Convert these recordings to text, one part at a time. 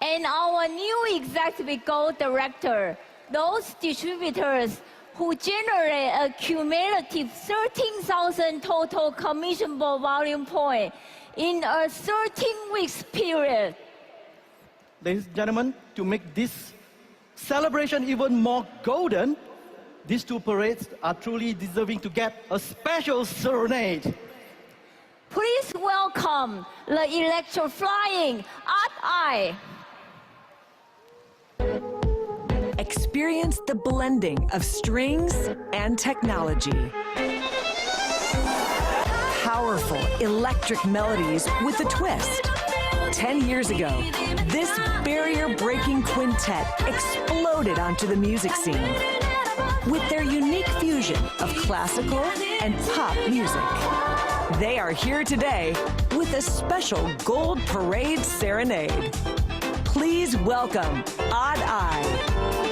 and our new executive gold director, those distributors who generate a cumulative 13,000 total commissionable volume point in a 13 weeks period. Ladies and gentlemen, to make this celebration even more golden, these two parades are truly deserving to get a special serenade. Please welcome the electrifying Art Eye. Experience the blending of strings and technology. Powerful electric melodies with a twist. 10 years ago, this barrier-breaking quintet exploded onto the music scene with their unique fusion of classical and pop music. They are here today with a special Gold Parade Serenade. Please welcome Odd Eye.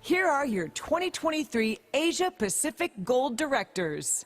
Here are your 2023 Asia Pacific Gold Directors.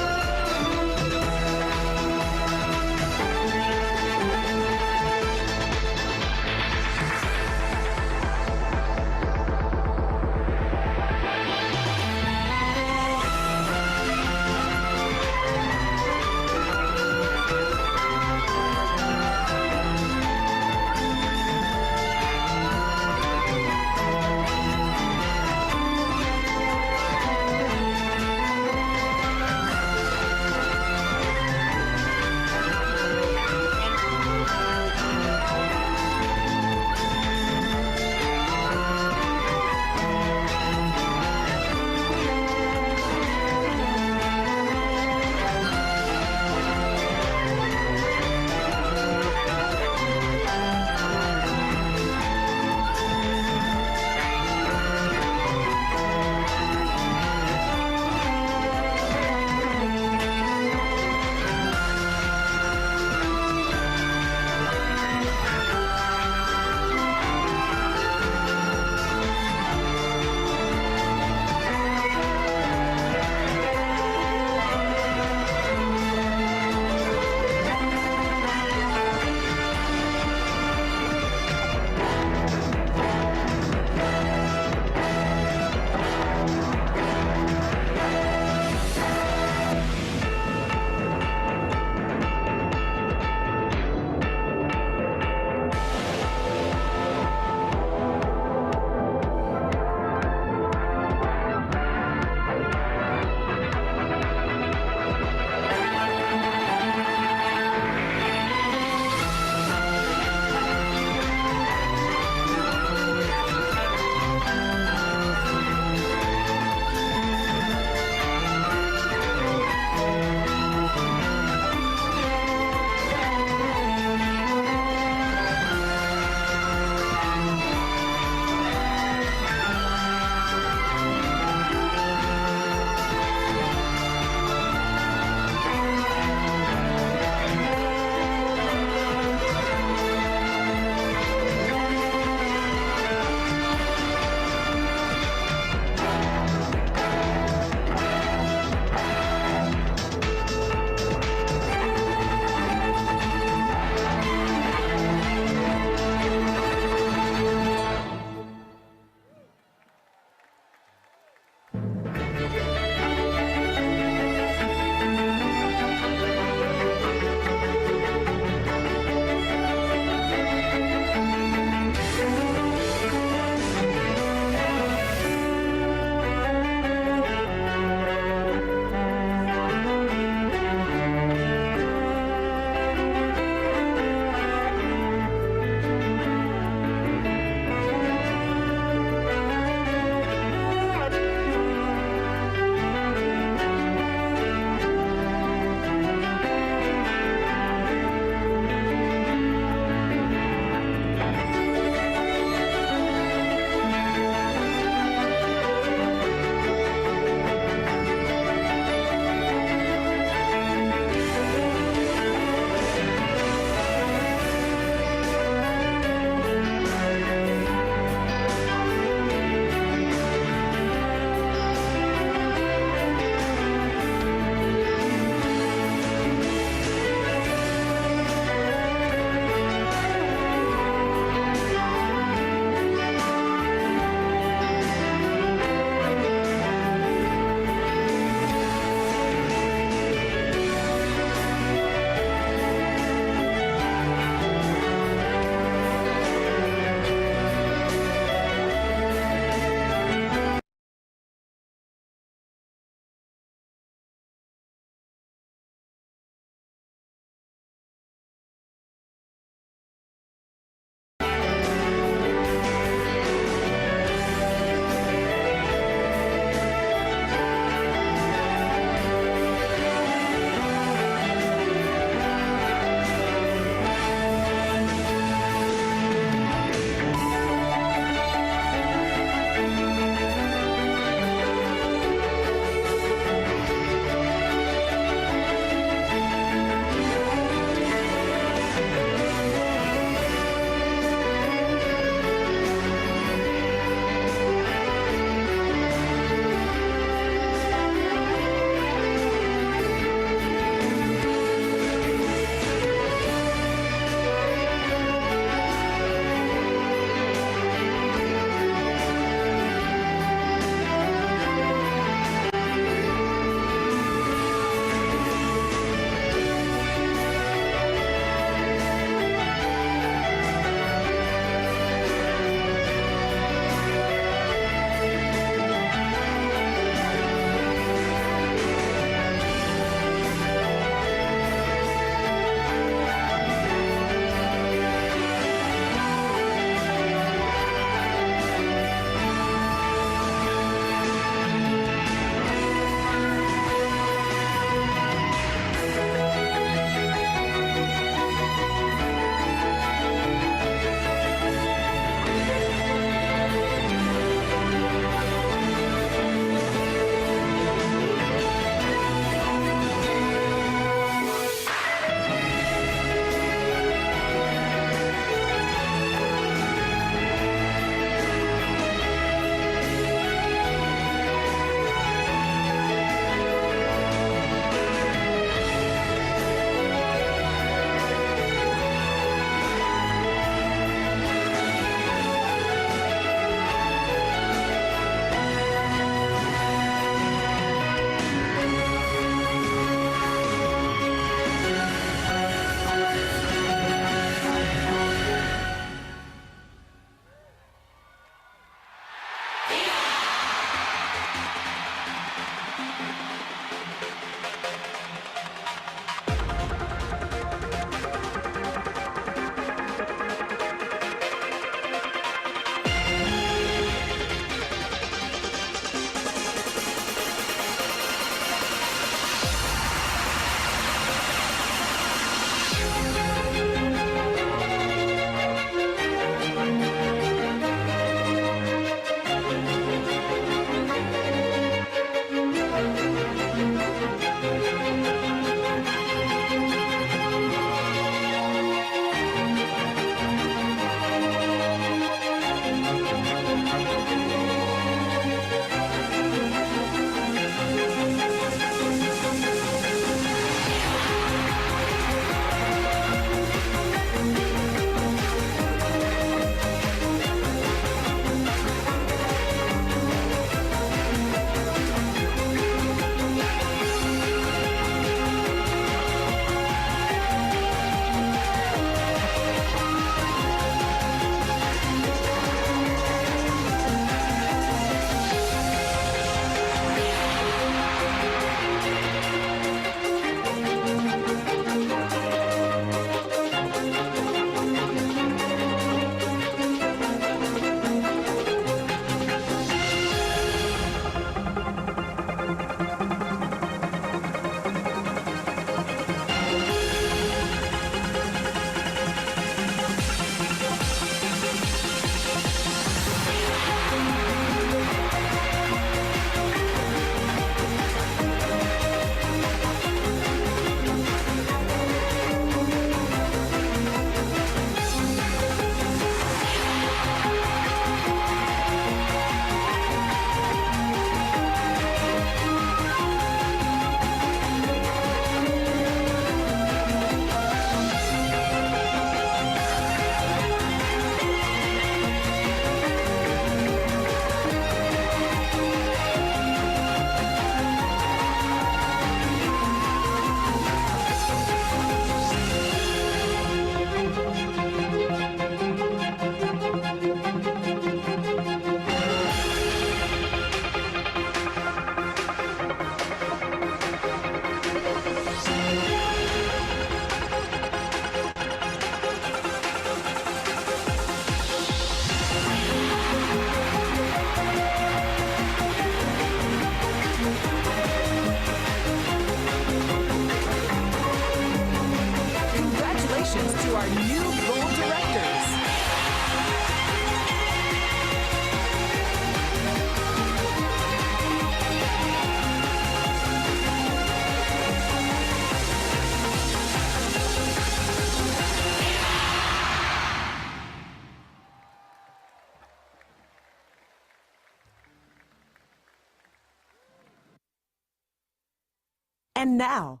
And now,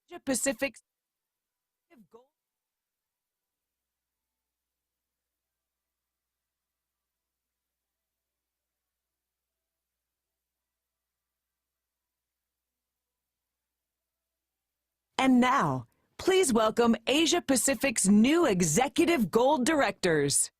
Asia Pacific's And now, please welcome Asia Pacific's new Executive Gold Directors.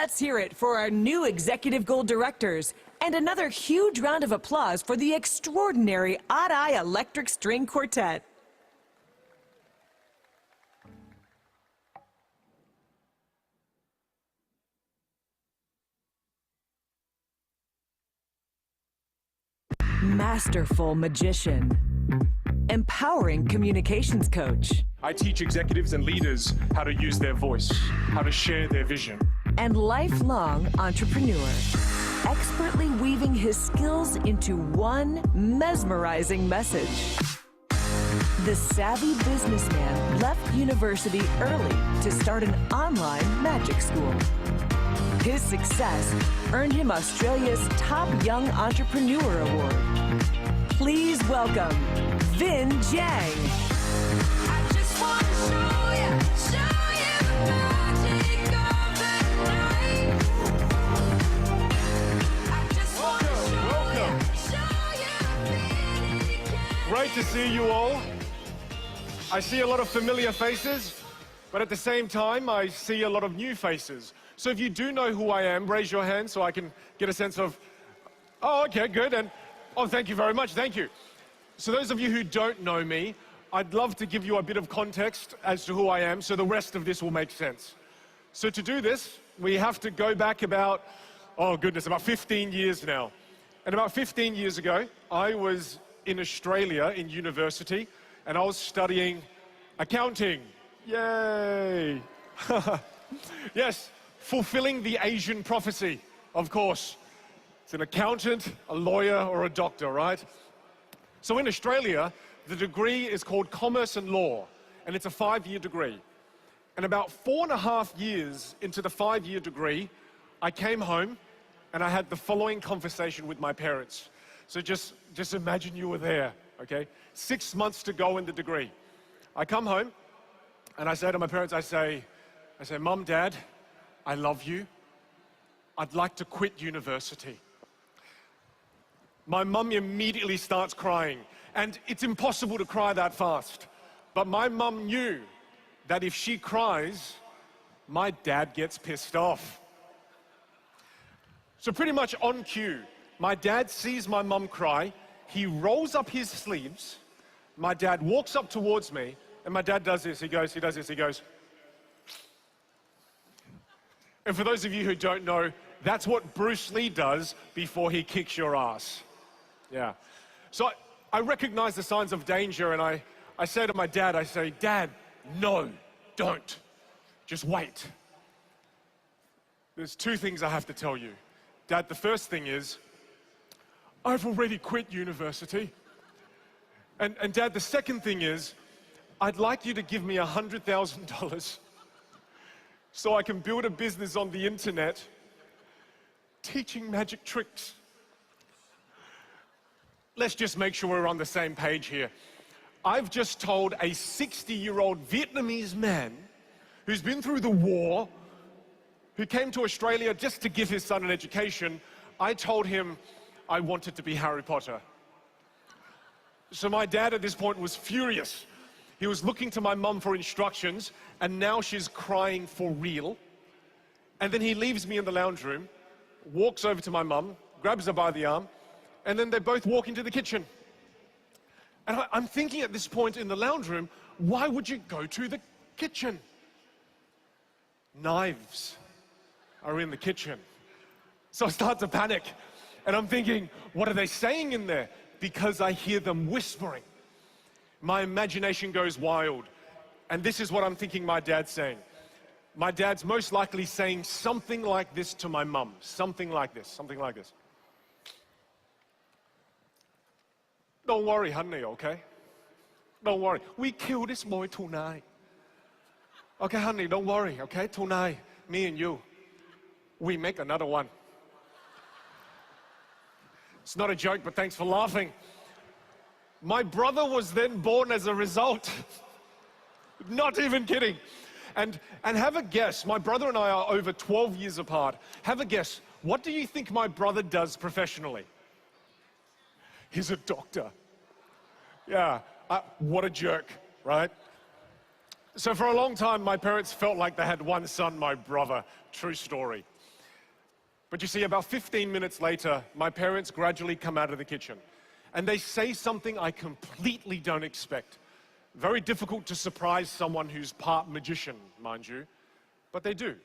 Let's hear it for our new Executive Gold Directors. And another huge round of applause for the extraordinary Odd Eye Electric String Quartet. Masterful magician. Empowering communications coach. I teach executives and leaders how to use their voice, how to share their vision. And lifelong entrepreneur. Expertly weaving his skills into one mesmerizing message. The savvy businessman left university early to start an online magic school. His success earned him Australia's top young entrepreneur award. Please welcome Vin Jiang. I just wanna show you the magic of the night. I just wanna show you the feeling. Great to see you all. I see a lot of familiar faces, but at the same time, I see a lot of new faces. So if you do know who I am, raise your hand so I can get a sense of, oh, okay, good, and oh, thank you very much, thank you. So those of you who don't know me, I'd love to give you a bit of context as to who I am so the rest of this will make sense. So to do this, we have to go back about, oh goodness, about 15 years now. And about 15 years ago, I was in Australia in university, and I was studying accounting. Yay! Yes, fulfilling the Asian prophecy, of course. It's an accountant, a lawyer, or a doctor, right? So in Australia, the degree is called Commerce and Law, and it's a 5-year degree. And about 4.5 years into the 5-year degree, I came home and I had the following conversation with my parents. So just imagine you were there, okay? 6 months to go in the degree. I come home and I say to my parents, I say, Mum, Dad, I love you. I'd like to quit university. My mum immediately starts crying, and it's impossible to cry that fast. But my mum knew that if she cries, my dad gets pissed off. So pretty much on cue, my dad sees my mum cry, he rolls up his sleeves, my dad walks up towards me, and my dad does this, he does this, he goes. And for those of you who don't know, that's what Bruce Lee does before he kicks your ass. Yeah. So I recognize the signs of danger, and I say to my dad, I say, Dad, no, don't. Just wait. There's 2 things I have to tell you. Dad, the first thing is, I've already quit university. And Dad, the second thing is, I'd like you to give me $100,000 so I can build a business on the internet teaching magic tricks. Let's just make sure we're on the same page here. I've just told a 60-year-old Vietnamese man who's been through the war, who came to Australia just to give his son an education, I told him I wanted to be Harry Potter. So my dad at this point was furious. He was looking to my mum for instructions, and now she's crying for real. And then he leaves me in the lounge room, walks over to my mum, grabs her by the arm, and then they both walk into the kitchen. And I'm thinking at this point in the lounge room, why would you go to the kitchen? Knives are in the kitchen. So I start to panic, and I'm thinking, what are they saying in there? Because I hear them whispering. My imagination goes wild. And this is what I'm thinking my dad's saying. My dad's most likely saying something like this to my mum. Something like this, something like this. Don't worry, honey, okay? Don't worry. We kill this boy tonight. Okay, honey, don't worry, okay? Tonight, me and you, we make another one. It's not a joke, but thanks for laughing. My brother was then born as a result. Not even kidding. And have a guess, my brother and I are over 12 years apart. Have a guess, what do you think my brother does professionally? He's a doctor. Yeah, what a jerk, right? So for a long time, my parents felt like they had one son, my brother. True story. But you see, about 15 minutes later, my parents gradually come out of the kitchen. And they say something I completely don't expect. Very difficult to surprise someone who's part magician, mind you. But they do.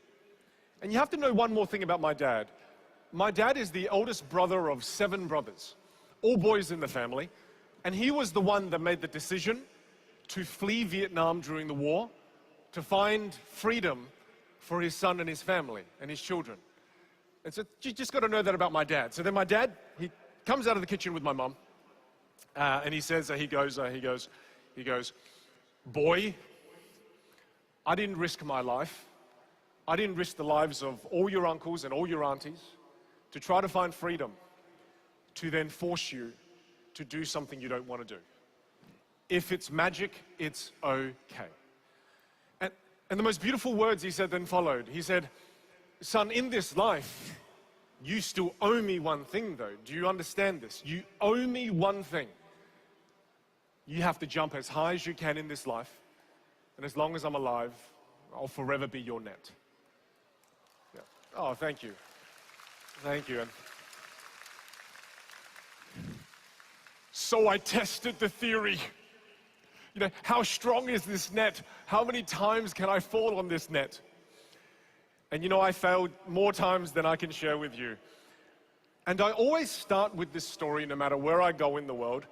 And you have to know one more thing about my dad. My dad is the oldest brother of 7 brothers, all boys in the family. And he was the one that made the decision to flee Vietnam during the war, to find freedom for his son and his family and his children. And so you just got to know that about my dad. So then my dad, he comes out of the kitchen with my mum, and he says, he goes, boy, I didn't risk my life. I didn't risk the lives of all your uncles and all your aunties to try to find freedom, to then force you to do something you don't want to do. If it's magic, it's okay. And the most beautiful words he said then followed. He said, son, in this life, you still owe me one thing though. Do you understand this? You owe me one thing. You have to jump as high as you can in this life. And as long as I'm alive, I'll forever be your net. Yeah. Oh, thank you. Thank you. And so I tested the theory. You know, how strong is this net? How many times can I fall on this net? And you know, I failed more times than I can share with you. And I always start with this story no matter where I go in the world,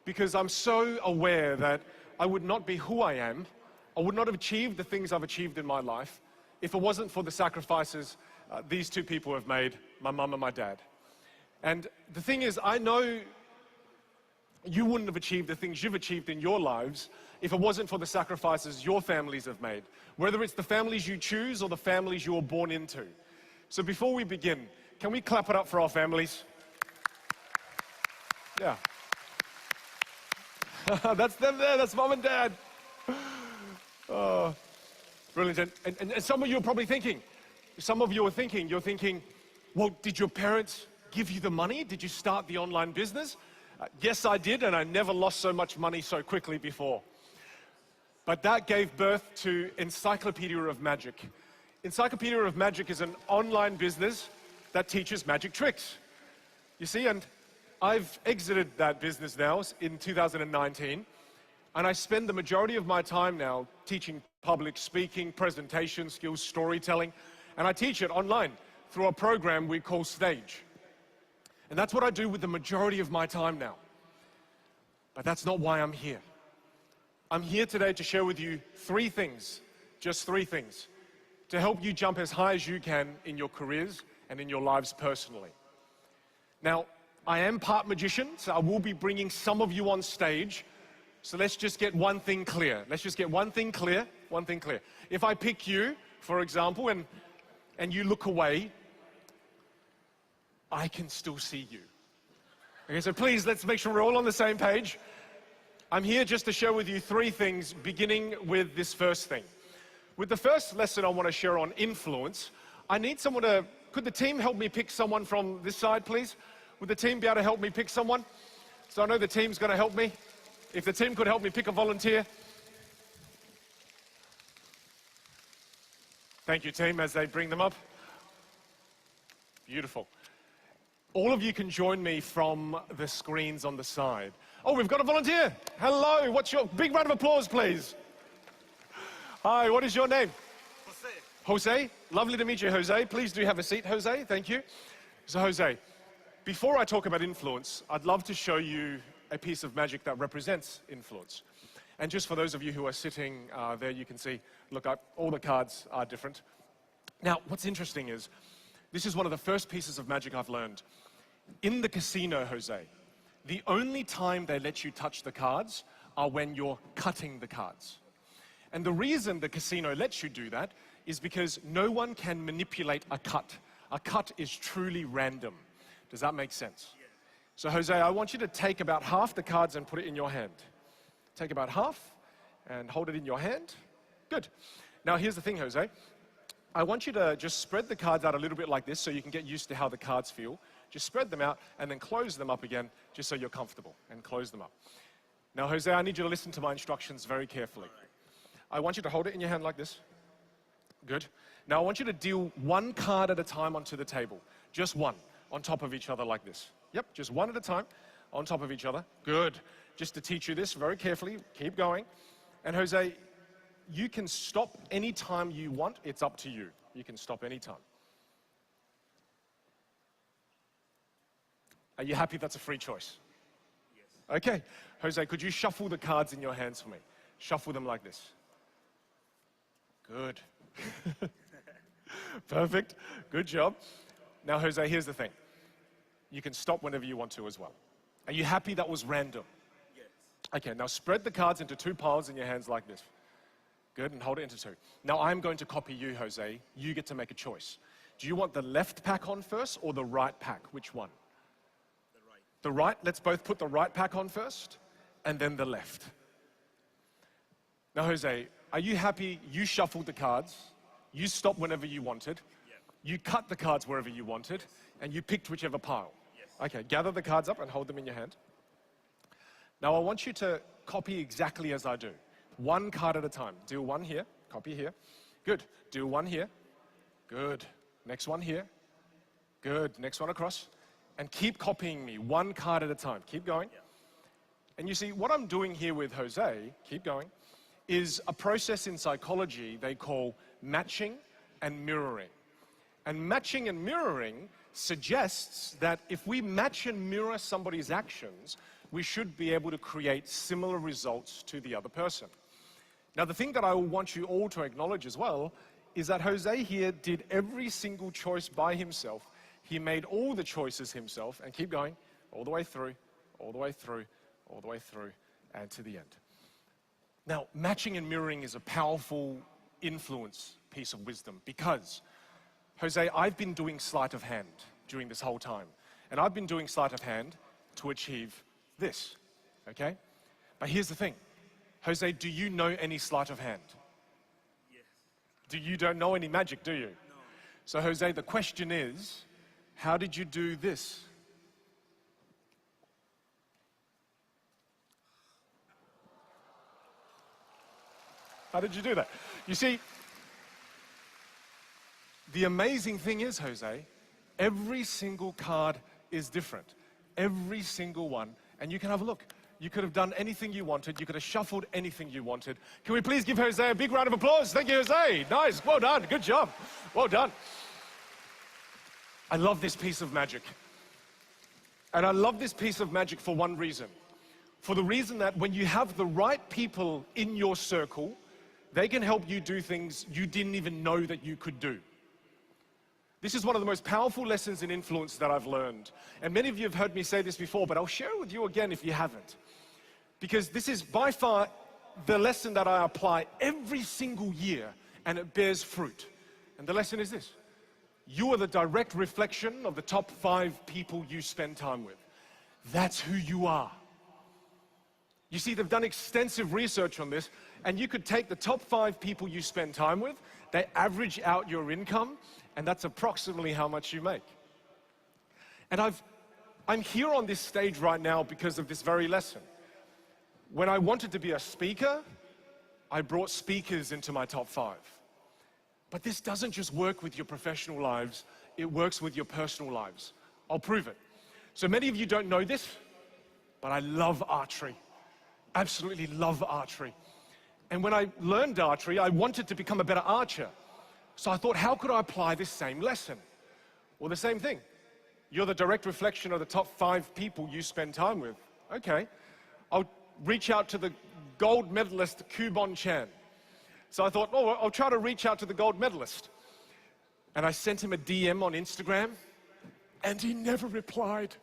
because I'm so aware that I would not be who I am, I would not have achieved the things I've achieved in my life if it wasn't for the sacrifices these 2 people have made, my mum and my dad. And the thing is, I know you wouldn't have achieved the things you've achieved in your lives if it wasn't for the sacrifices your families have made, whether it's the families you choose or the families you were born into. So before we begin, can we clap it up for our families? Yeah. That's them there, that's mom and dad. Oh, brilliant. And some of you are probably thinking, you're thinking, well, did your parents give you the money? Did you start the online business? Yes, I did, and I never lost so much money so quickly before. But that gave birth to Encyclopedia of Magic. Encyclopedia of Magic is an online business that teaches magic tricks. You see, and I've exited that business now in 2019, and I spend the majority of my time now teaching public speaking, presentation skills, storytelling, and I teach it online through a program we call Stage. And that's what I do with the majority of my time now. But that's not why I'm here. I'm here today to share with you 3 things, just 3 things, to help you jump as high as you can in your careers and in your lives personally. Now, I am part magician, so I will be bringing some of you on stage. So let's just get one thing clear. Let's just get one thing clear. If I pick you, for example, and you look away, I can still see you. Okay, so please, let's make sure we're all on the same page. I'm here just to share with you 3 things, beginning with this first thing. With the first lesson I want to share on influence, I need someone to, could the team help me pick someone from this side, please? Would the team be able to help me pick someone? So I know the team's going to help me. If the team could help me pick a volunteer. Thank you, team, as they bring them up. Beautiful. All of you can join me from the screens on the side. Oh, we've got a volunteer. Hello, what's your, big round of applause, please. Hi, what is your name? Jose. Jose, lovely to meet you, Jose. Please do have a seat, Jose, thank you. So Jose, before I talk about influence, I'd love to show you a piece of magic that represents influence. And just for those of you who are sitting there, you can see, look, all the cards are different. Now, what's interesting is, this is one of the first pieces of magic I've learned. In the casino, Jose, the only time they let you touch the cards are when you're cutting the cards. And the reason the casino lets you do that is because no one can manipulate a cut. A cut is truly random. Does that make sense? Yeah. So Jose, I want you to take about half the cards and put it in your hand. Take about half and hold it in your hand. Good. Now here's the thing, Jose. I want you to just spread the cards out a little bit like this so you can get used to how the cards feel. Just spread them out and then close them up again just so you're comfortable, and close them up. Now, Jose, I need you to listen to my instructions very carefully. I want you to hold it in your hand like this. Good. Now, I want you to deal one card at a time onto the table. Just one, on top of each other like this. Yep, just one at a time, on top of each other. Good. Just to teach you this very carefully, keep going. And Jose, you can stop any time you want. It's up to you. You can stop any time. Are you happy that's a free choice? Yes. Okay. Jose, could you shuffle the cards in your hands for me? Shuffle them like this. Good. Perfect. Good job. Now, Jose, here's the thing. You can stop whenever you want to as well. Are you happy that was random? Yes. Okay, now spread the cards into two piles in your hands like this. Good, and hold it into two. Now, I'm going to copy you, Jose. You get to make a choice. Do you want the left pack on first or the right pack? Which one? The right, let's both put the right pack on first, and then the left. Now, Jose, are you happy you shuffled the cards, you stopped whenever you wanted, you cut the cards wherever you wanted, and you picked whichever pile? Yes. Okay, gather the cards up and hold them in your hand. Now, I want you to copy exactly as I do. One card at a time. Do one here, copy here. Good. Do one here. Good. Next one here. Good. Next one across. And keep copying me, one card at a time. Keep going. Yeah. And you see, what I'm doing here with Jose, keep going, is a process in psychology they call matching and mirroring. And matching and mirroring suggests that if we match and mirror somebody's actions, we should be able to create similar results to the other person. Now, the thing that I want you all to acknowledge as well is that Jose here did every single choice by himself. He made all the choices himself, and keep going, all the way through, all the way through, all the way through, and to the end. Now, matching and mirroring is a powerful influence piece of wisdom because, Jose, I've been doing sleight of hand during this whole time. And I've been doing sleight of hand to achieve this, okay? But here's the thing. Jose, do you know any sleight of hand? Yes. You don't know any magic, do you? No. So, Jose, the question is, how did you do this? How did you do that? You see, the amazing thing is, Jose, every single card is different. Every single one. And you can have a look. You could have done anything you wanted. You could have shuffled anything you wanted. Can we please give Jose a big round of applause? Thank you, Jose. Nice. Well done. Good job. Well done. I love this piece of magic. And I love this piece of magic for one reason. For the reason that when you have the right people in your circle, they can help you do things you didn't even know that you could do. This is one of the most powerful lessons in influence that I've learned. And many of you have heard me say this before, but I'll share it with you again if you haven't. Because this is by far the lesson that I apply every single year, and it bears fruit. And the lesson is this. You are the direct reflection of the top 5 people you spend time with. That's who you are. You see, they've done extensive research on this, and you could take the top 5 people you spend time with, they average out your income, and that's approximately how much you make. And I'm here on this stage right now because of this very lesson. When I wanted to be a speaker, I brought speakers into my top 5. But this doesn't just work with your professional lives, it works with your personal lives. I'll prove it. So many of you don't know this, but I love archery. Absolutely love archery. And when I learned archery, I wanted to become a better archer. So I thought, how could I apply this same lesson? Well, the same thing. You're the direct reflection of the top 5 people you spend time with. Okay, I'll reach out to the gold medalist, Kubon Chan. So I thought, oh, I'll try to reach out to the gold medalist. And I sent him a DM on Instagram, and he never replied.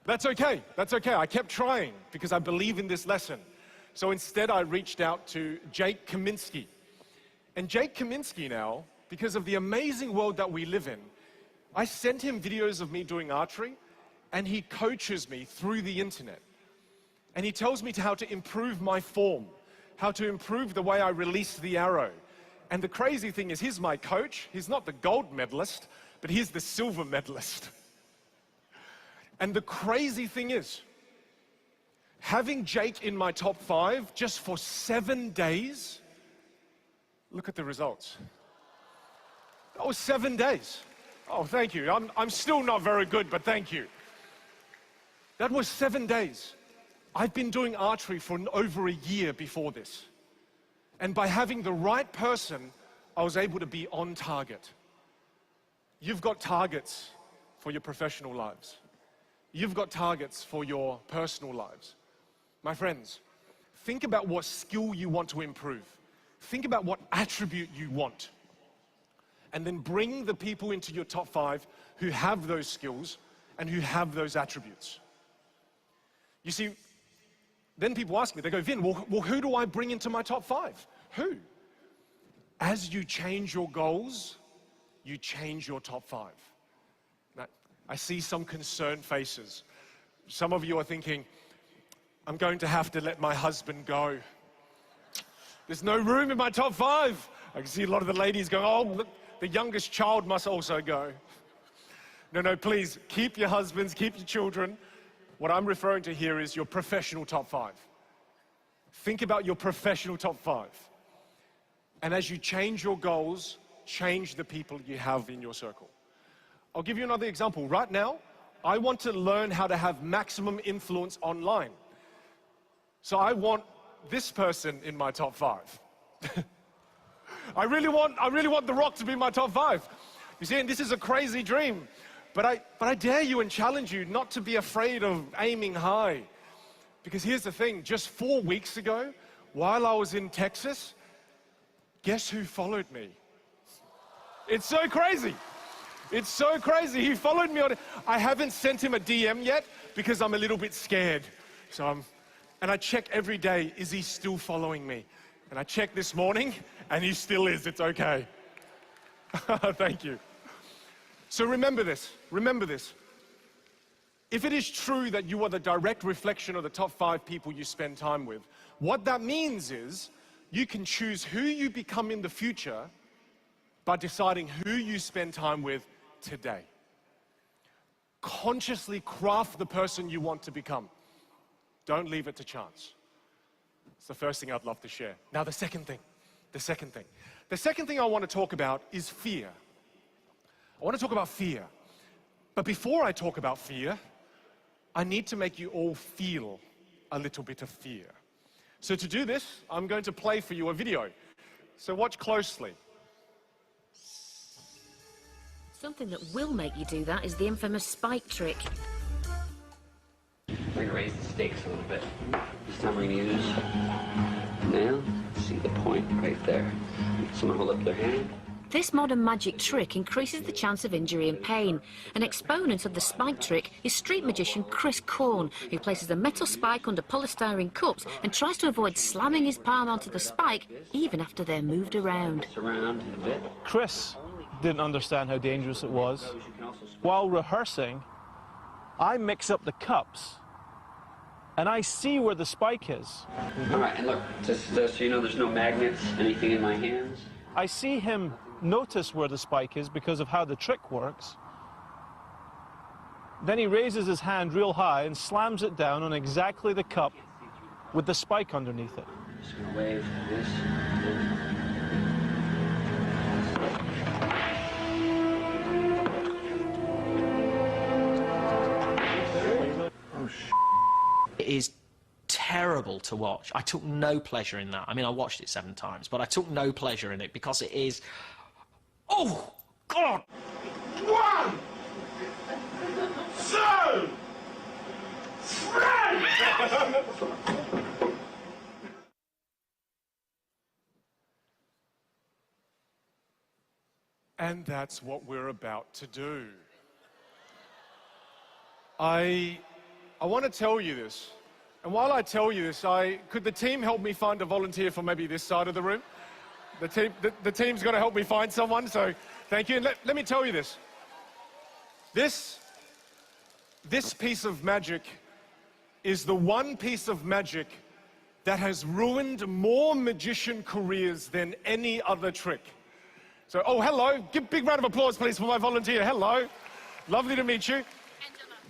That's okay, that's okay. I kept trying because I believe in this lesson. So instead, I reached out to Jake Kaminsky. And Jake Kaminsky now, because of the amazing world that we live in, I sent him videos of me doing archery, and he coaches me through the internet. And he tells me how to improve my form, how to improve the way I release the arrow. And the crazy thing is, he's my coach. He's not the gold medalist, but he's the silver medalist. And the crazy thing is, having Jake in my top 5 just for 7 days, look at the results. That was 7 days. Oh, thank you. I'm still not very good, but thank you. That was 7 days. I've been doing archery for over a year before this. And by having the right person, I was able to be on target. You've got targets for your professional lives. You've got targets for your personal lives. My friends, think about what skill you want to improve. Think about what attribute you want. And then bring the people into your top 5 who have those skills and who have those attributes. You see, then people ask me, they go, Vin, well, who do I bring into my top 5? Who? As you change your goals, you change your top 5. Now, I see some concerned faces. Some of you are thinking, I'm going to have to let my husband go. There's no room in my top 5. I can see a lot of the ladies going, oh, the youngest child must also go. No, please, keep your husbands, keep your children. What I'm referring to here is your professional top 5. Think about your professional top 5. And as you change your goals, change the people you have in your circle. I'll give you another example. Right now, I want to learn how to have maximum influence online. So I want this person in my top 5. I really want The Rock to be my top 5. You see, and this is a crazy dream, but I dare you and challenge you not to be afraid of aiming high. Because here's the thing, just 4 weeks ago, while I was in Texas, guess who followed me? It's so crazy. It's so crazy. He followed me on. I haven't sent him a DM yet because I'm a little bit scared. And I check every day, is he still following me? And I checked this morning, and he still is. It's okay. Thank you. So remember this. Remember this. If it is true that you are the direct reflection of the top 5 people you spend time with, what that means is you can choose who you become in the future by deciding who you spend time with today. Consciously craft the person you want to become. Don't leave it to chance. It's the first thing I'd love to share. Now the second thing I want to talk about is fear. I want to talk about fear. But before I talk about fear, I need to make you all feel a little bit of fear. So to do this, I'm going to play for you a video. So watch closely. Something that will make you do that is the infamous spike trick. We're going to raise the stakes a little bit. This time we're going to use nail. See the point right there. Someone hold up their hand. This modern magic trick increases the chance of injury and pain. An exponent of the spike trick is street magician Chris Korn, who places a metal spike under polystyrene cups and tries to avoid slamming his palm onto the spike even after they're moved around. Around a bit. Chris didn't understand how dangerous it was. While rehearsing, I mix up the cups and I see where the spike is. All right, and look, just so you know, there's no magnets, anything in my hands. I see him notice where the spike is because of how the trick works. Then he raises his hand real high and slams it down on exactly the cup with the spike underneath it. Just gonna wave this. It is terrible to watch. I took no pleasure in that. I mean, I watched it 7 times, but I took no pleasure in it because it is... Oh, God! 1, 2, 3! And that's what we're about to do. I want to tell you this. And while I tell you this, could the team help me find a volunteer for maybe this side of the room? The team's got to help me find someone, so thank you. And let me tell you this. This piece of magic is the one piece of magic that has ruined more magician careers than any other trick. So, oh, hello. Give a big round of applause, please, for my volunteer. Hello. Lovely to meet you.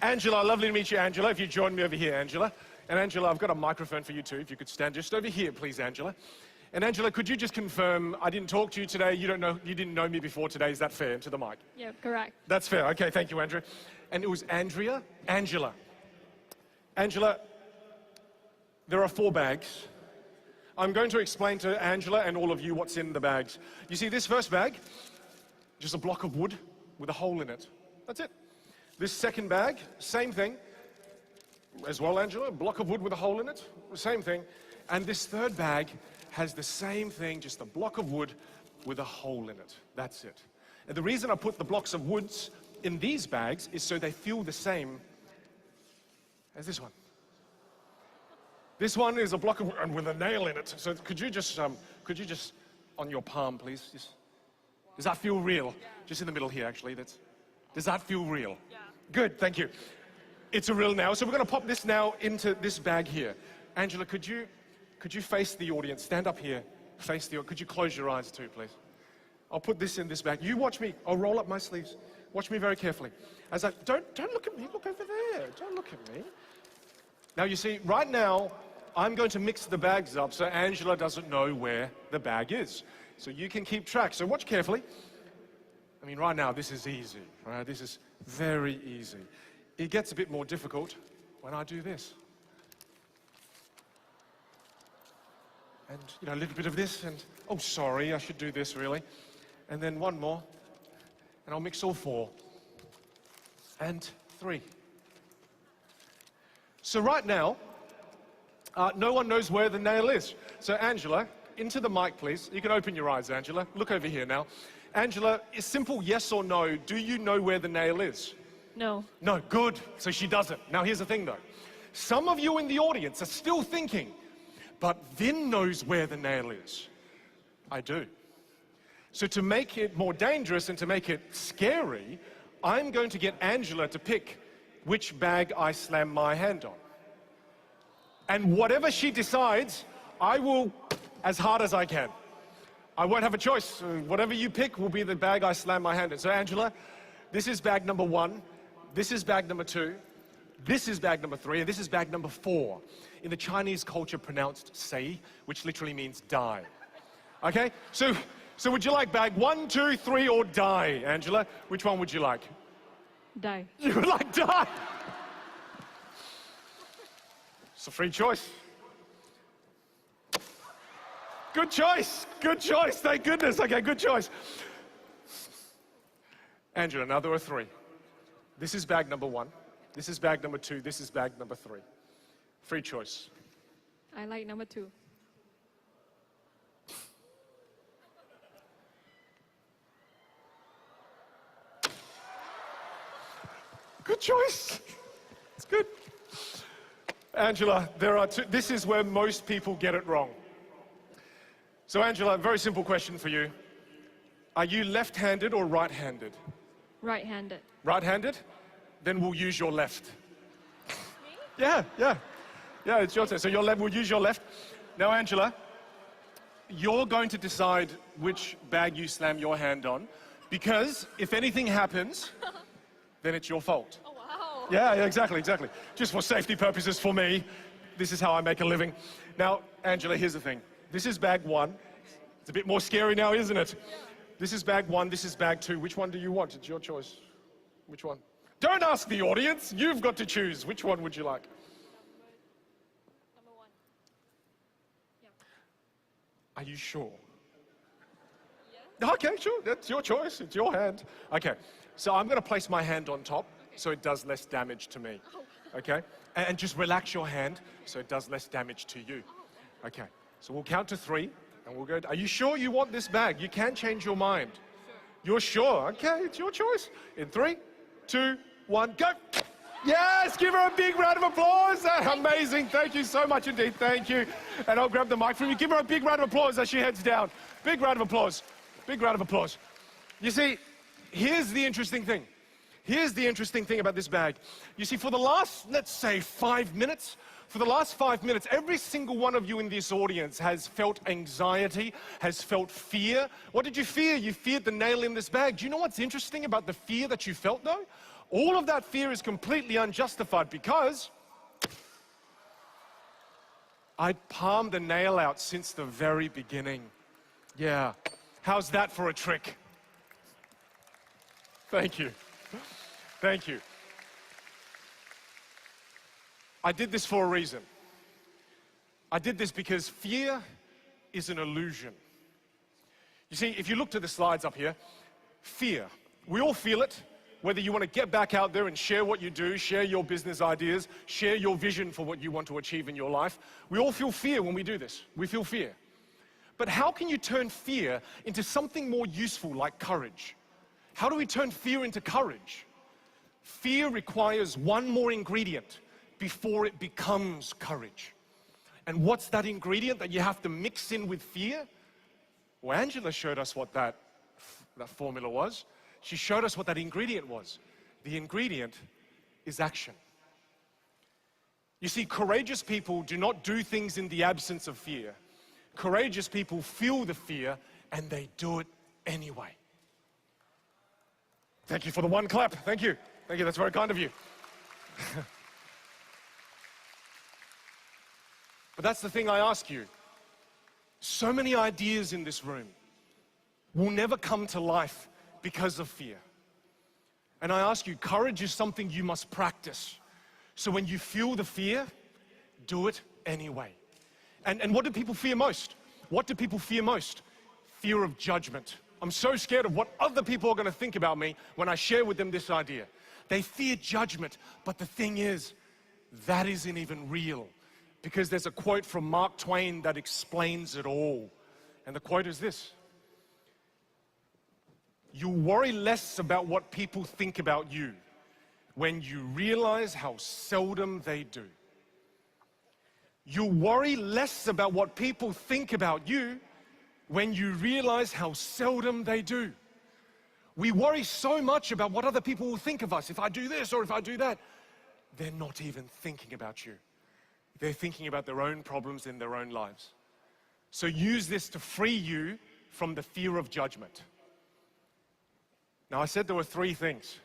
Angela, lovely to meet you, Angela. If you join me over here, Angela. And Angela, I've got a microphone for you too. If you could stand just over here, please, Angela. And Angela, could you just confirm, I didn't talk to you today, you didn't know me before today, is that fair, to the mic? Yeah, correct. That's fair, okay, thank you, Andrea. And it was Angela? Angela. Angela, there are 4 bags. I'm going to explain to Angela and all of you what's in the bags. You see this first bag, just a block of wood with a hole in it. That's it. This second bag, same thing. As well, Angela, a block of wood with a hole in it, same thing. And this third bag has the same thing, just a block of wood with a hole in it. That's it. And the reason I put the blocks of woods in these bags is so they feel the same as this one. This one is a block of wood and with a nail in it. So could you just on your palm, please? Does that feel real? Yeah. Just in the middle here, actually. Does that feel real? Yeah. Good, thank you. It's a real nail. So we're going to pop this now into this bag here. Angela, could you face the audience? Stand up here, face the audience. Could you close your eyes too, please? I'll put this in this bag. You watch me. I'll roll up my sleeves. Watch me very carefully. As I don't look at me. Look over there. Don't look at me. Now you see, right now, I'm going to mix the bags up so Angela doesn't know where the bag is. So you can keep track. So watch carefully. I mean, right now, this is easy. Right? This is very easy. It gets a bit more difficult when I do this. And, you know, a little bit of this, and, oh, sorry, I should do this, really. And then one more, and I'll mix all 4. And 3. So right now, no one knows where the nail is. So Angela, into the mic, please. You can open your eyes, Angela. Look over here now. Angela, a simple yes or no, do you know where the nail is? No. No, good. So she doesn't. Now here's the thing, though. Some of you in the audience are still thinking, but Vin knows where the nail is. I do. So to make it more dangerous and to make it scary, I'm going to get Angela to pick which bag I slam my hand on. And whatever she decides, I will, as hard as I can. I won't have a choice. Whatever you pick will be the bag I slam my hand in. So Angela, this is bag number 1. This is bag number 2. This is bag number 3, and this is bag number 4. In the Chinese culture, pronounced sei, which literally means die. Okay? So would you like bag 1, 2, 3, or die, Angela? Which one would you like? Die. You would like die? It's a free choice. Good choice. Good choice. Thank goodness. Okay, good choice. Angela, now there are 3. This is bag number 1. This is bag number 2. This is bag number 3. Free choice. I like number 2. Good choice. It's good. Angela, there are 2. This is where most people get it wrong. So Angela, very simple question for you. Are you left-handed or right-handed? Right-handed. Right-handed? Then we'll use your left. Yeah, it's your turn. So we'll use your left. Now, Angela, you're going to decide which bag you slam your hand on, because if anything happens, then it's your fault. Oh, wow. Yeah, exactly. Just for safety purposes for me, this is how I make a living. Now, Angela, here's the thing. This is bag 1. It's a bit more scary now, isn't it? Yeah. This is bag 1, this is bag 2. Which one do you want? It's your choice. Which one? Don't ask the audience. You've got to choose. Which one would you like? Number 1. Yeah. Are you sure? Yeah. Okay, sure. That's your choice. It's your hand. Okay. So I'm going to place my hand on top so it does less damage to me. Oh. Okay? And just relax your hand so it does less damage to you. Okay. So we'll count to 3 and we'll go. Are you sure you want this bag? You can change your mind. Sure. You're sure? Okay, it's your choice. In 3, 2, 1, go! Yes, give her a big round of applause. Amazing. Thank you so much indeed. Thank you. And I'll grab the mic from you. Give her a big round of applause as she heads down. Big round of applause. Big round of applause. You see, here's the interesting thing. Here's the interesting thing about this bag. You see, for the last, let's say, 5 minutes, every single one of you in this audience has felt anxiety, has felt fear. What did you fear? You feared the nail in this bag. Do you know what's interesting about the fear that you felt, though? All of that fear is completely unjustified because I'd palmed the nail out since the very beginning. Yeah. How's that for a trick? Thank you. Thank you. I did this for a reason. I did this because fear is an illusion. You see, if you look to the slides up here, fear, we all feel it. Whether you want to get back out there and share what you do, share your business ideas, share your vision for what you want to achieve in your life, we all feel fear when we do this. We feel fear. But how can you turn fear into something more useful like courage? How do we turn fear into courage? Fear requires one more ingredient before it becomes courage. And what's that ingredient that you have to mix in with fear? Well, Angela showed us what that formula was. She showed us what that ingredient was. The ingredient is action. You see, courageous people do not do things in the absence of fear. Courageous people feel the fear and they do it anyway. Thank you for the one clap. Thank you. Thank you. That's very kind of you. But that's the thing I ask you. So many ideas in this room will never come to life because of fear. And I ask you, courage is something you must practice. So when you feel the fear, do it anyway. And what do people fear most? What do people fear most? Fear of judgment. I'm so scared of what other people are going to think about me when I share with them this idea. They fear judgment, but the thing is, that isn't even real. Because there's a quote from Mark Twain that explains it all. And the quote is this: you worry less about what people think about you when you realize how seldom they do. You worry less about what people think about you when you realize how seldom they do. We worry so much about what other people will think of us. If I do this or if I do that, they're not even thinking about you. They're thinking about their own problems in their own lives. So use this to free you from the fear of judgment. Now, I said there were three things.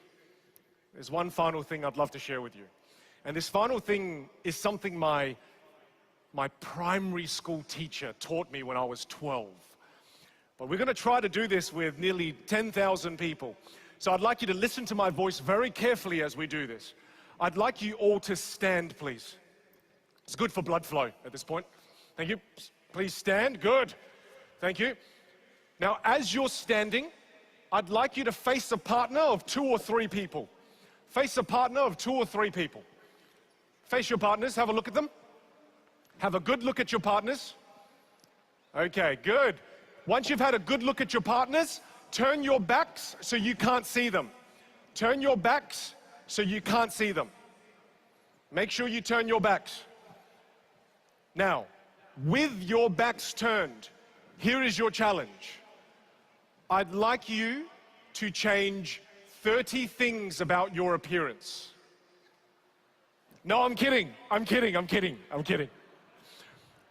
There's one final thing I'd love to share with you. And this final thing is something my primary school teacher taught me when I was 12. But we're going to try to do this with nearly 10,000 people. So I'd like you to listen to my voice very carefully as we do this. I'd like you all to stand, please. It's good for blood flow at this point. Thank you. Please stand. Good. Thank you. Now, as you're standing, I'd like you to face a partner of 2 or 3 people. Face a partner of 2 or 3 people. Face your partners. Have a look at them. Have a good look at your partners. Okay, good. Once you've had a good look at your partners, turn your backs so you can't see them. Turn your backs so you can't see them. Make sure you turn your backs. Now, with your backs turned, here is your challenge. I'd like you to change 30 things about your appearance. No, I'm kidding. I'm kidding. I'm kidding. I'm kidding.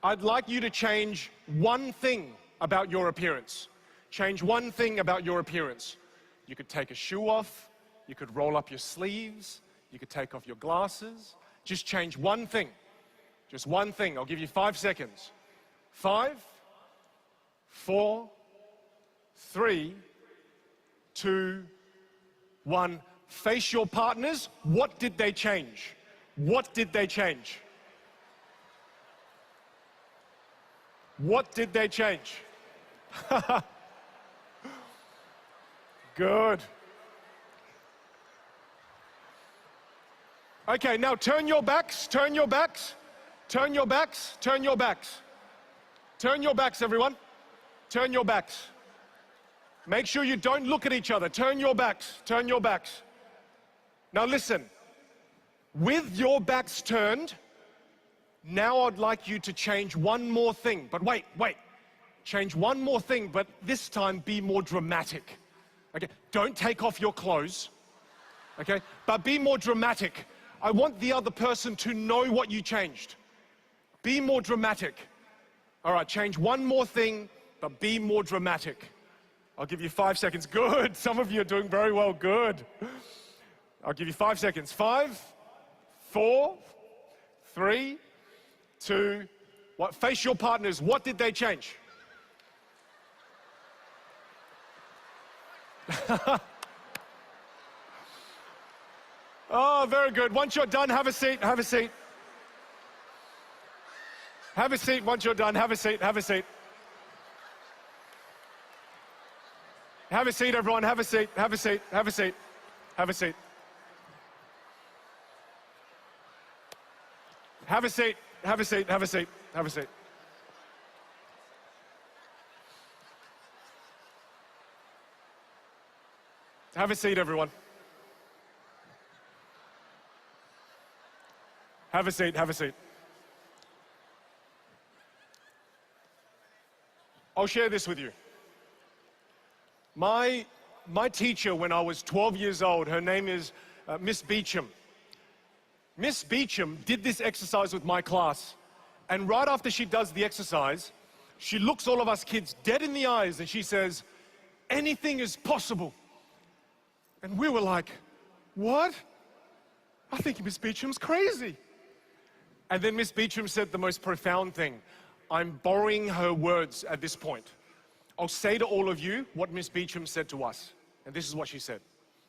I'd like you to change one thing about your appearance. Change one thing about your appearance. You could take a shoe off. You could roll up your sleeves. You could take off your glasses. Just change one thing. Just one thing. I'll give you 5 seconds. 5, 4, 3, 2, 1. Face your partners. What did they change? What did they change? What did they change? Good. Okay, now turn your backs, turn your backs, turn your backs, turn your backs. Turn your backs, everyone. Turn your backs. Make sure you don't look at each other. Turn your backs, turn your backs. Now listen, with your backs turned, now I'd like you to change one more thing. But wait. Change one more thing, but this time be more dramatic. Okay, don't take off your clothes. Okay, but be more dramatic. I want the other person to know what you changed. Be more dramatic. All right, change one more thing, but be more dramatic. I'll give you 5 seconds. Good. Some of you are doing very well. Good. I'll give you 5 seconds. 5, 4, 3, 2, What, face your partners. What did they change? Oh, very good. Once you're done, have a seat, have a seat. Have a seat once you're done, have a seat, have a seat. Have a seat, everyone, have a seat, have a seat, have a seat, have a seat. Have a seat, have a seat, have a seat, have a seat. Have a seat, everyone. Have a seat, have a seat. I'll share this with you. My teacher when I was 12 years old, her name is Miss Beecham. Miss Beecham did this exercise with my class. And right after she does the exercise, she looks all of us kids dead in the eyes and she says, anything is possible. And we were like, what? I think Miss Beecham's crazy. And then Miss Beecham said the most profound thing. I'm borrowing her words at this point. I'll say to all of you what Miss Beecham said to us. And this is what she said.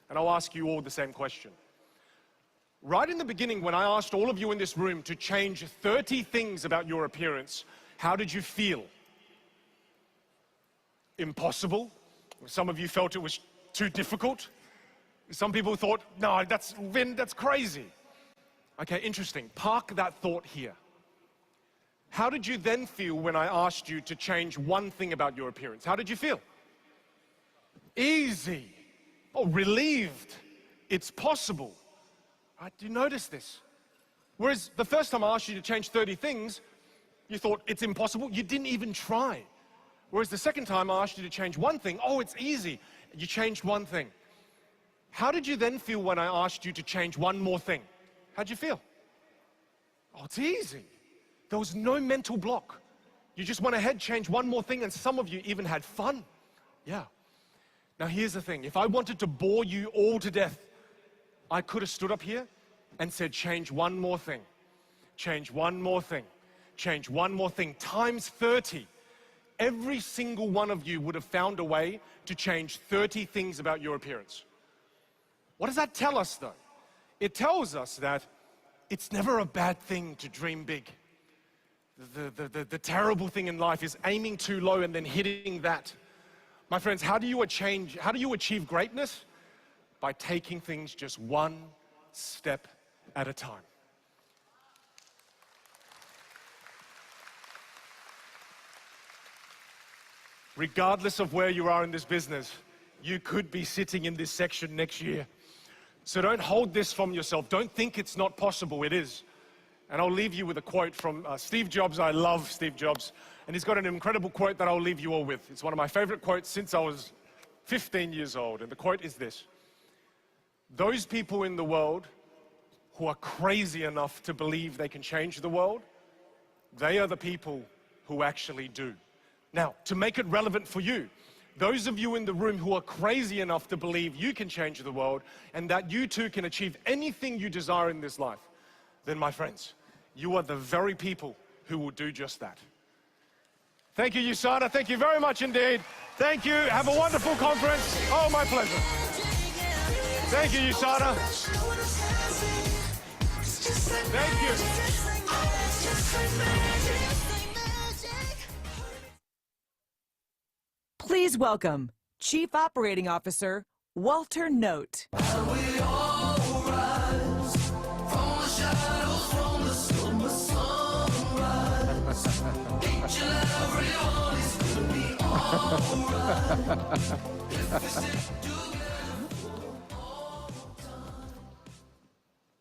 And I'll ask you all the same question. Right in the beginning, when I asked all of you in this room to change 30 things about your appearance, how did you feel? Impossible? Some of you felt it was too difficult. Some people thought, no, that's crazy. Okay, interesting. Park that thought here. How did you then feel when I asked you to change one thing about your appearance? How did you feel? Easy. Oh, relieved. It's possible. Right? Do you notice this? Whereas the first time I asked you to change 30 things, you thought it's impossible. You didn't even try. Whereas the second time I asked you to change one thing, oh, it's easy. You changed one thing. How did you then feel when I asked you to change one more thing? How'd you feel? Oh, it's easy. There was no mental block. You just went ahead, changed one more thing, and some of you even had fun. Yeah. Now here's the thing. If I wanted to bore you all to death, I could have stood up here and said, change one more thing. Change one more thing. Change one more thing. Times 30. Every single one of you would have found a way to change 30 things about your appearance. What does that tell us, though? It tells us that it's never a bad thing to dream big. The terrible thing in life is aiming too low and then hitting that. My friends, how do you achieve greatness? By taking things just one step at a time. Regardless of where you are in this business, you could be sitting in this section next year. So don't hold this from yourself. Don't think it's not possible. It is. And I'll leave you with a quote from Steve Jobs. I love Steve Jobs. And he's got an incredible quote that I'll leave you all with. It's one of my favorite quotes since I was 15 years old. And the quote is this: those people in the world who are crazy enough to believe they can change the world, they are the people who actually do. Now, to make it relevant for you, those of you in the room who are crazy enough to believe you can change the world and that you too can achieve anything you desire in this life, then my friends, you are the very people who will do just that. Thank you, USANA. Thank you very much indeed. Thank you. Have a wonderful conference. Oh, my pleasure. Thank you, USANA. Thank you. Please welcome Chief Operating Officer Walter Note.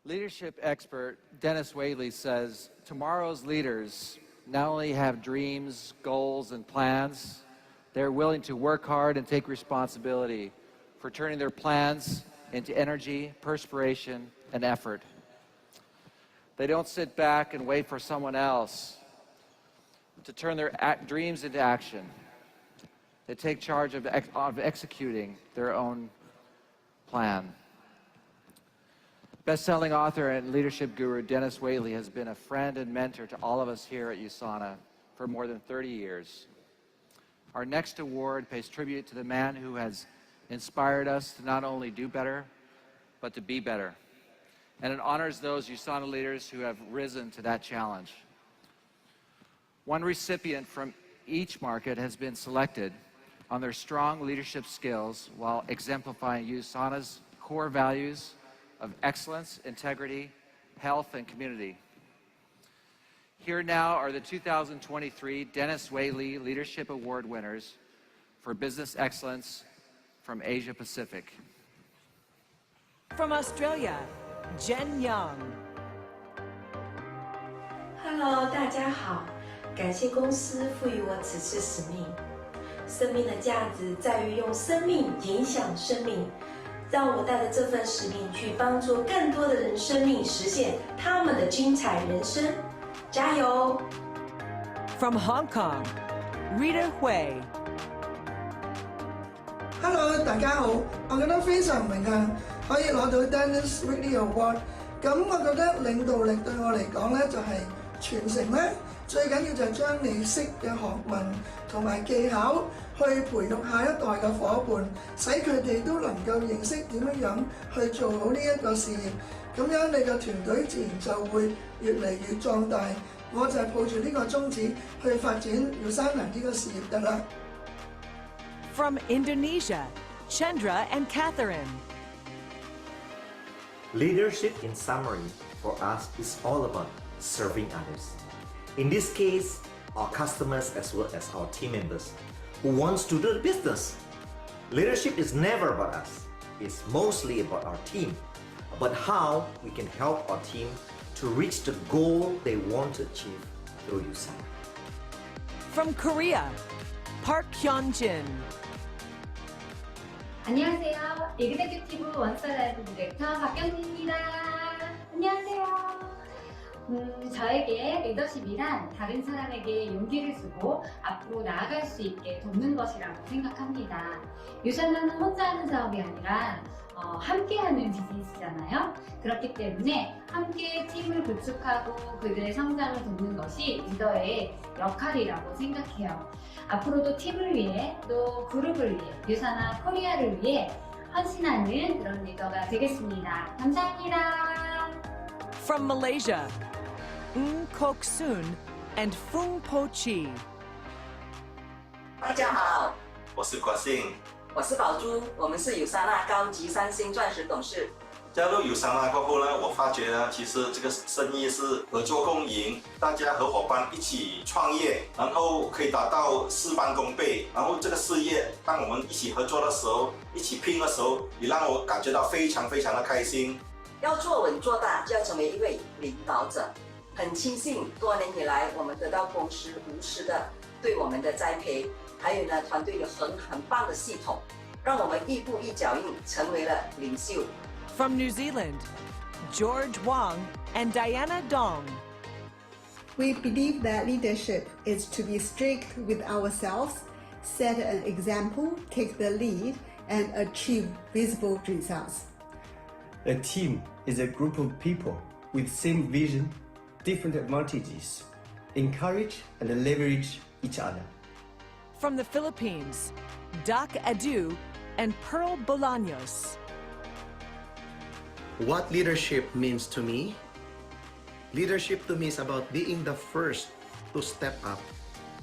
Leadership expert Dennis Whaley says tomorrow's leaders not only have dreams, goals, and plans, they're willing to work hard and take responsibility for turning their plans into energy, perspiration, and effort. They don't sit back and wait for someone else to turn their dreams into action. They take charge of executing their own plan. Best-selling author and leadership guru Dennis Whaley has been a friend and mentor to all of us here at USANA for more than 30 years. Our next award pays tribute to the man who has inspired us to not only do better, but to be better. And it honors those USANA leaders who have risen to that challenge. One recipient from each market has been selected on their strong leadership skills while exemplifying USANA's core values of excellence, integrity, health, and community. Here now are the 2023 Dennis Whaley Leadership Award winners for Business Excellence from Asia Pacific. From Australia, Jen Young. Hello， 大家好，感谢公司赋予我此次使命。生命的价值在于用生命影响生命。让我带着这份使命去帮助更多的人生命实现他們的精彩人生，加油 From Hong Kong, Rita Hui. Hello， 大家好，我覺得非常榮幸可以攞到 Dennis Whaley Award。咁我覺得領導力對我嚟講咧，就係傳承咧，最緊要就係將你識嘅學問同埋技巧去培育下一代嘅伙伴，使佢哋都能夠認識點樣去做好呢一個事業。咁樣你嘅團隊自然就會越嚟越壯大。我就係抱住呢個宗旨去發展 USANA 呢個事業㗎啦。From Indonesia, Chandra and Catherine. Leadership, in summary, for us is all about serving others. In this case, our customers as well as our team members who wants to do the business. Leadership is never about us. It's mostly about our team, about how we can help our team to reach the goal they want to achieve through USANA. From Korea, Park Hyun-jin. 안녕하세요. 에그제큐티브 원서라이브 디렉터 박경진입니다. 안녕하세요. 저에게 리더십이란 다른 사람에게 용기를 주고 앞으로 나아갈 수 있게 돕는 것이라고 생각합니다. 유산나는 혼자 하는 사업이 아니라 함께하는 비즈니스잖아요. 그렇기 때문에 함께 팀을 구축하고 그들의 성장을 돕는 것이 리더의 역할이라고 생각해요. 앞으로도 팀을 위해 또 그룹을 위해 유산나 코리아를 위해 헌신하는 그런 리더가 되겠습니다. 감사합니다. From Malaysia, Kok Soon and Fung Po Chi. 大家好，我是国信，我是宝珠，我们是USANA高级3星钻石董事。加入USANA过后呢，我发觉呢，其实这个生意是合作共赢，大家合伙伴一起创业，然后可以达到事半功倍。然后这个事业，当我们一起合作的时候，一起拼的时候，也让我感觉到非常非常的开心。要做稳做大，就要成为一位领导者。很庆幸多年以来，我们得到公司无私的对我们的栽培，还有呢，团队有很棒的系统，让我们一步一脚印成为了领袖。From New Zealand, George Wang and Diana Dong. We believe that leadership is to be strict with ourselves, set an example, take the lead, and achieve visible results. A team is a group of people with same vision, different advantages, encourage and leverage each other. From the Philippines, Doc Adu and Pearl Bolaños. What leadership means to me? Leadership to me is about being the first to step up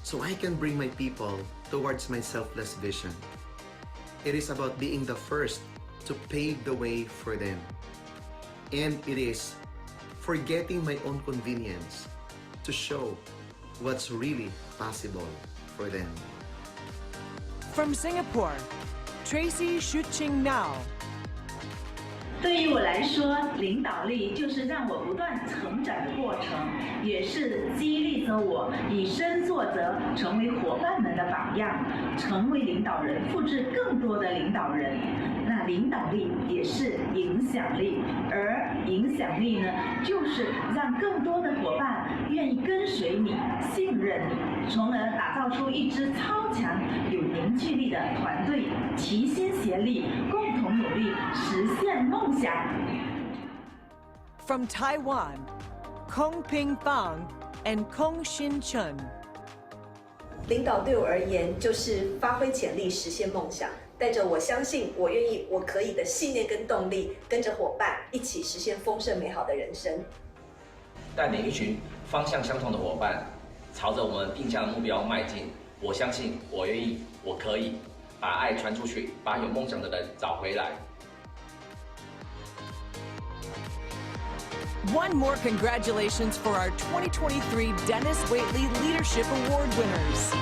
so I can bring my people towards my selfless vision. It is about being the first to pave the way for them. And it is forgetting my own convenience to show what's really possible for them. From Singapore, Tracy Shuqing Nao. 对于我来说，领导力就是让我不断成长的过程，也是激励着我以身作则，成为伙伴们的榜样，成为领导人，复制更多的领导人。那领导力也是影响力，而影响力呢，就是让更多的伙伴愿意跟随你、信任你，从而打造出一支超强、有凝聚力的团队，齐心协力，共同努力，实现梦想。From Taiwan, Kong Ping Fang and Kong Xin Chun. 领导对我而言就是发挥潜力，实现梦想，带着我相信、我愿意、我可以的信念跟动力，跟着伙伴一起实现丰盛美好的人生。带领一群方向相同的伙伴，朝着我们定下的目标迈进。我相信，我愿意，我可以，把爱传出去，把有梦想的人找回来。 One more congratulations for our 2023 Dennis Waitley Leadership Award winners.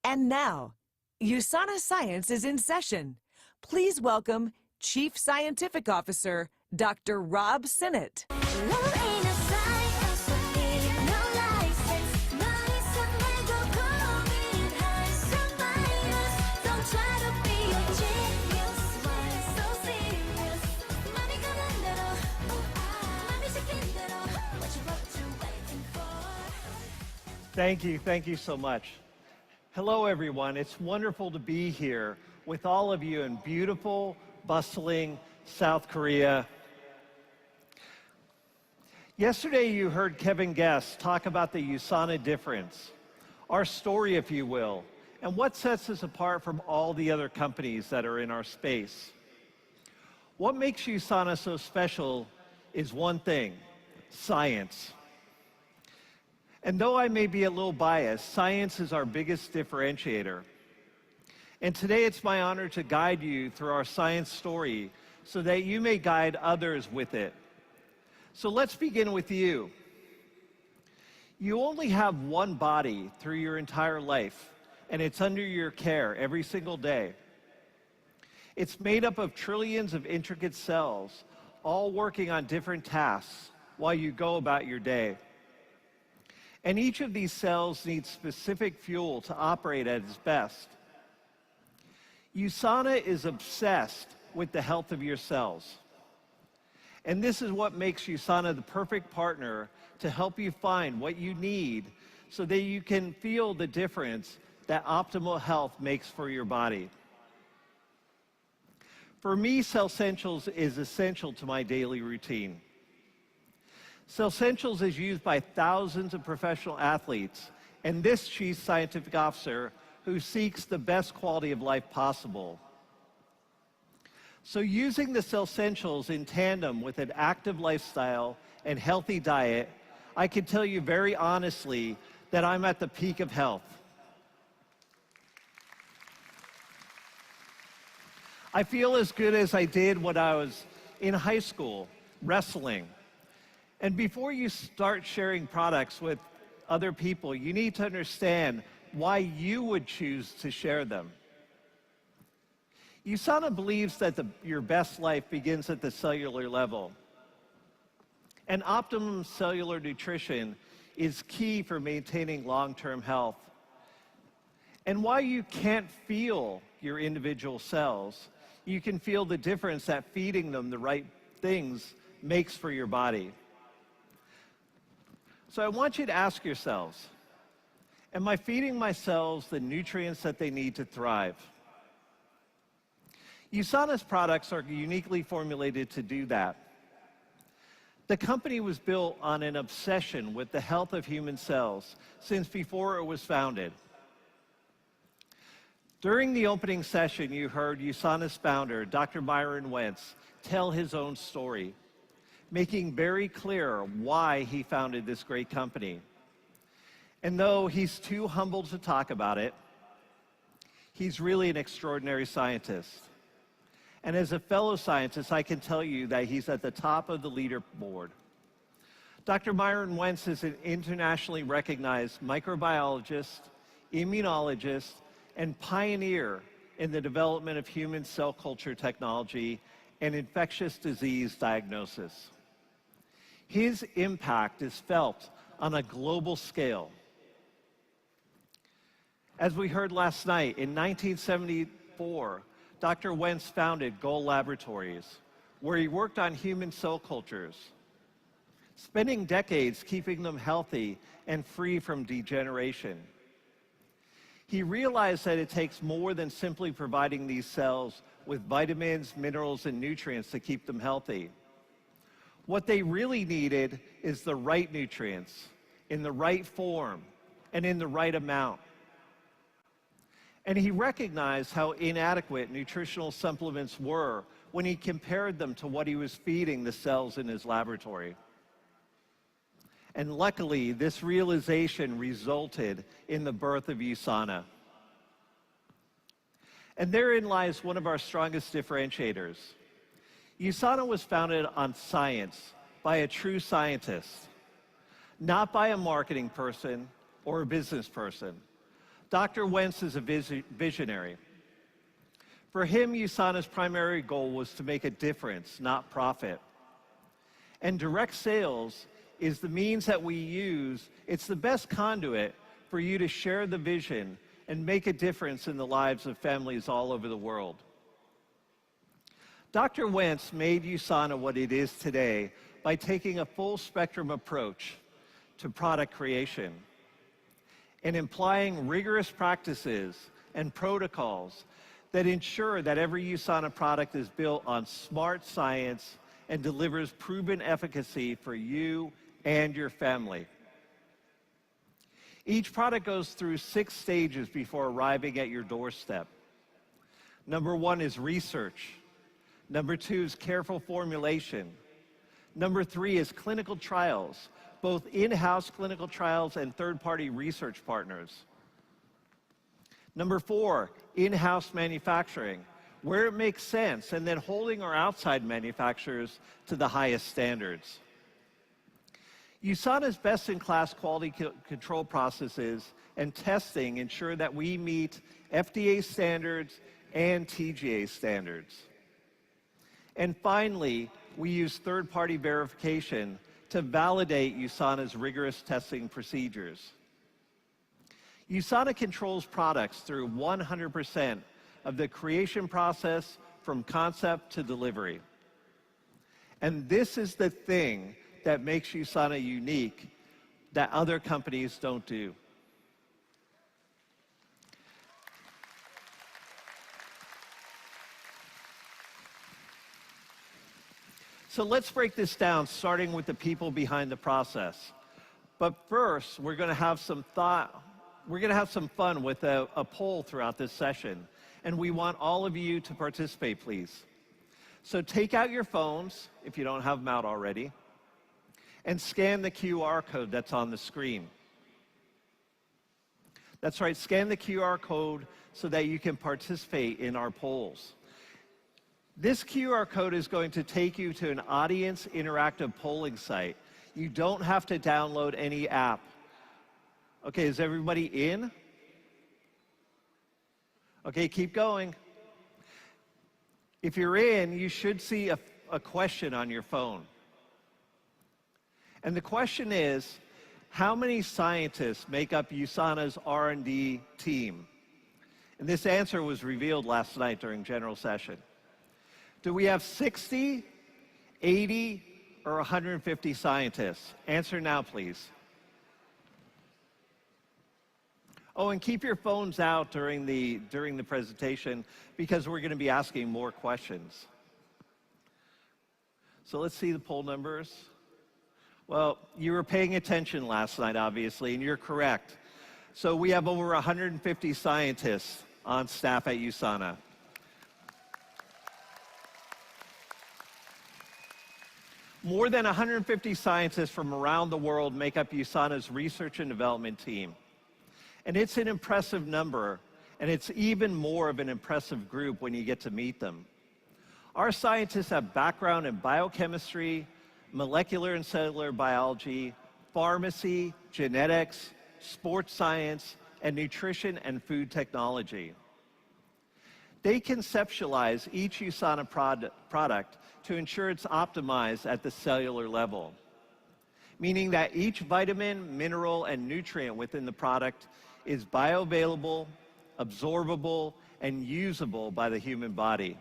And now, USANA Science is in session. Please welcome Chief Scientific Officer, Dr. Rob Sinnott. Thank you so much. Hello, everyone. It's wonderful to be here with all of you in beautiful, bustling South Korea. Yesterday, you heard Kevin Guest talk about the USANA difference, our story, if you will, and what sets us apart from all the other companies that are in our space. What makes USANA so special is one thing: science. And though I may be a little biased, science is our biggest differentiator. And today it's my honor to guide you through our science story so that you may guide others with it. So let's begin with you. You only have one body through your entire life, and it's under your care every single day. It's made up of trillions of intricate cells, all working on different tasks while you go about your day. And each of these cells needs specific fuel to operate at its best. USANA is obsessed with the health of your cells. And this is what makes USANA the perfect partner to help you find what you need so that you can feel the difference that optimal health makes for your body. For me, Cellsentials is essential to my daily routine. Cellsentials is used by thousands of professional athletes and this Chief Scientific Officer who seeks the best quality of life possible. So using the Cellsentials in tandem with an active lifestyle and healthy diet, I can tell you very honestly that I'm at the peak of health. I feel as good as I did when I was in high school, wrestling. And before you start sharing products with other people, you need to understand why you would choose to share them. USANA believes that your best life begins at the cellular level. And optimum cellular nutrition is key for maintaining long-term health. And while you can't feel your individual cells, you can feel the difference that feeding them the right things makes for your body. So I want you to ask yourselves, am I feeding my cells the nutrients that they need to thrive? USANA's products are uniquely formulated to do that. The company was built on an obsession with the health of human cells since before it was founded. During the opening session, you heard USANA's founder, Dr. Myron Wentz, tell his own story. making very clear why he founded this great company. And though he's too humble to talk about it, he's really an extraordinary scientist. And as a fellow scientist, I can tell you that he's at the top of the leaderboard. Dr. Myron Wentz is an internationally recognized microbiologist, immunologist, and pioneer in the development of human cell culture technology and infectious disease diagnosis. His impact is felt on a global scale. As we heard last night, in 1974, Dr. Wentz founded Goal Laboratories, where he worked on human cell cultures, spending decades keeping them healthy and free from degeneration. He realized that it takes more than simply providing these cells with vitamins, minerals, and nutrients to keep them healthy. What they really needed is the right nutrients, in the right form, and in the right amount. And he recognized how inadequate nutritional supplements were when he compared them to what he was feeding the cells in his laboratory. And luckily, this realization resulted in the birth of USANA. And therein lies one of our strongest differentiators. USANA was founded on science by a true scientist, not by a marketing person or a business person. Dr. Wentz is a visionary. For him, USANA's primary goal was to make a difference, not profit. And direct sales is the means that we use. It's the best conduit for you to share the vision and make a difference in the lives of families all over the world. Dr. Wentz made USANA what it is today by taking a full spectrum approach to product creation and implying rigorous practices and protocols that ensure that every USANA product is built on smart science and delivers proven efficacy for you and your family. Each product goes through 6 stages before arriving at your doorstep. Number 1 is research. Number 2 is careful formulation. Number 3 is clinical trials, both in-house clinical trials and third-party research partners. Number 4, in-house manufacturing, where it makes sense, and then holding our outside manufacturers to the highest standards. USANA's best-in-class quality control processes and testing ensure that we meet FDA standards and TGA standards. And finally, we use third-party verification to validate USANA's rigorous testing procedures. USANA controls products through 100% of the creation process from concept to delivery. And this is the thing that makes USANA unique that other companies don't do. So let's break this down, starting with the people behind the process. But first, we're going to have some fun with a poll throughout this session. And we want all of you to participate, please. So take out your phones, if you don't have them out already, and scan the QR code that's on the screen. That's right, scan the QR code so that you can participate in our polls. This QR code is going to take you to an audience interactive polling site. You don't have to download any app. Okay, is everybody in? Okay, keep going. If you're in, you should see a question on your phone. And the question is, how many scientists make up USANA's R&D team? And this answer was revealed last night during general session. Do we have 60, 80, or 150 scientists? Answer now, please. Oh, and keep your phones out during the presentation because we're going to be asking more questions. So let's see the poll numbers. Well, you were paying attention last night, obviously, and you're correct. So we have over 150 scientists on staff at USANA. More than 150 scientists from around the world make up USANA's research and development team. And it's an impressive number, and it's even more of an impressive group when you get to meet them. Our scientists have background in biochemistry, molecular and cellular biology, pharmacy, genetics, sports science, and nutrition and food technology. They conceptualize each USANA product to ensure it's optimized at the cellular level, meaning that each vitamin, mineral, and nutrient within the product is bioavailable, absorbable, and usable by the human body.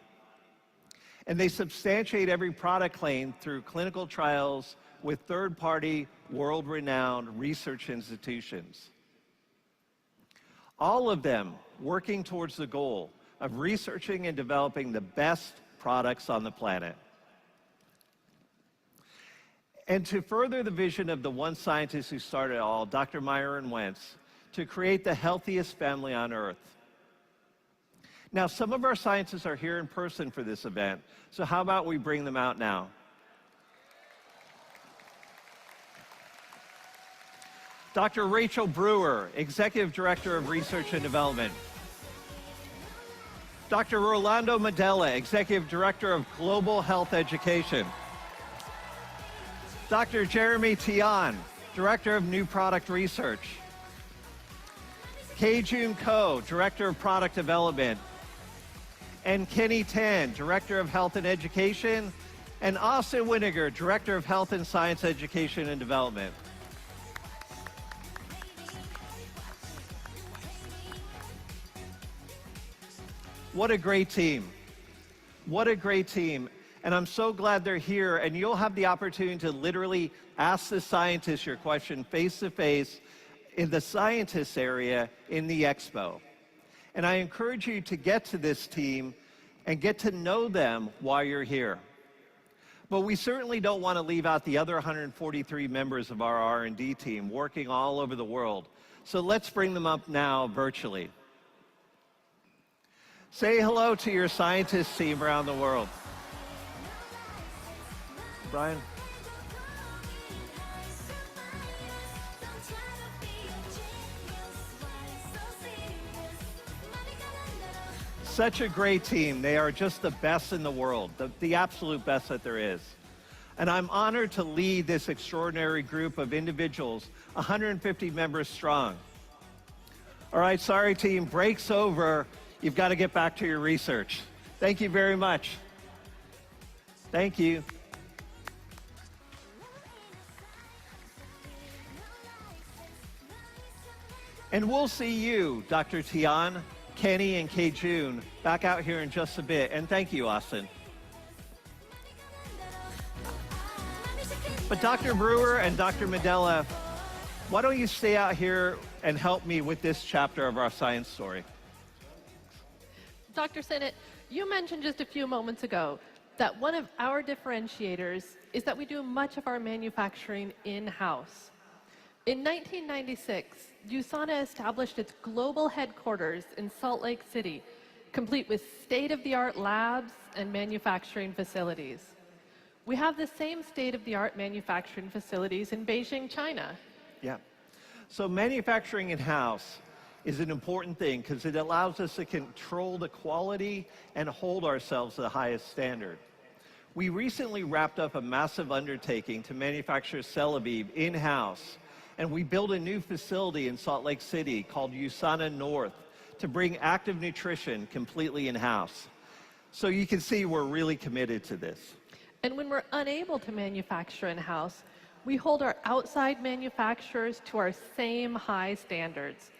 And they substantiate every product claim through clinical trials with third-party, world-renowned research institutions. All of them working towards the goal of researching and developing the best products on the planet. And to further the vision of the one scientist who started it all, Dr. Myron Wentz, to create the healthiest family on Earth. Now, some of our scientists are here in person for this event, so how about we bring them out now? Dr. Rachel Brewer, Executive Director of Research and Development. Dr. Rolando Medella, Executive Director of Global Health Education. Dr. Jeremy Tian, Director of New Product Research. Kei-Jun Ko, Director of Product Development. And Kenny Tan, Director of Health and Education. And Austin Winiger, Director of Health and Science Education and Development. What a great team. What a great team. And I'm so glad they're here, and you'll have the opportunity to literally ask the scientists your question face to face in the scientists area in the expo. And I encourage you to get to this team and get to know them while you're here. But we certainly don't want to leave out the other 143 members of our R&D team working all over the world. So let's bring them up now virtually. Say hello to your scientist team around the world. Brian? Such a great team. They are just the best in the world, the absolute best that there is. And I'm honored to lead this extraordinary group of individuals, 150 members strong. All right, sorry team, break's over. You've got to get back to your research. Thank you very much. Thank you. And we'll see you, Dr. Tian, Kenny, and Kei-Jun, back out here in just a bit. And thank you, Austin. But Dr. Brewer and Dr. Medella, why don't you stay out here and help me with this chapter of our science story? Dr. Sinnott, you mentioned just a few moments ago that one of our differentiators is that we do much of our manufacturing in-house. In 1996, USANA established its global headquarters in Salt Lake City, complete with state-of-the-art labs and manufacturing facilities. We have the same state-of-the-art manufacturing facilities in Beijing, China. Yeah. So manufacturing in-house is an important thing because it allows us to control the quality and hold ourselves to the highest standard. We recently wrapped up a massive undertaking to manufacture Celavive in-house, and we built a new facility in Salt Lake City called USANA North to bring active nutrition completely in-house. So you can see we're really committed to this. And when we're unable to manufacture in-house, we hold our outside manufacturers to our same high standards,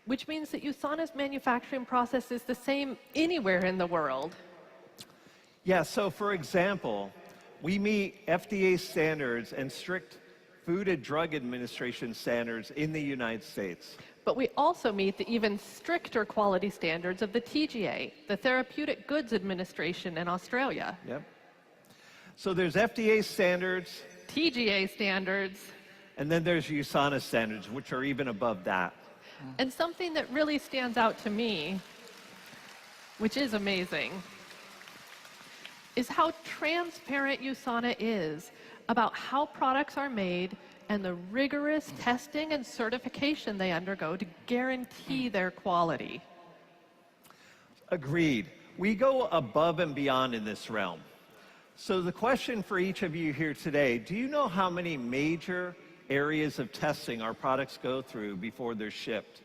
which means that USANA's manufacturing process is the same anywhere in the world. Yeah, so for example, we meet FDA standards and strict Food and Drug Administration standards in the United States. But we also meet the even stricter quality standards of the TGA, the Therapeutic Goods Administration in Australia. Yep. So there's FDA standards, TGA standards, and then there's USANA standards, which are even above that. And something that really stands out to me, which is amazing, is how transparent USANA is about how products are made and the rigorous testing and certification they undergo to guarantee their quality. Agreed. We go above and beyond in this realm. So the question for each of you here today, do you know how many major areas of testing our products go through before they're shipped?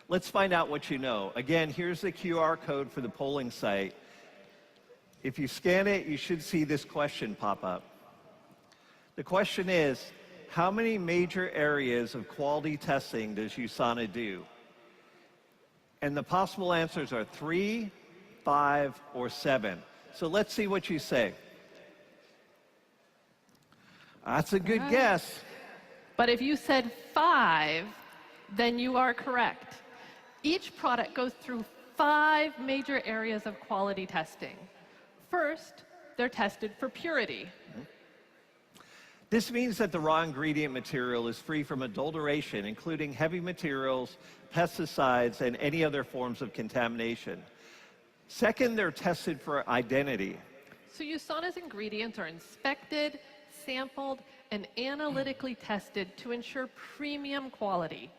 Let's find out what you know. Again, here's the QR code for the polling site. If you scan it, you should see this question pop up. The question is, how many major areas of quality testing does USANA do? And the possible answers are 3, 5, or 7. So let's see what you say. That's a good guess. But if you said 5, then you are correct. Each product goes through 5 major areas of quality testing. First, they're tested for purity. This means that the raw ingredient material is free from adulteration, including heavy materials, pesticides, and any other forms of contamination. Second, they're tested for identity. So USANA's ingredients are inspected, sampled, and analytically tested to ensure premium quality.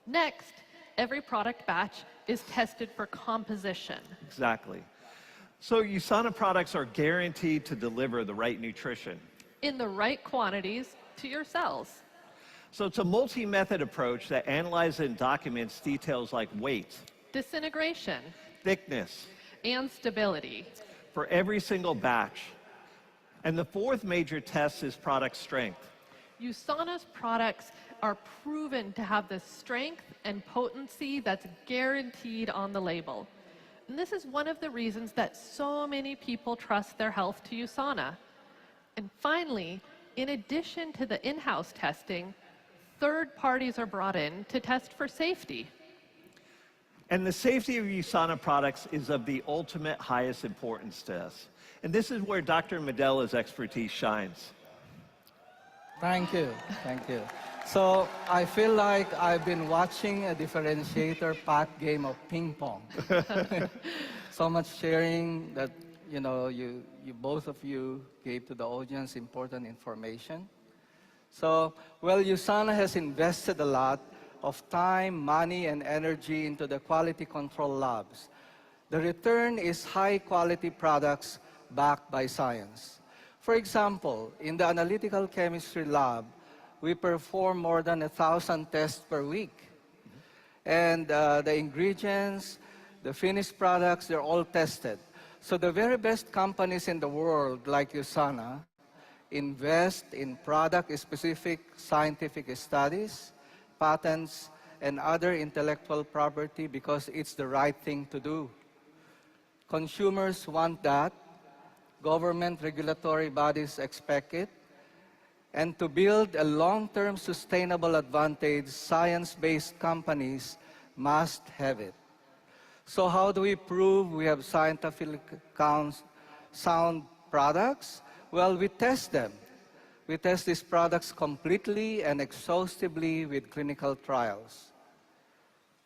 Next, every product batch is tested for composition. Exactly. So USANA products are guaranteed to deliver the right nutrition in the right quantities to your cells. So it's a multi-method approach that analyzes and documents details like weight, disintegration, thickness, and stability for every single batch. And the fourth major test is product strength. USANA's products are proven to have the strength and potency that's guaranteed on the label. And this is one of the reasons that so many people trust their health to USANA. And finally, in addition to the in-house testing, third parties are brought in to test for safety. And the safety of USANA products is of the ultimate highest importance to us. And this is where Dr. Medella's expertise shines. Thank you. Thank you. So I feel like I've been watching a differentiator path game of ping pong. So much sharing that, you know, you both of you gave to the audience important information. So, well, USANA has invested a lot of time, money, and energy into the quality control labs. The return is high-quality products backed by science. For example, in the analytical chemistry lab, we perform more than 1,000 tests per week. And the ingredients, the finished products, they're all tested. So the very best companies in the world, like USANA, invest in product-specific scientific studies, patents, and other intellectual property because it's the right thing to do. Consumers want that. Government regulatory bodies expect it. And to build a long-term sustainable advantage, science-based companies must have it. So how do we prove we have scientifically sound products? Well, we test them. We test these products completely and exhaustively with clinical trials.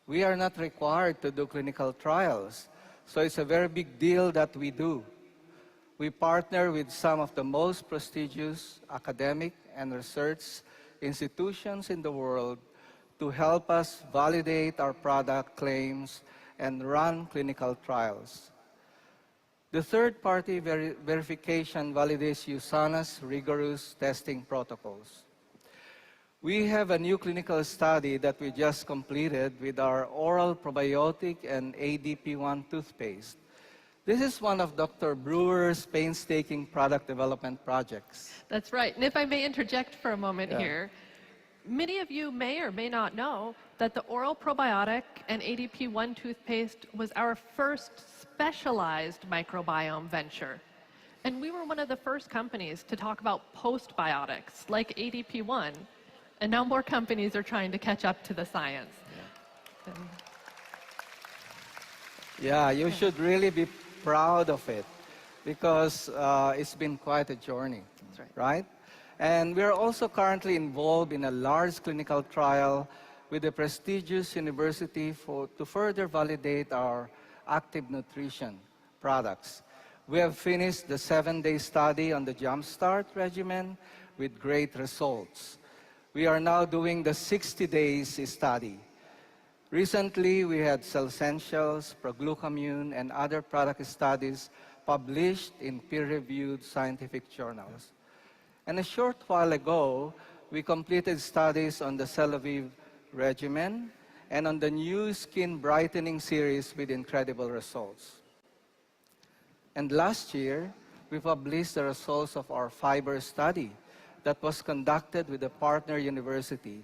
We are not required to do clinical trials, so it's a very big deal that we do. We partner with some of the most prestigious academic and research institutions in the world to help us validate our product claims and run clinical trials. The third-party verification validates USANA's rigorous testing protocols. We have a new clinical study that we just completed with our oral probiotic and ADP1 toothpaste. This is one of Dr. Brewer's painstaking product development projects. That's right. And if I may interject for a moment here, many of you may or may not know that the oral probiotic and ADP1 toothpaste was our first specialized microbiome venture. And we were one of the first companies to talk about postbiotics like ADP1. And now more companies are trying to catch up to the science. Yeah, you should really be proud of it because it's been quite a journey, right? And we're also currently involved in a large clinical trial with a prestigious university to further validate our active nutrition products. We have finished the 7-day study on the Jumpstart regimen with great results. We are now doing the 60 days study. Recently, we had Cell Essentials, Proglucamune, and other product studies published in peer-reviewed scientific journals. And a short while ago, we completed studies on the Celavive regimen and on the new skin brightening series with incredible results. And last year, we published the results of our fiber study that was conducted with a partner university.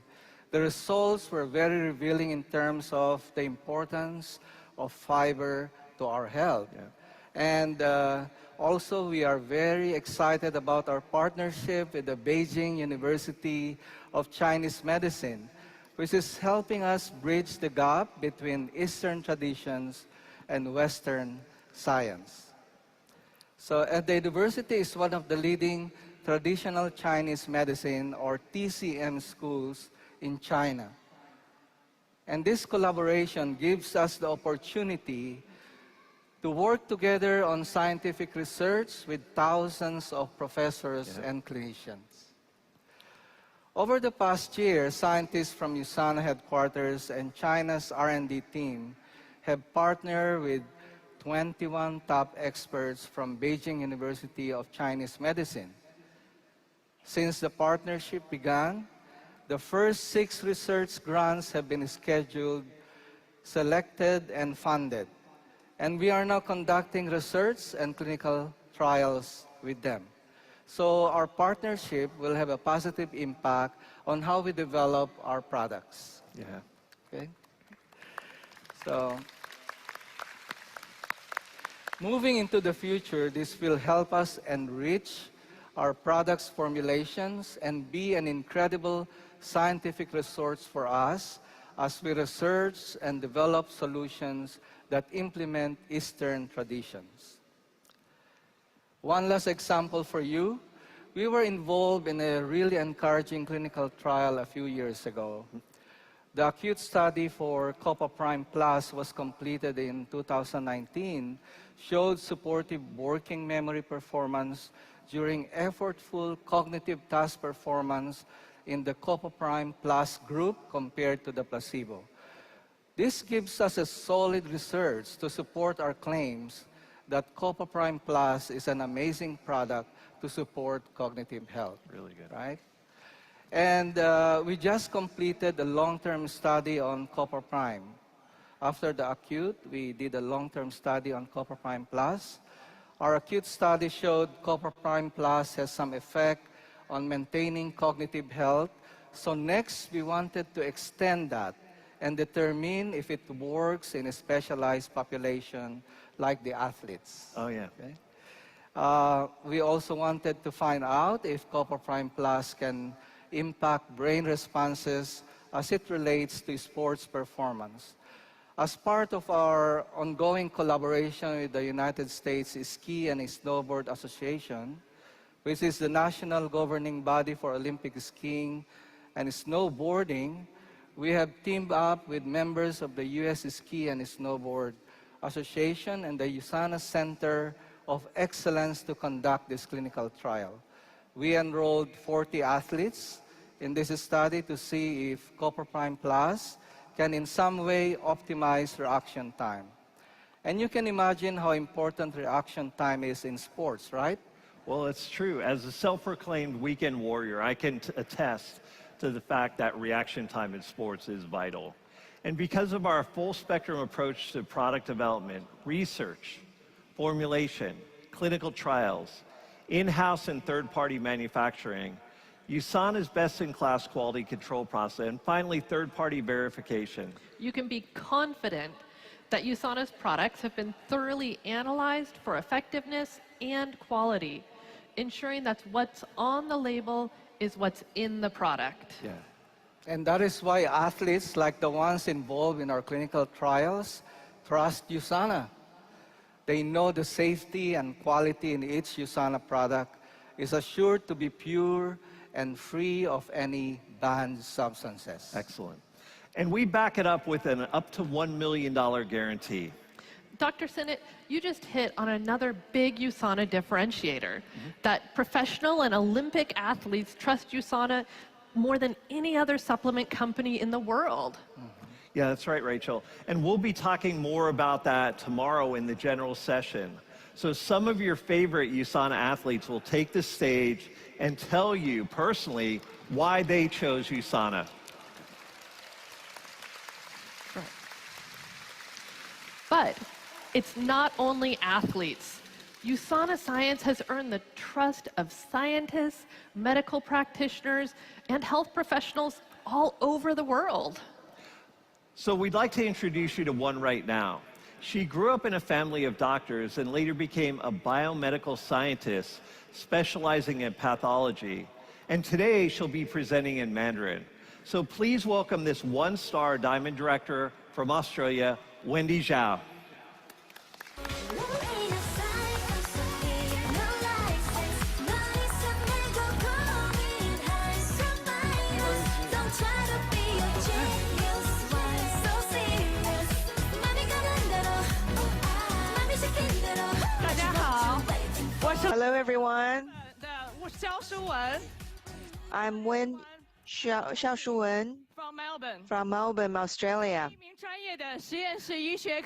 The results were very revealing in terms of the importance of fiber to our health. And also, we are very excited about our partnership with the Beijing University of Chinese Medicine, which is helping us bridge the gap between Eastern traditions and Western science. So, the university is one of the leading traditional Chinese medicine, or TCM, schools in China. And this collaboration gives us the opportunity to work together on scientific research with thousands of professors and clinicians. Over the past year, scientists from USANA headquarters and China's R&D team have partnered with 21 top experts from Beijing University of Chinese Medicine. Since the partnership began, the first 6 research grants have been scheduled, selected, and funded. And we are now conducting research and clinical trials with them. So our partnership will have a positive impact on how we develop our products. Okay? So, moving into the future, this will help us enrich our products' formulations and be an incredible scientific resource for us as we research and develop solutions that implement Eastern traditions. One last example for you. We were involved in a really encouraging clinical trial a few years ago. The acute study for Copaprime Plus was completed in 2019, showed supportive working memory performance during effortful cognitive task performance in the Copaprime Plus group compared to the placebo. This gives us a solid research to support our claims that Copaprime Plus is an amazing product to support cognitive health. Really good. Right? And we just completed a long-term study on Copaprime. After the acute, we did a long-term study on Copaprime Plus. Our acute study showed Copaprime Plus has some effect on maintaining cognitive health. So next, we wanted to extend that and determine if it works in a specialized population like the athletes. Oh, yeah. Okay? We also wanted to find out if Copaprime Plus can impact brain responses as it relates to sports performance. As part of our ongoing collaboration with the United States Ski and Snowboard Association, which is the national governing body for Olympic skiing and snowboarding, we have teamed up with members of the U.S. Ski and Snowboard Association and the USANA Center of Excellence to conduct this clinical trial. We enrolled 40 athletes in this study to see if Copaprime Plus can in some way optimize reaction time. And you can imagine how important reaction time is in sports, right? Well, it's true. As a self-proclaimed weekend warrior, I can attest to the fact that reaction time in sports is vital. And because of our full spectrum approach to product development, research, formulation, clinical trials, in-house and third-party manufacturing, USANA's best-in-class quality control process, and finally, third-party verification. You can be confident that USANA's products have been thoroughly analyzed for effectiveness and quality, ensuring that what's on the label is what's in the product. Yeah. And that is why athletes like the ones involved in our clinical trials trust USANA. They know the safety and quality in each USANA product is assured to be pure and free of any banned substances. Excellent. And we back it up with an up to $1 million guarantee. Dr. Sinnott, you just hit on another big USANA differentiator, that professional and Olympic athletes trust USANA more than any other supplement company in the world. Yeah, that's right, Rachel. And we'll be talking more about that tomorrow in the general session. So some of your favorite USANA athletes will take the stage and tell you personally why they chose USANA. But it's not only athletes. USANA science has earned the trust of scientists, medical practitioners, and health professionals all over the world. So we'd like to introduce you to one right now. She grew up in a family of doctors and later became a biomedical scientist specializing in pathology. And today she'll be presenting in Mandarin. So please welcome this one-star diamond director from Australia, Wendy Zhao. Hello, everyone. I'm Wen Xiaoshuwen from Melbourne, Australia.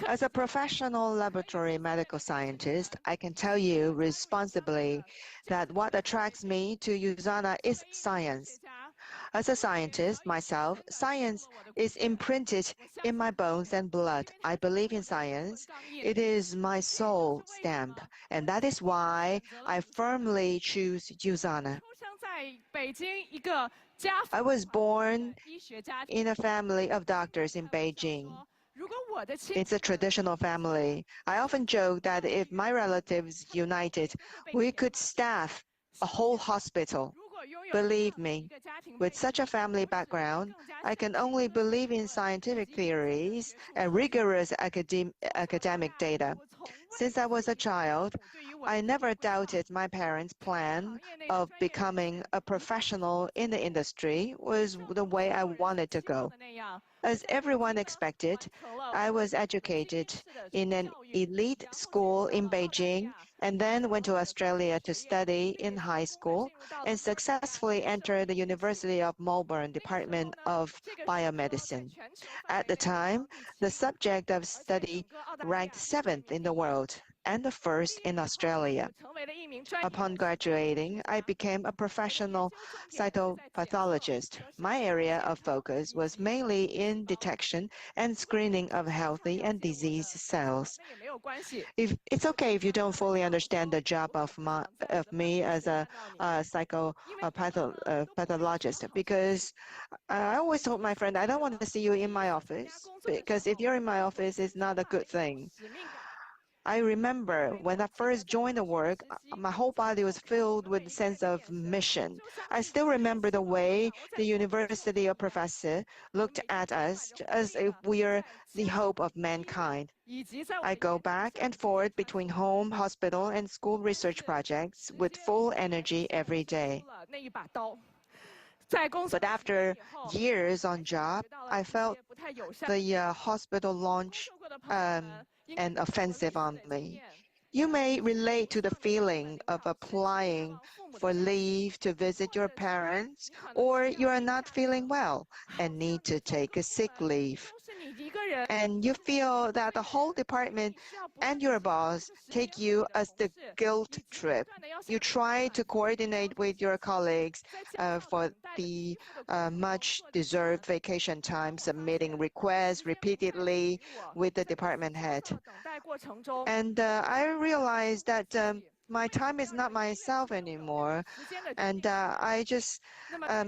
As a professional laboratory medical scientist, I can tell you responsibly that what attracts me to USANA is science. As a scientist myself, science is imprinted in my bones and blood. I believe in science. It is my soul stamp, and that is why I firmly choose USANA. I was born in a family of doctors in Beijing. It's a traditional family. I often joke that if my relatives united, we could staff a whole hospital. Believe me, with such a family background, I can only believe in scientific theories and rigorous academic data. Since I was a child, I never doubted my parents' plan of becoming a professional in the industry was the way I wanted to go. As everyone expected, I was educated in an elite school in Beijing and then went to Australia to study in high school and successfully entered the University of Melbourne Department of Biomedicine. At the time, the subject of study ranked 7th in the world and the 1st in Australia. Upon graduating, I became a professional cytopathologist. My area of focus was mainly in detection and screening of healthy and diseased cells. It's okay if you don't fully understand the job of me as a psychopathologist, because I always told my friend, I don't want to see you in my office, because if you're in my office, it's not a good thing. I remember when I first joined the work, my whole body was filled with a sense of mission. I still remember the way the university professor looked at us as if we are the hope of mankind. I go back and forth between home, hospital, and school research projects with full energy every day. But after years on job, I felt the hospital launch and offensive on me. You may relate to the feeling of applying for leave to visit your parents, or you are not feeling well and need to take a sick leave. And you feel that the whole department and your boss take you as the guilt trip. You try to coordinate with your colleagues for the much-deserved vacation time, submitting requests repeatedly with the department head. And I realized that my time is not myself anymore. And I just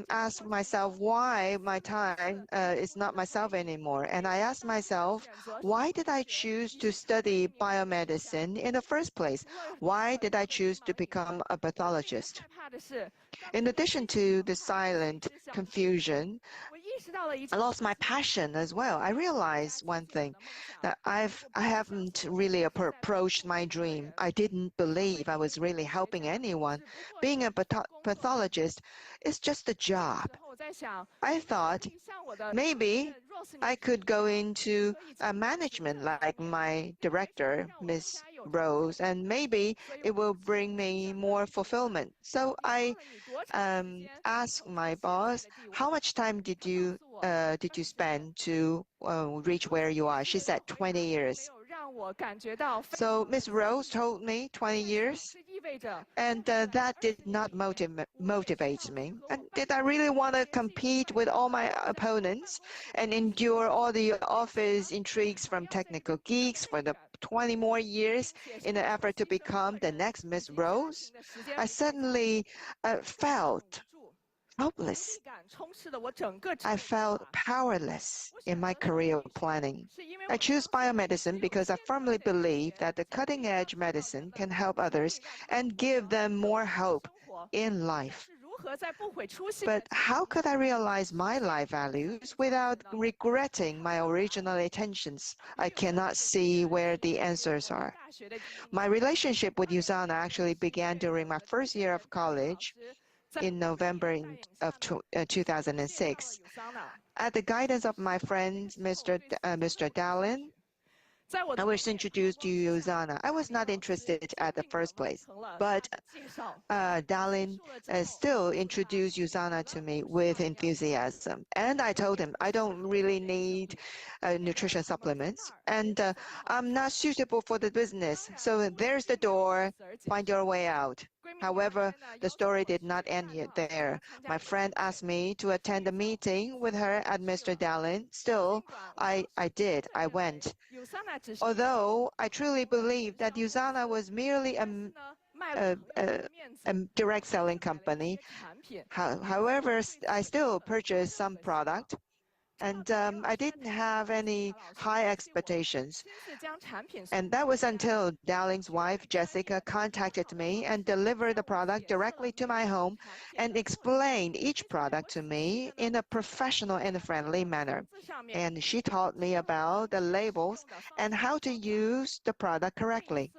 asked myself why my time is not myself anymore. And I asked myself, why did I choose to study biomedicine in the first place? Why did I choose to become a pathologist? In addition to the silent confusion, I lost my passion as well. I realized one thing, that I haven't really approached my dream. I didn't believe I was really helping anyone. Being a pathologist is just a job. I thought maybe I could go into management like my director, Miss Rose, and maybe it will bring me more fulfillment. So I asked my boss, how much time did you spend to reach where you are? She said 20 years. So Miss Rose told me 20 years, and that did not motivate me. And did I really want to compete with all my opponents and endure all the office intrigues from technical geeks for the 20 more years in an effort to become the next Miss Rose? I suddenly felt helpless. I felt powerless in my career planning. I choose biomedicine because I firmly believe that the cutting-edge medicine can help others and give them more hope in life. But how could I realize my life values without regretting my original intentions? I cannot see where the answers are. My relationship with USANA actually began during my first year of college in November of 2006. At the guidance of my friend, Mr. Dallin, I was introduced to USANA. I was not interested at the first place, but Dallin still introduced USANA to me with enthusiasm. And I told him, I don't really need nutrition supplements, and I'm not suitable for the business. So there's the door, find your way out. However, the story did not end yet there. My friend asked me to attend a meeting with her at Mr. Dallin. Still, I did. I went. Although I truly believe that USANA was merely a direct selling company, however, I still purchased some product. And I didn't have any high expectations. And that was until Dowling's wife, Jessica, contacted me and delivered the product directly to my home and explained each product to me in a professional and friendly manner. And she taught me about the labels and how to use the product correctly.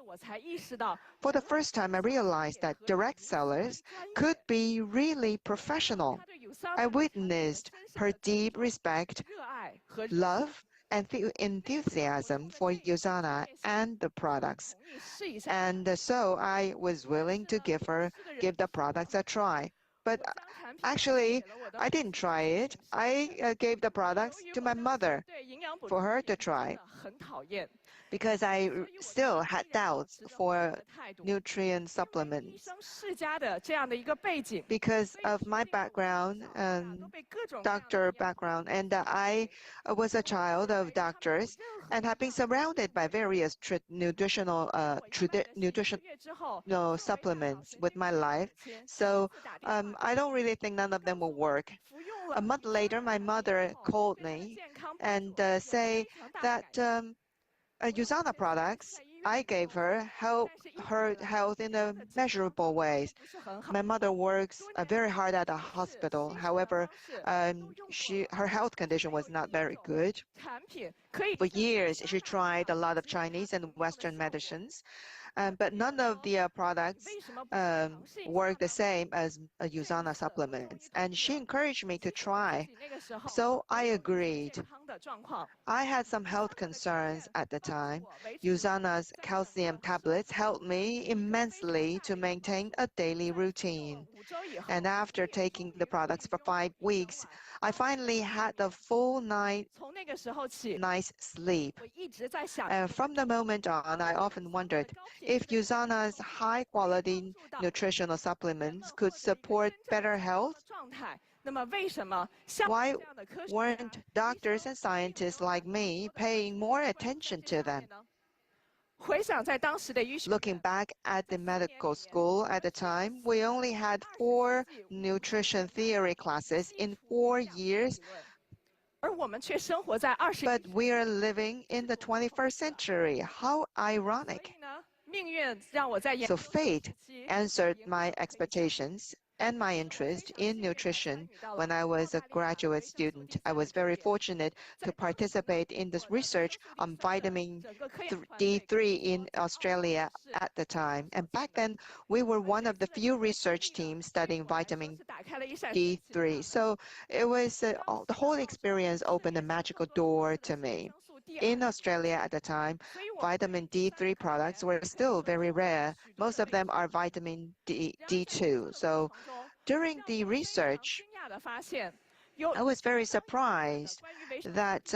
For the first time, I realized that direct sellers could be really professional. I witnessed her deep respect, love, and enthusiasm for USANA and the products. And so I was willing to give the products a try. But actually, I didn't try it. I gave the products to my mother for her to try, because I still had doubts for nutrient supplements. Because of my background, doctor background, and I was a child of doctors and have been surrounded by various nutritional supplements with my life. So I don't really think none of them will work. A month later, my mother called me and say that USANA products I gave her help her health in a measurable ways. My mother works very hard at a hospital. However, her health condition was not very good. For years, she tried a lot of Chinese and Western medicines, but none of the products work the same as USANA supplements. And she encouraged me to try. So I agreed. I had some health concerns at the time. USANA's calcium tablets helped me immensely to maintain a daily routine. And after taking the products for 5 weeks, I finally had a full night's sleep. From the moment on, I often wondered if USANA's high-quality nutritional supplements could support better health. Why weren't doctors and scientists like me paying more attention to them? Looking back at the medical school at the time, we only had 4 nutrition theory classes in 4 years, but we are living in the 21st century. How ironic. So fate answered my expectations. and my interest in nutrition when I was a graduate student. I was very fortunate to participate in this research on vitamin D3 in Australia at the time. And back then, we were one of the few research teams studying vitamin D3. So it was the whole experience opened a magical door to me. In Australia at the time, vitamin D3 products were still very rare. Most of them are vitamin D2. So during the research, I was very surprised that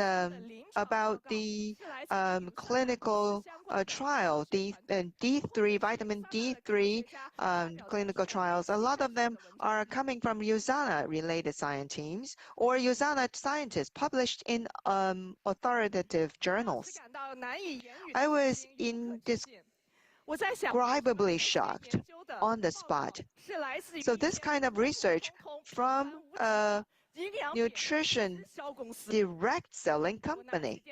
about the clinical trial, D3, vitamin D3 clinical trials. A lot of them are coming from USANA-related science teams or USANA scientists published in authoritative journals. I was indescribably shocked on the spot. So this kind of research from a nutrition direct selling company.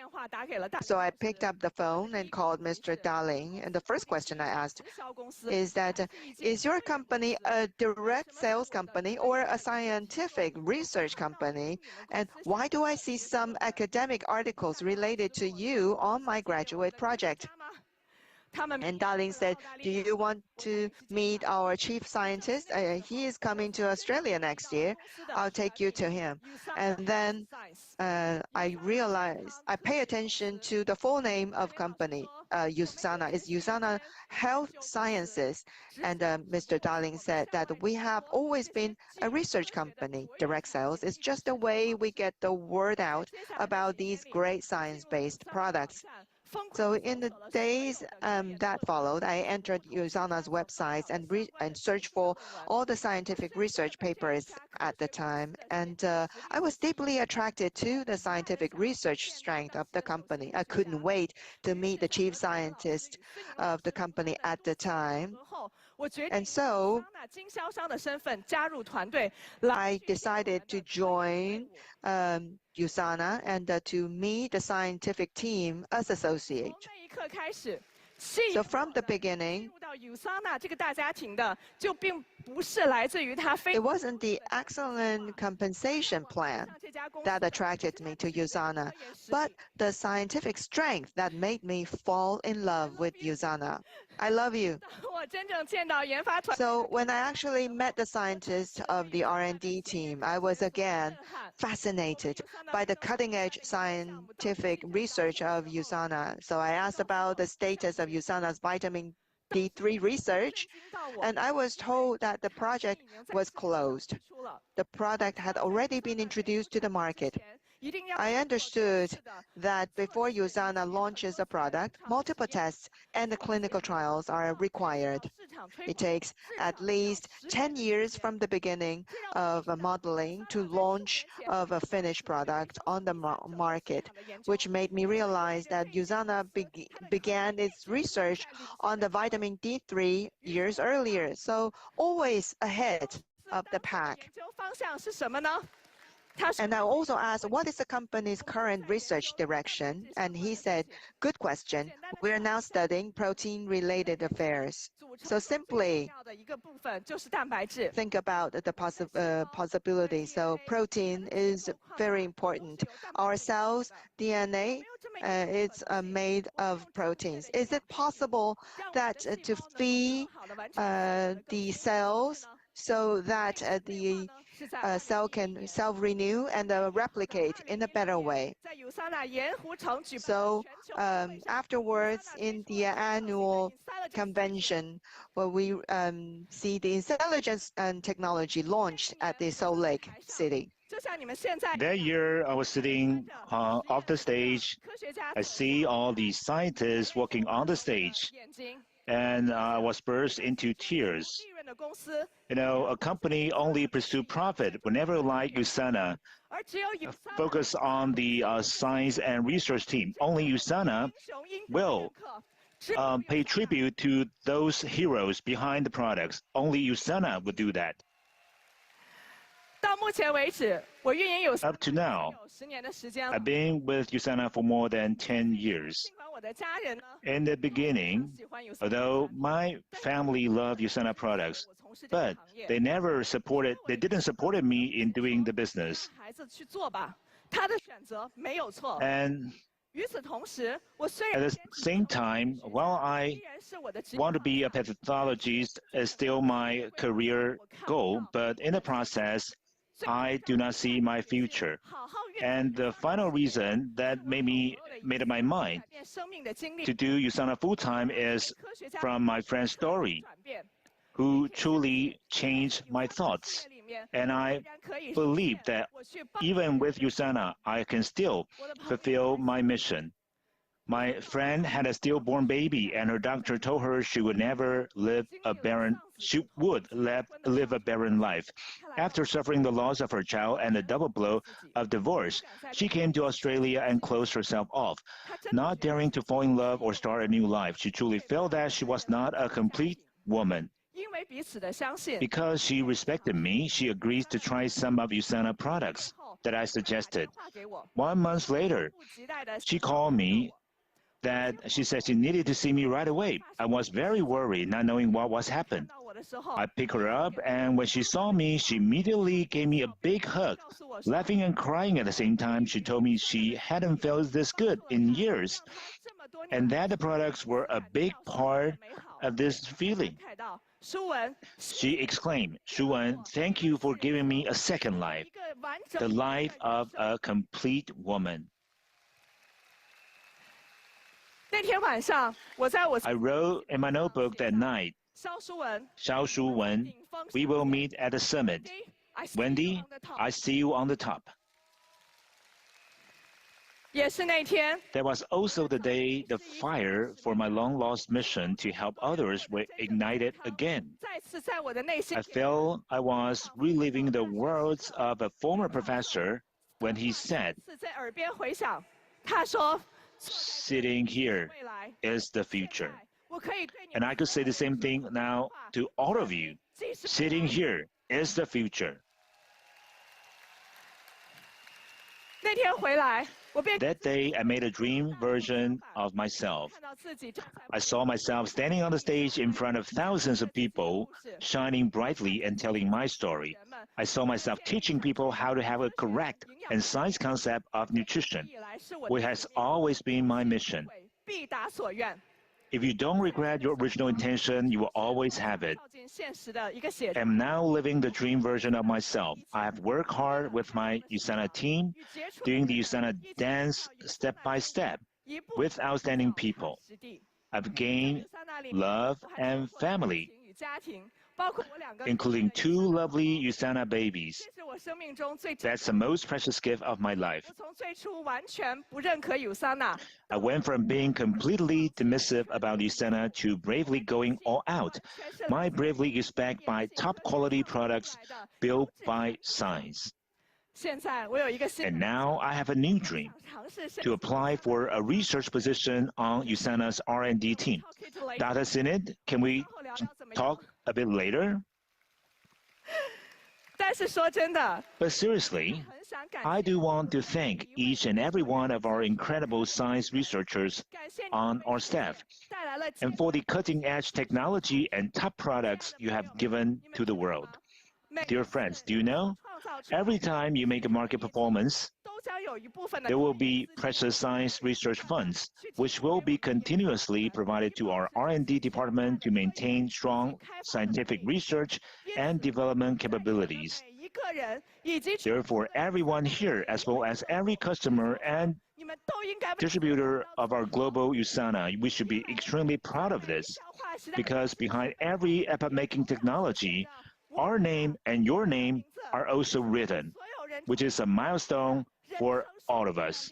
So I picked up the phone and called Mr. Darling, and the first question I asked is that, is your company a direct sales company or a scientific research company? And why do I see some academic articles related to you on my graduate project? And Darling said, do you want to meet our chief scientist? He is coming to Australia next year. I'll take you to him. And then I realized, I pay attention to the full name of company, USANA. It's USANA Health Sciences. And Mr. Darling said that we have always been a research company. Direct sales is just a way we get the word out about these great science-based products. So in the days that followed, I entered USANA's websites and searched for all the scientific research papers at the time. And I was deeply attracted to the scientific research strength of the company. I couldn't wait to meet the chief scientist of the company at the time. And so I decided to join USANA and to meet the scientific team as associate. So from the beginning, it wasn't the excellent compensation plan that attracted me to USANA, but the scientific strength that made me fall in love with USANA. I love you. So when I actually met the scientists of the R&D team, I was again fascinated by the cutting-edge scientific research of USANA. So I asked about the status of USANA's vitamin D3 research, and I was told that the project was closed. The product had already been introduced to the market. I understood that before USANA launches a product, multiple tests and the clinical trials are required. It takes at least 10 years from the beginning of modeling to launch of a finished product on the market, which made me realize that USANA began its research on the vitamin D3 years earlier, so always ahead of the pack. And I also asked, what is the company's current research direction? And he said, good question. We're now studying protein-related affairs. So simply think about the possibility. So protein is very important. Our cells, DNA, it's made of proteins. Is it possible that to feed the cells so that the cell can self-renew and replicate in a better way? So afterwards, in the annual convention, where we see the intelligence and technology launched at the Salt Lake City. That year, I was sitting off the stage. I see all the scientists working on the stage, and I was burst into tears. You know, a company only pursue profit whenever, like USANA, focus on the science and research team. Only USANA will pay tribute to those heroes behind the products. Only USANA would do that. Up to now, I've been with USANA for more than 10 years. In the beginning, although my family loved USANA products, but they didn't support me in doing the business. And at the same time, while I want to be a pathologist is still my career goal, but in the process, I do not see my future. And the final reason that made up my mind to do USANA full-time is from my friend's story, who truly changed my thoughts. And I believe that even with USANA, I can still fulfill my mission. My friend had a stillborn baby, and her doctor told her she would never live a barren life. After suffering the loss of her child and the double blow of divorce, she came to Australia and closed herself off, not daring to fall in love or start a new life. She truly felt that she was not a complete woman. Because she respected me, she agreed to try some of USANA products that I suggested. 1 month later, she called me that she said she needed to see me right away. I was very worried, not knowing what was happened. I picked her up, and when she saw me, she immediately gave me a big hug. Laughing and crying at the same time, she told me she hadn't felt this good in years, and that the products were a big part of this feeling. She exclaimed, "Shuwen, thank you for giving me a second life, the life of a complete woman." I wrote in my notebook that night, "Xiao Shuwen, we will meet at the summit. Wendy, I see you on the top." That was also the day the fire for my long-lost mission to help others was ignited again. I felt I was reliving the words of a former professor when he said, "Sitting here is the future." And I could say the same thing now to all of you. Sitting here is the future. That day, I made a dream version of myself. I saw myself standing on the stage in front of thousands of people, shining brightly and telling my story. I saw myself teaching people how to have a correct and science concept of nutrition, which has always been my mission. If you don't regret your original intention, you will always have it. I'm now living the dream version of myself. I have worked hard with my USANA team, doing the USANA dance step by step with outstanding people. I've gained love and family, including 2 lovely USANA babies. That's the most precious gift of my life. I went from being completely dismissive about USANA to bravely going all out. My bravery is backed by top-quality products built by science. And now I have a new dream, to apply for a research position on USANA's R&D team. Dr. Sinit, can we talk a bit later? But seriously, I do want to thank each and every one of our incredible science researchers on our staff, and for the cutting-edge technology and top products you have given to the world. Dear friends, do you know? Every time you make a market performance, there will be precious science research funds, which will be continuously provided to our R&D department to maintain strong scientific research and development capabilities. Therefore, everyone here, as well as every customer and distributor of our global USANA, we should be extremely proud of this, because behind every epoch-making technology, our name and your name are also written, which is a milestone for all of us.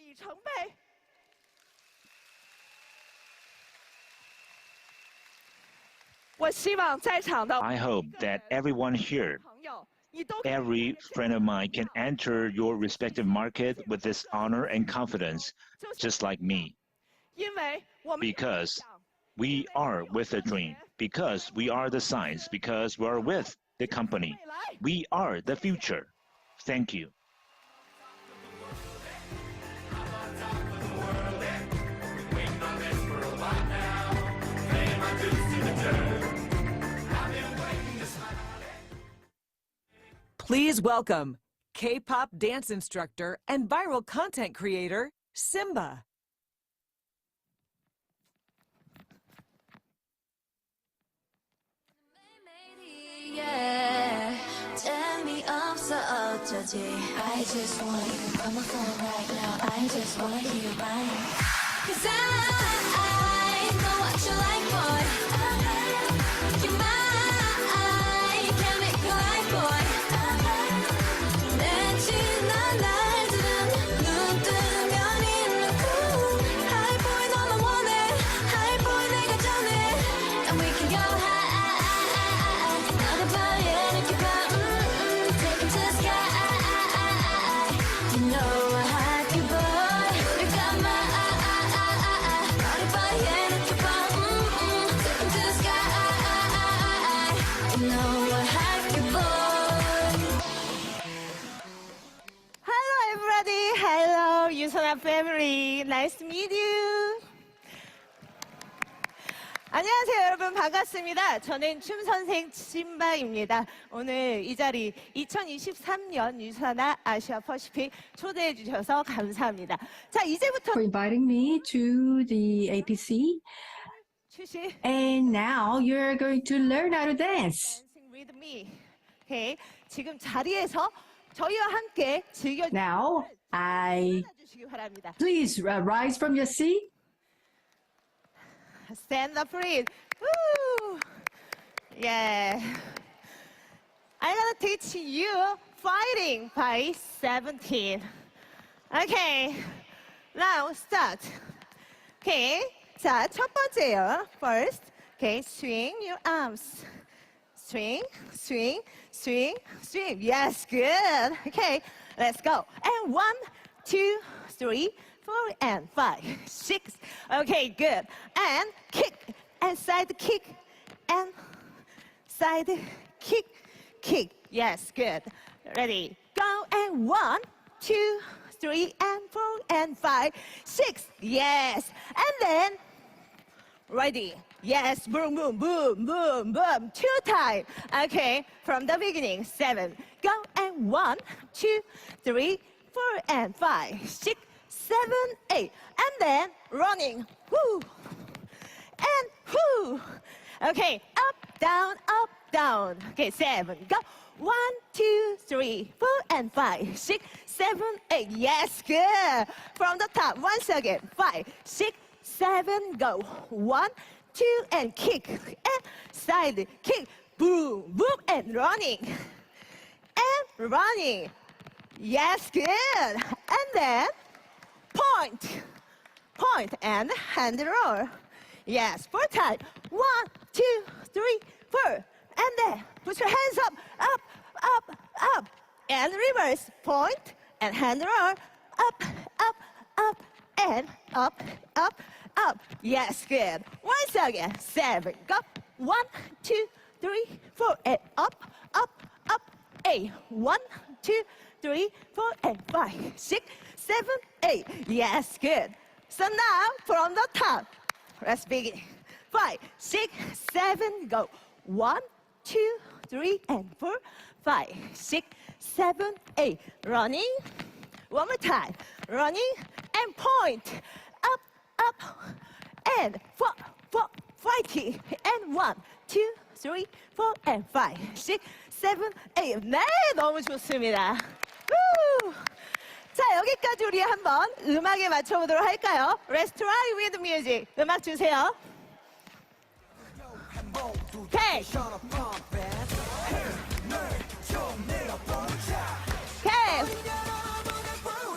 I hope that everyone here, every friend of mine, can enter your respective market with this honor and confidence, just like me. Because we are with a dream, because we are the science, because we are with the company. We are the future. Thank you. Waiting on this Please welcome K-pop dance instructor and viral content creator, Simba. I just want you on my phone right now. I just want to hear mine. 'Cause I know what you like, boy. You're mine. Can't make you like, boy. 내 지난 날들은 눈 뜨면 있는 cool. High boy 너만 원해. High boy 내가 전해. And we can go high. 나를 봐야 느껴봐. Take it to the sky. You know I like you, boy. You got my 나를 봐야 느껴봐. Take it to the sky. You know I like you, boy. Hello everybody. Hello USANA family. Nice to meet you. 안녕하세요 여러분 반갑습니다. 저는 춤선생 신바입니다. 오늘 이 자리 2023년 유사나 아시아 퍼시픽 초대해 주셔서 감사합니다. 자 이제부터 For inviting me to the APC. 출시 And now you're going to learn how to dance. Dancing with me. Okay. 지금 자리에서 저희와 함께 즐겨 Now 주시기 바랍니다. please rise from your seat. Stand up, please. Woo! Yeah. I'm gonna teach you fighting by 17. Okay. Now start. Okay. 자, 첫 번째요. First. Okay. Swing your arms. Swing, swing, swing, swing. Yes, good. Okay. Let's go. And 1, 2, 3, 4, and 5, 6. Okay, good. And kick, and side kick, and side kick, kick. Yes, good. Ready, go. And 1, 2, 3, and 4, and 5, 6. Yes. And then, ready. Yes, boom, boom, boom, boom, boom. 2 times. Okay, from the beginning. 7. Go. And 1, 2, 3, 4, and 5, 6. 7, 8, and then running, whoo, and whoo. Okay, up, down. Okay, 7, go. 1, 2, 3, 4, and 5, 6, 7, 8. Yes, good. From the top, once again. 5, 6, 7, go. 1, 2, and kick, and side kick, boom, boom, and running, and running. Yes, good. And then point, and hand roll. Yes, 4 times. 1, 2, 3, 4. And then put your hands up, and reverse. Point and hand roll. Up, and up. Yes, good. Once again. 7. Go. 1, 2, 3, 4, and up. 8. 1, 2, 3, 4, and 5, 6, 7, 8. Yes, good. So now from the top, let's begin. 5, 6, 7, go. 1, 2, 3, and 4, 5, 6, 7, 8. Running. One more time. Running and point. Up, and 4, fighting. And 1, 2, 3, 4, and 5, 6, 7, 8. 네, 너무 좋습니다. 우! 자, 여기까지 우리 한번 음악에 맞춰보도록 할까요? Let's try with music. 음악 주세요. 오케이. 오케이.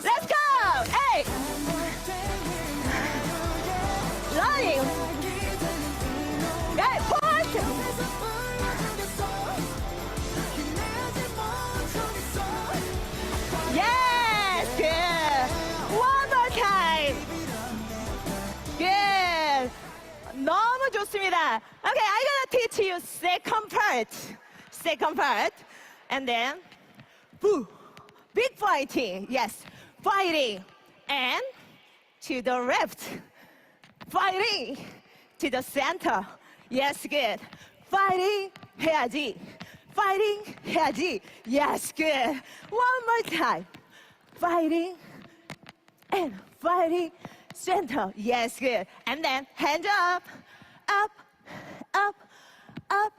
Let's go. Hey. Running. Okay, point. Yes, good. One more time. Good. 너무 좋습니다. Okay, I'm gonna teach you second part. And then, boo, big fighting. Yes, fighting. And to the left. Fighting to the center. Yes, good. Fighting 해야지. fighting, 해야지. Yes, good. One more time. Fighting and fighting. Center. Yes, good. And then hands up, up, up, up,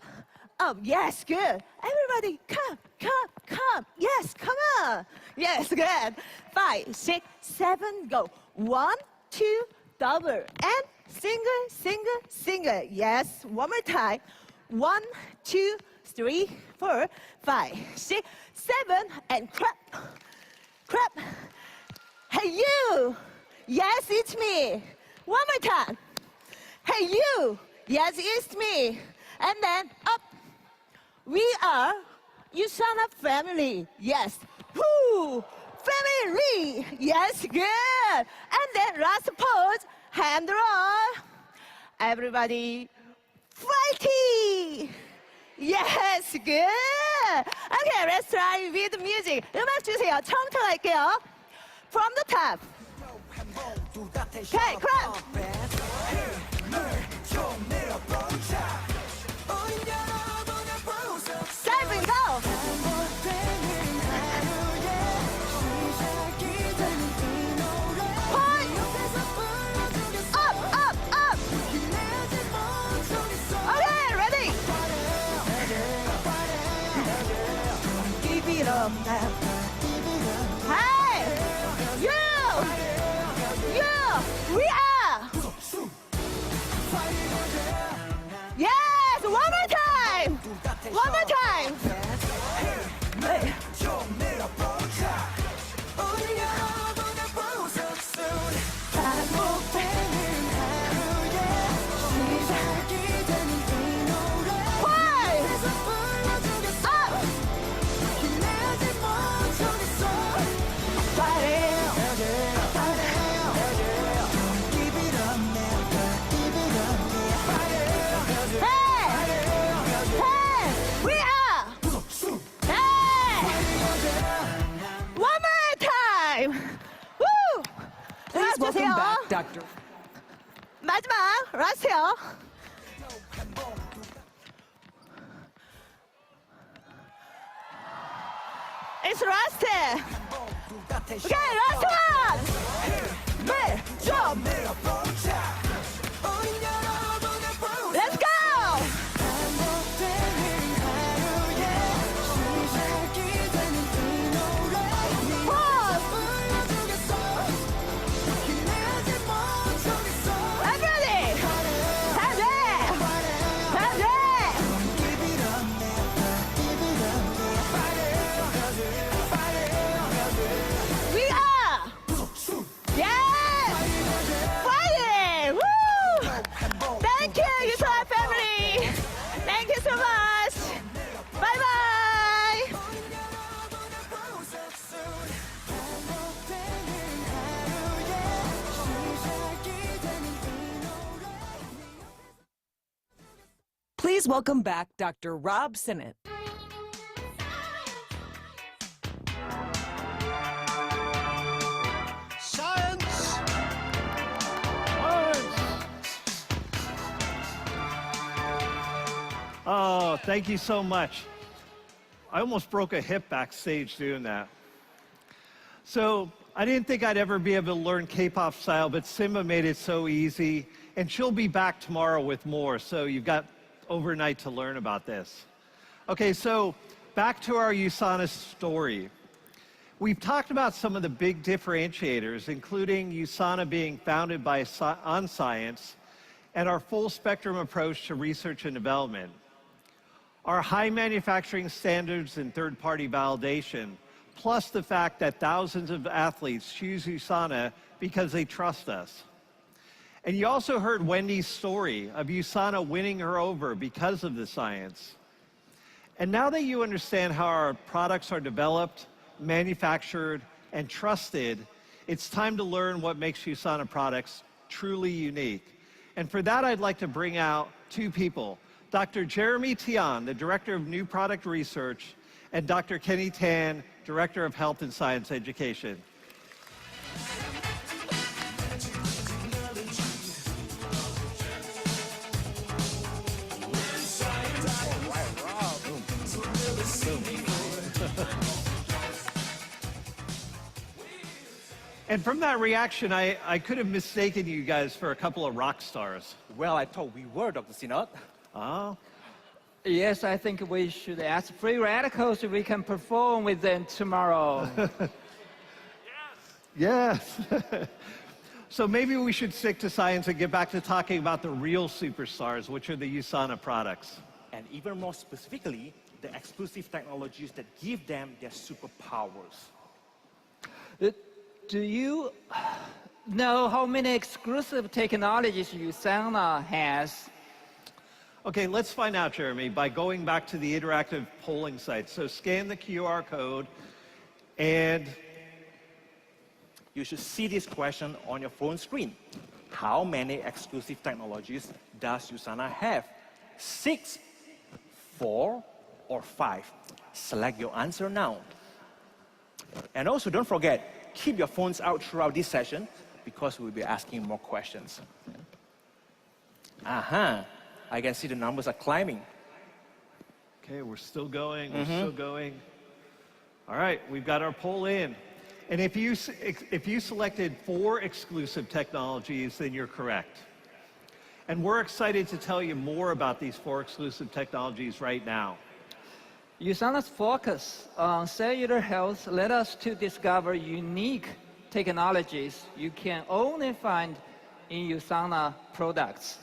up. Yes, good. Everybody, come, come, come. Yes, come on. Yes, good. 5, 6, 7, go. 1, 2, double, and single, single, single. Yes, one more time. 1, 2, 3, 4, 5, 6, 7, and clap, clap. Hey, you. Yes, it's me. One more time. Hey, you. Yes, it's me. And then up. We are USANA family. Yes. Woo. Family. Yes, good. And then last pose. Hand roll. Everybody fighting. Yes, good. Okay, let's try with music. 음악 주세요. 처음부터 갈게요. From the top. Okay, clap. Seven, go. Point. Up, up, up. Okay, ready. Give it up now. Hey, you, we are. Yes, one more time. One more time. Hey. Please welcome back, Dr. 마지막 라스트요. It's last. Okay, last one. Let's go. Please welcome back Dr. Rob Sinnott. Science! Oh, thank you so much. I almost broke a hip backstage doing that. So I didn't think I'd ever be able to learn K-pop style, but Simba made it so easy, and she'll be back tomorrow with more, so you've got overnight to learn about this. Okay, so back to our USANA story. We've talked about some of the big differentiators, including USANA being founded on science and our full spectrum approach to research and development. Our high manufacturing standards and third-party validation, plus the fact that thousands of athletes choose USANA because they trust us. And you also heard Wendy's story of USANA winning her over because of the science. And now that you understand how our products are developed, manufactured, and trusted, it's time to learn what makes USANA products truly unique. And for that, I'd like to bring out two people, Dr. Jeremy Tian, the Director of New Product Research, and Dr. Kenny Tan, Director of Health and Science Education. And from that reaction, I could have mistaken you guys for a couple of rock stars. Well, I thought we were, Dr. Sinot. Oh? Yes, I think we should ask free radicals if we can perform with them tomorrow. Yes. So maybe we should stick to science and get back to talking about the real superstars, which are the USANA products. And even more specifically, the exclusive technologies that give them their superpowers. Do you know how many exclusive technologies USANA has? Okay, let's find out, Jeremy, by going back to the interactive polling site. So scan the QR code, and you should see this question on your phone screen. How many exclusive technologies does USANA have? 6, 4, or 5? Select your answer now. And also, don't forget, keep your phones out throughout this session because we'll be asking more questions. Aha, I can see the numbers are climbing. Okay, we're still going, we're still going. All right, we've got our poll in. And if you selected 4 exclusive technologies, then you're correct. And we're excited to tell you more about these 4 exclusive technologies right now. USANA's focus on cellular health led us to discover unique technologies you can only find in USANA products.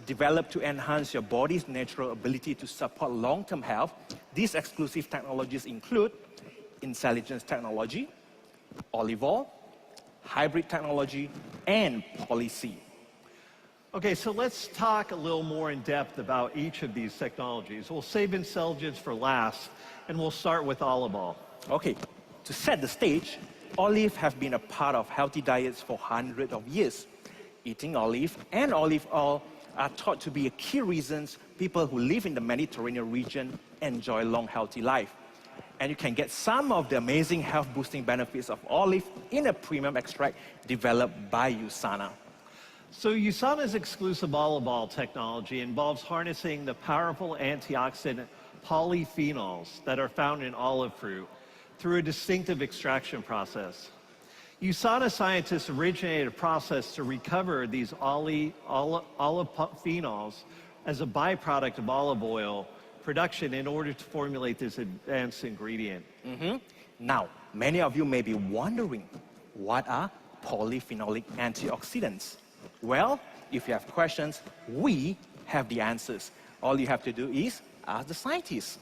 Developed to enhance your body's natural ability to support long-term health, these exclusive technologies include intelligence technology, olive oil, hybrid technology, and policy. Okay, so let's talk a little more in depth about each of these technologies. We'll save intelligence for last, and we'll start with olive oil. Okay, to set the stage, olive have been a part of healthy diets for hundreds of years. Eating olive and olive oil are thought to be a key reasons people who live in the Mediterranean region enjoy long, healthy life. And you can get some of the amazing health-boosting benefits of olive in a premium extract developed by USANA. So USANA's exclusive olive oil technology involves harnessing the powerful antioxidant polyphenols that are found in olive fruit through a distinctive extraction process. USANA scientists originated a process to recover these olive phenols as a byproduct of olive oil production in order to formulate this advanced ingredient. Now, many of you may be wondering, what are polyphenolic antioxidants? Well, if you have questions, we have the answers. All you have to do is ask the scientists.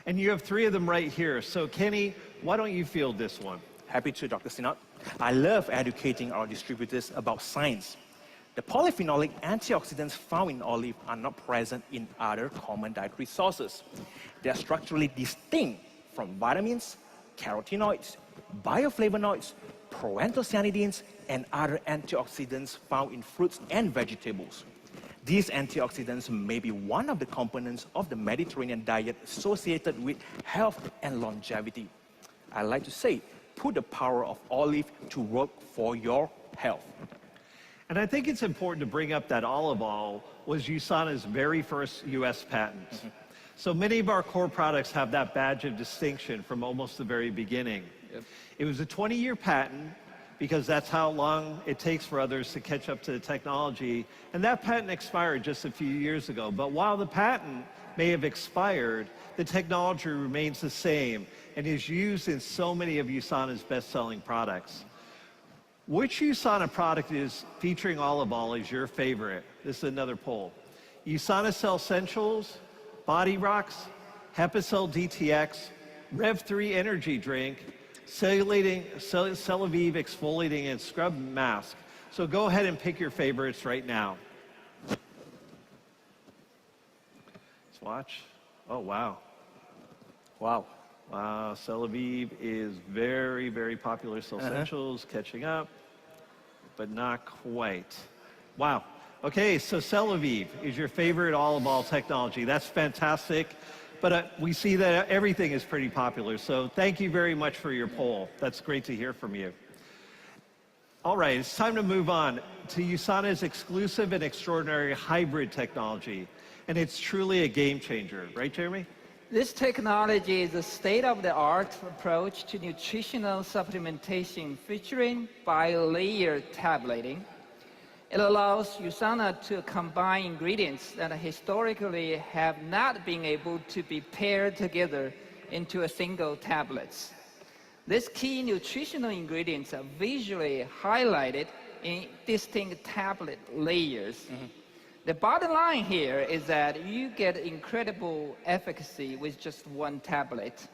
And you have 3 of them right here. So Kenny, why don't you field this one? Happy to, Dr. Sinot. I love educating our distributors about science. The polyphenolic antioxidants found in olive are not present in other common dietary sources. They are structurally distinct from vitamins, carotenoids, bioflavonoids, proanthocyanidins, and other antioxidants found in fruits and vegetables. These antioxidants may be one of the components of the Mediterranean diet associated with health and longevity. I like to say, put the power of olive to work for your health. And I think it's important to bring up that olive oil was USANA's very first US patent. So many of our core products have that badge of distinction from almost the very beginning. It was a 20-year patent because that's how long it takes for others to catch up to the technology. And that patent expired just a few years ago. But while the patent may have expired, the technology remains the same and is used in so many of USANA's best-selling products. Which USANA product is featuring olive oil is your favorite? This is another poll. USANA Cell Essentials, Body Rocks, Hepacell DTX, Rev3 Energy Drink, Cellavive Exfoliating and Scrub Mask. So go ahead and pick your favorites right now. Let's watch. Oh, wow. Wow. Wow, Cellavive is very, very popular. Cell Essentials catching up, but not quite. Wow. Okay, so Cellavive is your favorite olive oil technology. That's fantastic. But we see that everything is pretty popular. So thank you very much for your poll. That's great to hear from you. All right, it's time to move on to USANA's exclusive and extraordinary hybrid technology. And it's truly a game changer. Right, Jeremy? This technology is a state-of-the-art approach to nutritional supplementation featuring bi-layer tableting. It allows USANA to combine ingredients that historically have not been able to be paired together into a single tablet. These key nutritional ingredients are visually highlighted in distinct tablet layers. The bottom line here is that you get incredible efficacy with just one tablet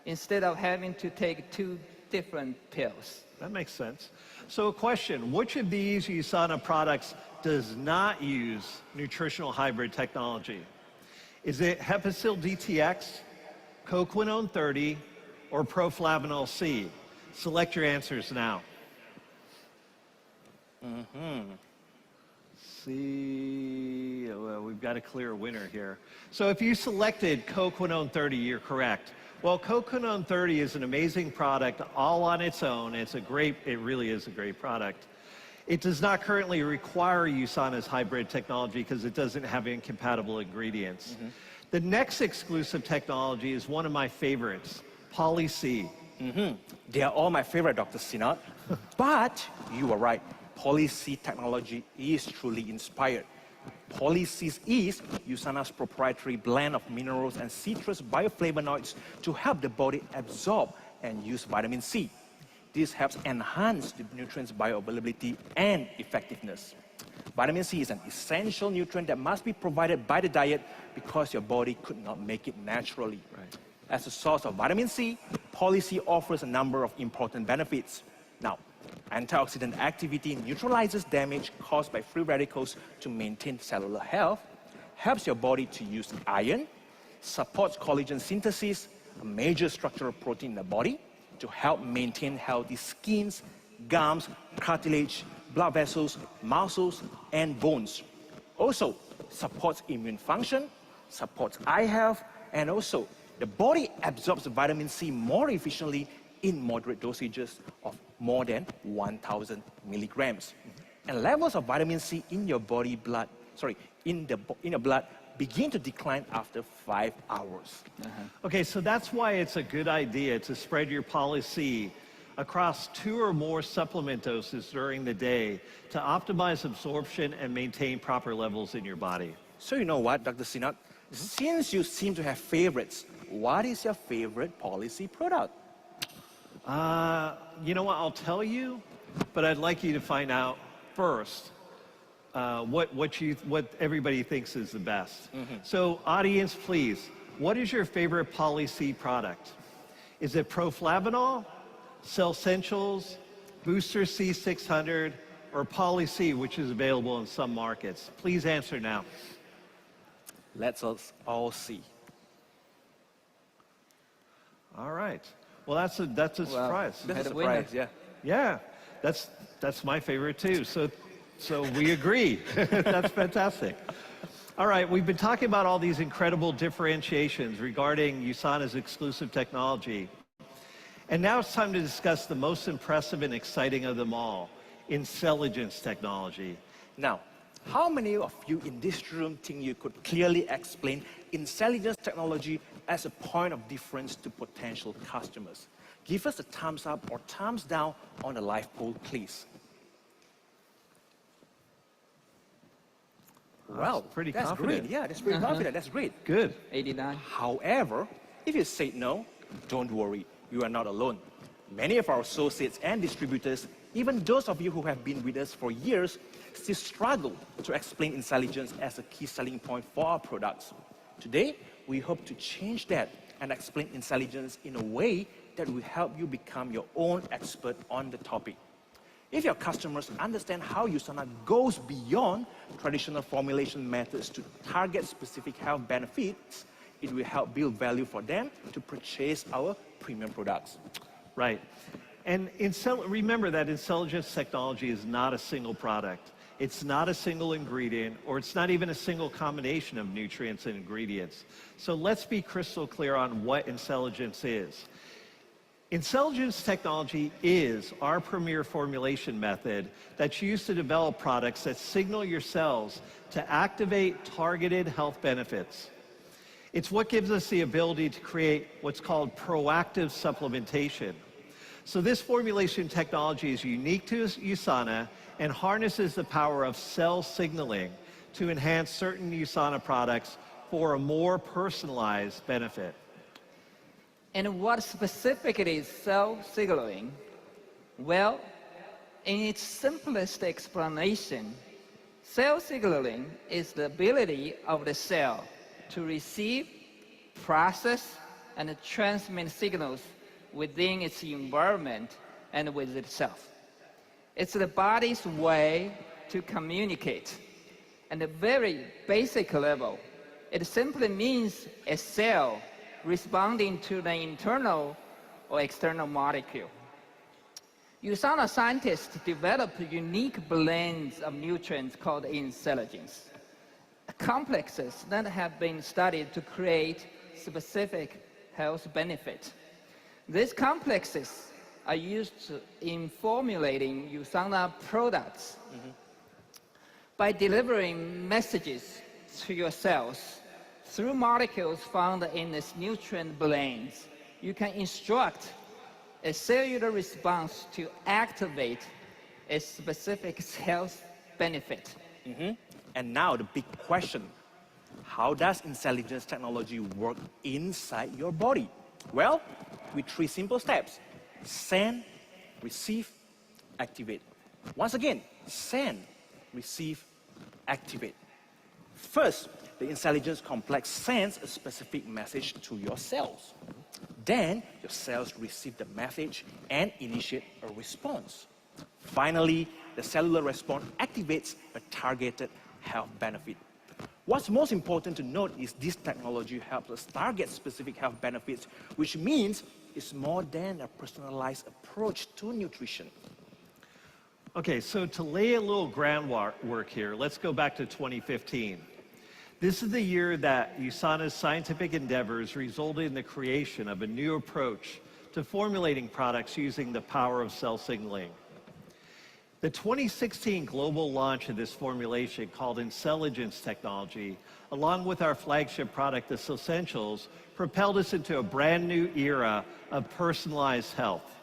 instead of having to take 2 different pills. That makes sense. So a question, which of these USANA products does not use nutritional hybrid technology? Is it Hepacil DTX, Coquinone 30, or Proflavanol C? Select your answers now. See, well, we've got a clear winner here. So if you selected Coquinone 30, you're correct. Well, Coquinone 30 is an amazing product all on its own. It really is a great product. It does not currently require USANA's hybrid technology because it doesn't have incompatible ingredients. The next exclusive technology is one of my favorites, Poly C. They are all my favorite, Dr. Sinat. But you were right. Poly C technology is truly inspired. Poly C is USANA's proprietary blend of minerals and citrus bioflavonoids to help the body absorb and use vitamin C. This helps enhance the nutrient's bioavailability and effectiveness. Vitamin C is an essential nutrient that must be provided by the diet because your body could not make it naturally. As a source of vitamin C, Poly C offers a number of important benefits. Now, antioxidant activity neutralizes damage caused by free radicals to maintain cellular health, helps your body to use iron, supports collagen synthesis, a major structural protein in the body, to help maintain healthy skins, gums, cartilage, blood vessels, muscles, and bones. Also, supports immune function, supports eye health, and also the body absorbs in C more efficiently in moderate dosages of more than 1,000 milligrams. And levels of vitamin C in your blood begin to decline after 5 hours. Okay, so that's why it's a good idea to spread your Poly C across 2 or more supplement doses during the day to optimize absorption and maintain proper levels in your body. So you know what, Dr. Sinat? Since you seem to have favorites, what is your favorite Poly C product? You know what, I'll tell you, but I'd like you to find out first what everybody thinks is the best. So audience, please, what is your favorite Poly C product? Is it Proflavanol, Cell Essentials, Booster C600, or Poly C, which is available in some markets? Please answer now. Let's all see. All right. Well, that's a surprise. That's a surprise, yeah. Yeah, that's my favorite too. So we agree. That's fantastic. All right, we've been talking about all these incredible differentiations regarding USANA's exclusive technology. And now it's time to discuss the most impressive and exciting of them all, Intelligence technology. Now, how many of you in this room think you could clearly explain Intelligence technology as a point of difference to potential customers? Give us a thumbs up or thumbs down on the live poll, please. Well, pretty that's confident. great. Yeah, that's pretty confident. That's great. Good. 89. However, if you say no, don't worry. You are not alone. Many of our associates and distributors, even those of you who have been with us for years, still struggle to explain Intelligence as a key selling point for our products. Today, we hope to change that and explain Intelligence in a way that will help you become your own expert on the topic. If your customers understand how USANA goes beyond traditional formulation methods to target specific health benefits, it will help build value for them to purchase our premium products. Right. And remember that Intelligence technology is not a single product. It's not a single ingredient, or it's not even a single combination of nutrients and ingredients. So let's be crystal clear on what Intelligence is. Intelligence technology is our premier formulation method that's used to develop products that signal your cells to activate targeted health benefits. It's what gives us the ability to create what's called proactive supplementation. So this formulation technology is unique to USANA and harnesses the power of cell signaling to enhance certain USANA products for a more personalized benefit. And what specifically is cell signaling? Well, in its simplest explanation, cell signaling is the ability of the cell to receive, process, and transmit signals within its environment and with itself. It's the body's way to communicate. At a very basic level, it simply means a cell responding to the internal or external molecule. USANA scientists developed unique blends of nutrients called intelligence, complexes that have been studied to create specific health benefits. These complexes are used in formulating USANA products. By delivering messages to your cells through molecules found in these nutrient blends, you can instruct a cellular response to activate a specific health benefit. And now the big question, how does intelligence technology work inside your body? Well, with 3 simple steps: send, receive, activate. Once again, send, receive, activate. First, the intelligence complex sends a specific message to your cells. Then, your cells receive the message and initiate a response. Finally, the cellular response activates a targeted health benefit. What's most important to note is this technology helps us target specific health benefits, which means it's more than a personalized approach to nutrition. Okay, so to lay a little groundwork here, let's go back to 2015. This is the year that USANA's scientific endeavors resulted in the creation of a new approach to formulating products using the power of cell signaling. The 2016 global launch of this formulation, called Intelligence Technology, along with our flagship product, the Essentials, propelled us into a brand new era of personalized health.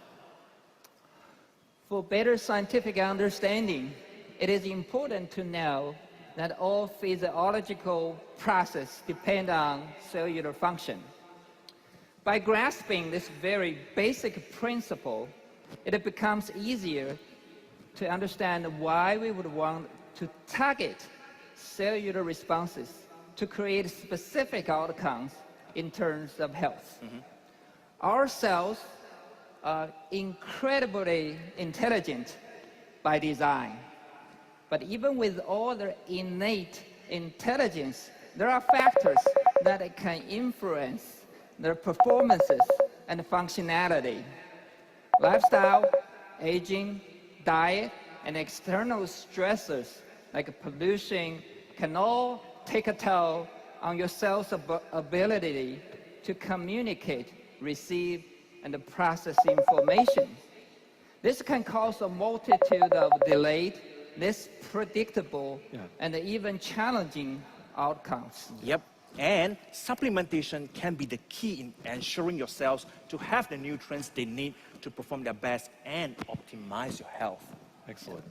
For better scientific understanding, it is important to know that all physiological processes depend on cellular function. By grasping this very basic principle, it becomes easier to understand why we would want to target cellular responses to create specific outcomes in terms of health. Our cells are incredibly intelligent by design. But even with all their innate intelligence, there are factors that can influence their performances and functionality. Lifestyle, aging, diet, and external stressors like pollution can all take a toll on your cell's ability to communicate, receive, and process information. This can cause a multitude of delayed, less predictable, and even challenging outcomes. Yep, and supplementation can be the key in ensuring your cells to have the nutrients they need to perform their best and optimize your health. Excellent.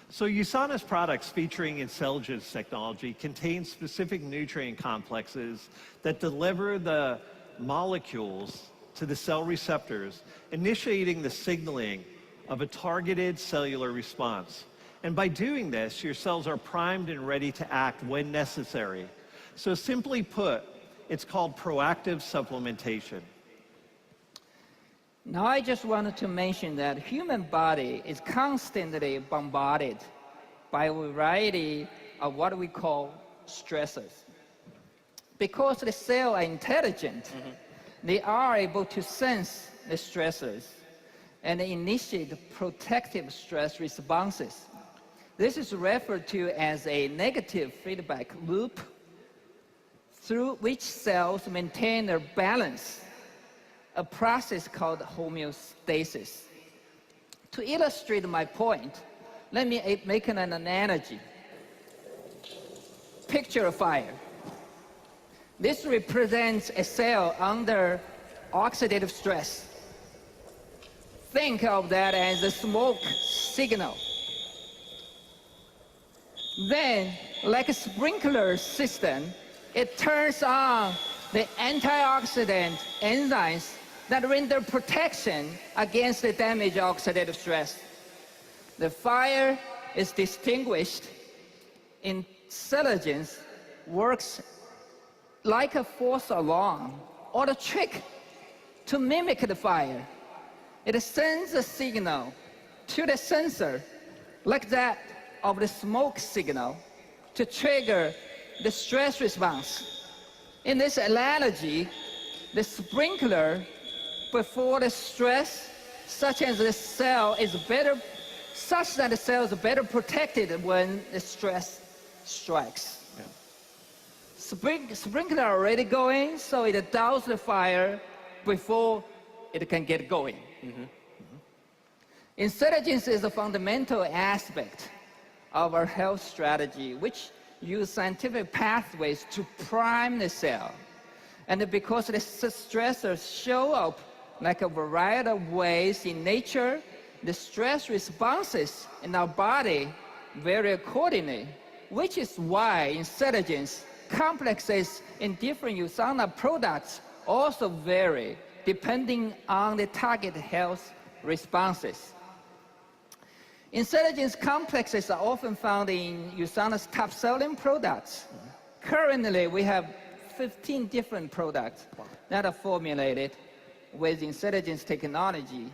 So USANA's products featuring Intelligence technology contain specific nutrient complexes that deliver the molecules to the cell receptors, initiating the signaling of a targeted cellular response. And by doing this, your cells are primed and ready to act when necessary. So simply put, it's called proactive supplementation. Now I just wanted to mention that human body is constantly bombarded by a variety of what we call stressors. Because the cells are intelligent, they are able to sense the stressors and initiate protective stress responses. This is referred to as a negative feedback loop through which cells maintain their balance, a process called homeostasis. To illustrate my point, let me make an analogy. Picture a fire. This represents a cell under oxidative stress. Think of that as a smoke signal. Then, like a sprinkler system, it turns on the antioxidant enzymes that render protection against the damage of oxidative stress. The fire is distinguished. Intelligence works like a false alarm or a trick to mimic the fire. It sends a signal to the sensor like that of the smoke signal to trigger the stress response. In this analogy, the sprinkler before the stress, such that the cell is better protected when the stress strikes. Sprinkler already going, so it douses the fire before it can get going. Intelligence is a fundamental aspect of our health strategy, which use scientific pathways to prime the cell. And because the stressors show up like a variety of ways in nature, the stress responses in our body vary accordingly, which is why intelligence complexes in different USANA products also vary depending on the target health responses. Intelligence complexes are often found in USANA's top-selling products. Currently, we have 15 different products that are formulated with intelligence technology.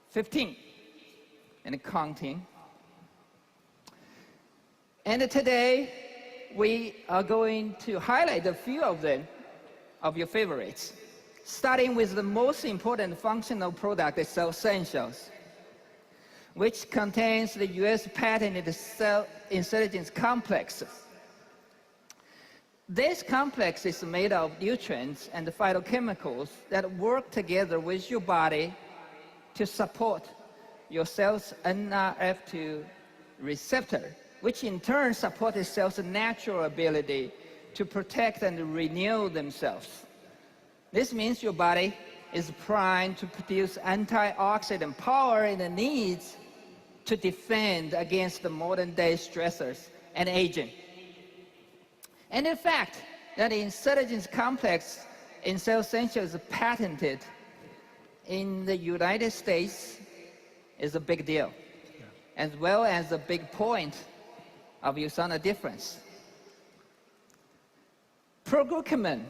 15 and counting. And today, we are going to highlight a few of them, of your favorites, starting with the most important functional product, the Cell Essentials, which contains the US patented cell intelligence complex. This complex is made of nutrients and phytochemicals that work together with your body to support your cell's NRF2 receptor, which in turn supports the cell's natural ability to protect and renew themselves. This means your body is primed to produce antioxidant power it needs to defend against the modern-day stressors and aging. And in fact, that intelligence complex in Cell Essentials is patented in the United States is a big deal, as well as a big point of USANA difference. Proglucamin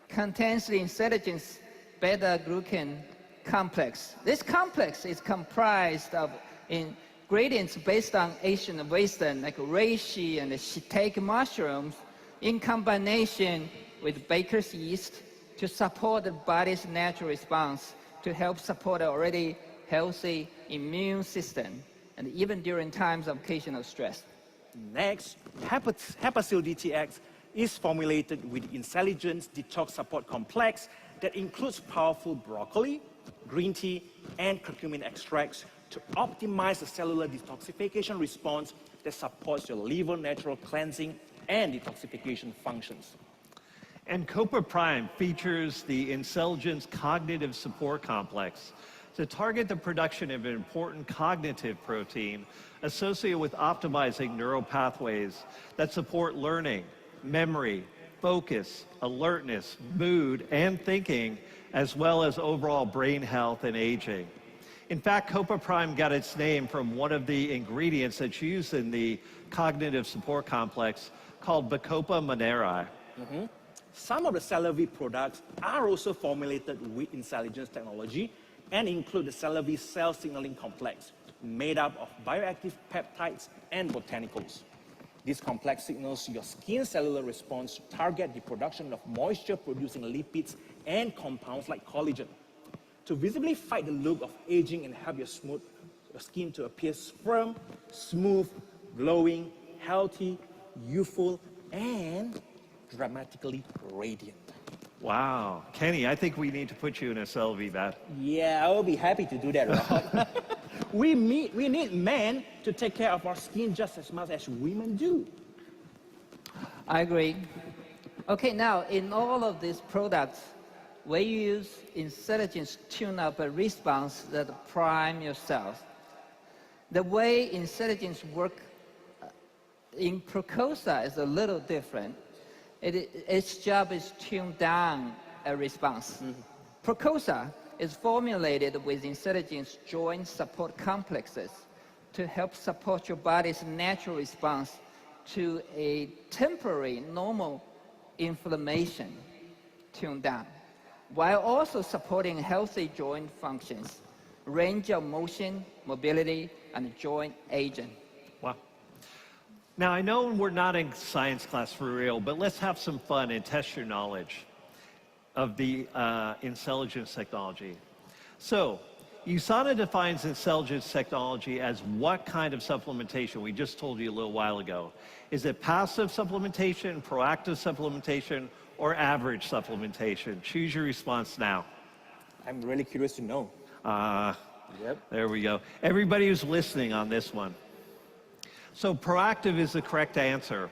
contains the intelligence beta-glucan complex. This complex is comprised of ingredients based on Asian Western, like reishi and shiitake mushrooms, in combination with baker's yeast to support the body's natural response to help support an already healthy immune system, and even during times of occasional stress. Next, Hepasil DTX is formulated with Intelligence Detox Support Complex that includes powerful broccoli, green tea, and curcumin extracts to optimize the cellular detoxification response that supports your liver natural cleansing and detoxification functions. And Copa Prime features the Intelligence Cognitive Support Complex to target the production of an important cognitive protein associated with optimizing neural pathways that support learning, memory, focus, alertness, mood, and thinking, as well as overall brain health and aging. In fact, Copa Prime got its name from one of the ingredients that's used in the cognitive support complex called Bacopa moneri. Some of the Celavi products are also formulated with intelligence technology and include the Celavi cell signaling complex, made up of bioactive peptides and botanicals. This complex signals your skin cellular response to target the production of moisture-producing lipids and compounds like collagen, to visibly fight the look of aging and help your skin to appear firm, smooth, glowing, healthy, youthful, and dramatically radiant. Wow. Kenny, I think we need to put you in a Celavi bath. Yeah, I will be happy to do that, Rob. We need men to take care of our skin just as much as women do. I agree. Okay, now in all of these products, we use intelligence tune-up a response that prime your cells. The way intelligence work in Procosa is a little different. Its job is tune down a response. Procosa is formulated with intelligence joint support complexes to help support your body's natural response to a temporary normal inflammation tuned down, while also supporting healthy joint functions, range of motion, mobility, and joint aging. Wow. Now, I know we're not in science class for real, but let's have some fun and test your knowledge of the intelligence technology. So, USANA defines intelligence technology as what kind of supplementation? We just told you a little while ago. Is it passive supplementation, proactive supplementation, or average supplementation? Choose your response now. I'm really curious to know. Yep. There we go. Everybody who's listening on this one. So proactive is the correct answer.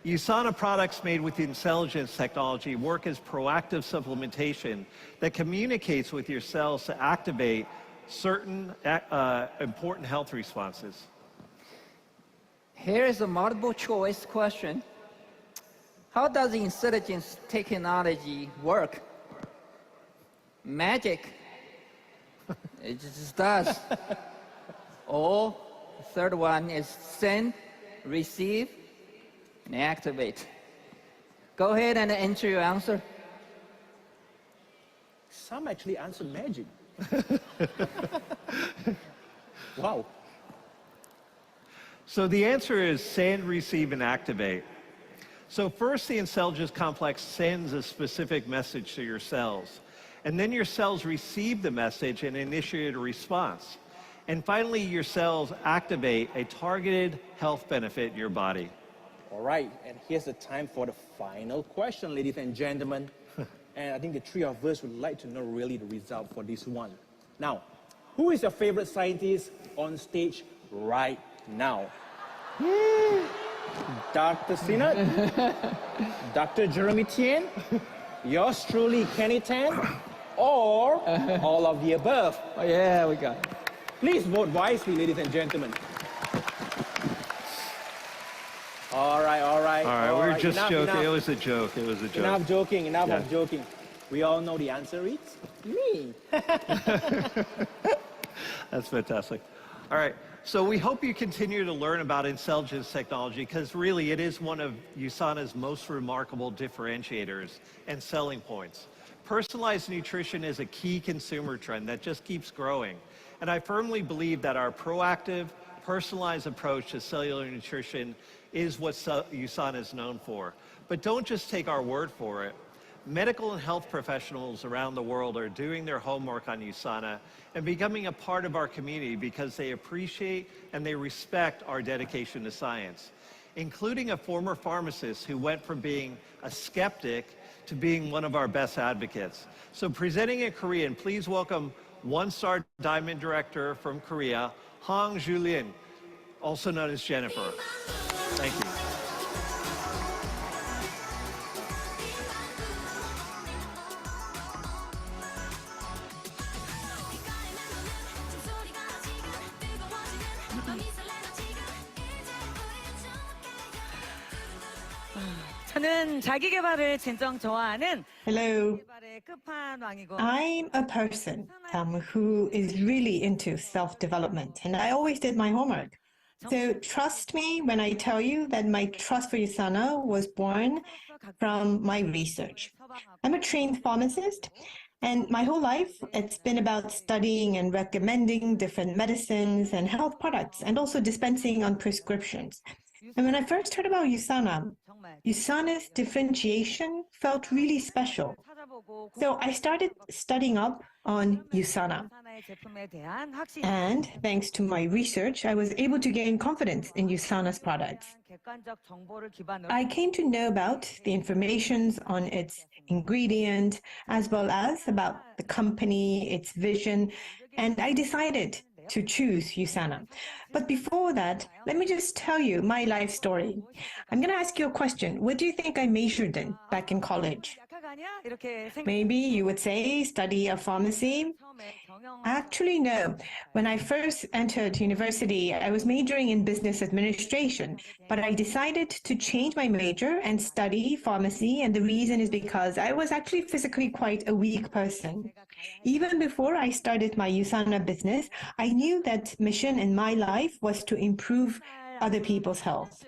USANA products made with intelligence technology work as proactive supplementation that communicates with your cells to activate certain important health responses. Here is a multiple choice question. How does intelligence technology work? Magic. It just does. Or the third one is send, receive, and activate. Go ahead and enter your answer. Some actually answer magic. Wow. So the answer is send, receive, and activate. So first, the intelligence complex sends a specific message to your cells. And then your cells receive the message and initiate a response. And finally, your cells activate a targeted health benefit in your body. All right, and here's the time for the final question, ladies and gentlemen. And I think the three of us would like to know really the result for this one. Now, who is your favorite scientist on stage right now? Dr. Sinat? Dr. Jeremy Tien? Yours truly, Kenny Tan? Or all of the above? Oh, yeah, we got it. Please vote wisely, ladies and gentlemen. All right, all right. All right, we're just enough, joking. Enough. It was a joke. It was a joke. Enough joking, enough Yeah. of joking. We all know the answer is me. That's fantastic. All right, so we hope you continue to learn about intelligence technology because really it is one of USANA's most remarkable differentiators and selling points. Personalized nutrition is a key consumer trend that just keeps growing. And I firmly believe that our proactive, personalized approach to cellular nutrition is what USANA is known for. But don't just take our word for it. Medical and health professionals around the world are doing their homework on USANA and becoming a part of our community because they appreciate and they respect our dedication to science, including a former pharmacist who went from being a skeptic to being one of our best advocates. So presenting in Korean, please welcome one-star diamond director from Korea, Hong Julin, also known as Jennifer. Thank you. 저는 자기 개발을 진정 좋아하는 Hello. 개발의 끝판왕이고 I'm a person who is really into self-development, and I always did my homework. So trust me when I tell you that my trust for USANA was born from my research. I'm a trained pharmacist, and my whole life it's been about studying and recommending different medicines and health products, and also dispensing on prescriptions. And when I first heard about USANA's differentiation felt really special. So I started studying up on USANA. And thanks to my research, I was able to gain confidence in USANA's products. I came to know about the information on its ingredient, as well as about the company, its vision, and I decided to choose USANA. But before that, let me just tell you my life story. I'm going to ask you a question. What do you think I majored in back in college? Maybe you would say study of pharmacy. Actually, no. When I first entered university, I was majoring in business administration, but I decided to change my major and study pharmacy, and the reason is because I was actually physically quite a weak person. Even before I started my USANA business, I knew that mission in my life was to improve other people's health.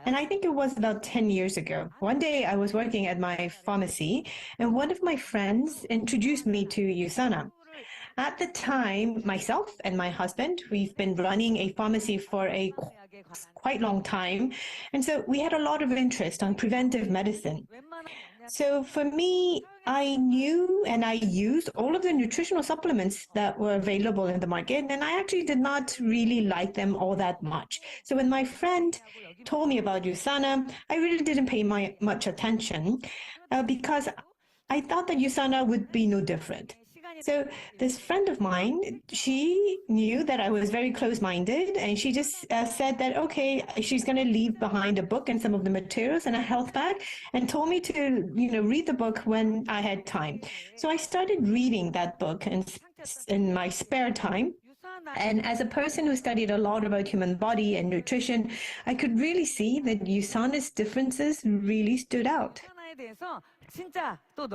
And I think it was about 10 years ago. One day I was working at my pharmacy, and one of my friends introduced me to USANA. At the time, myself and my husband, we've been running a pharmacy for a quite long time, and so we had a lot of interest on preventive medicine. So for me, I knew and I used all of the nutritional supplements that were available in the market, and I actually did not really like them all that much. So when my friend told me about USANA, I really didn't pay much attention because I thought that USANA would be no different. So this friend of mine, she knew that I was very close-minded, and she just said that, okay, she's going to leave behind a book and some of the materials and a health bag, and told me to, read the book when I had time. So I started reading that book in my spare time. And as a person who studied a lot about human body and nutrition, I could really see that USANA's differences really stood out.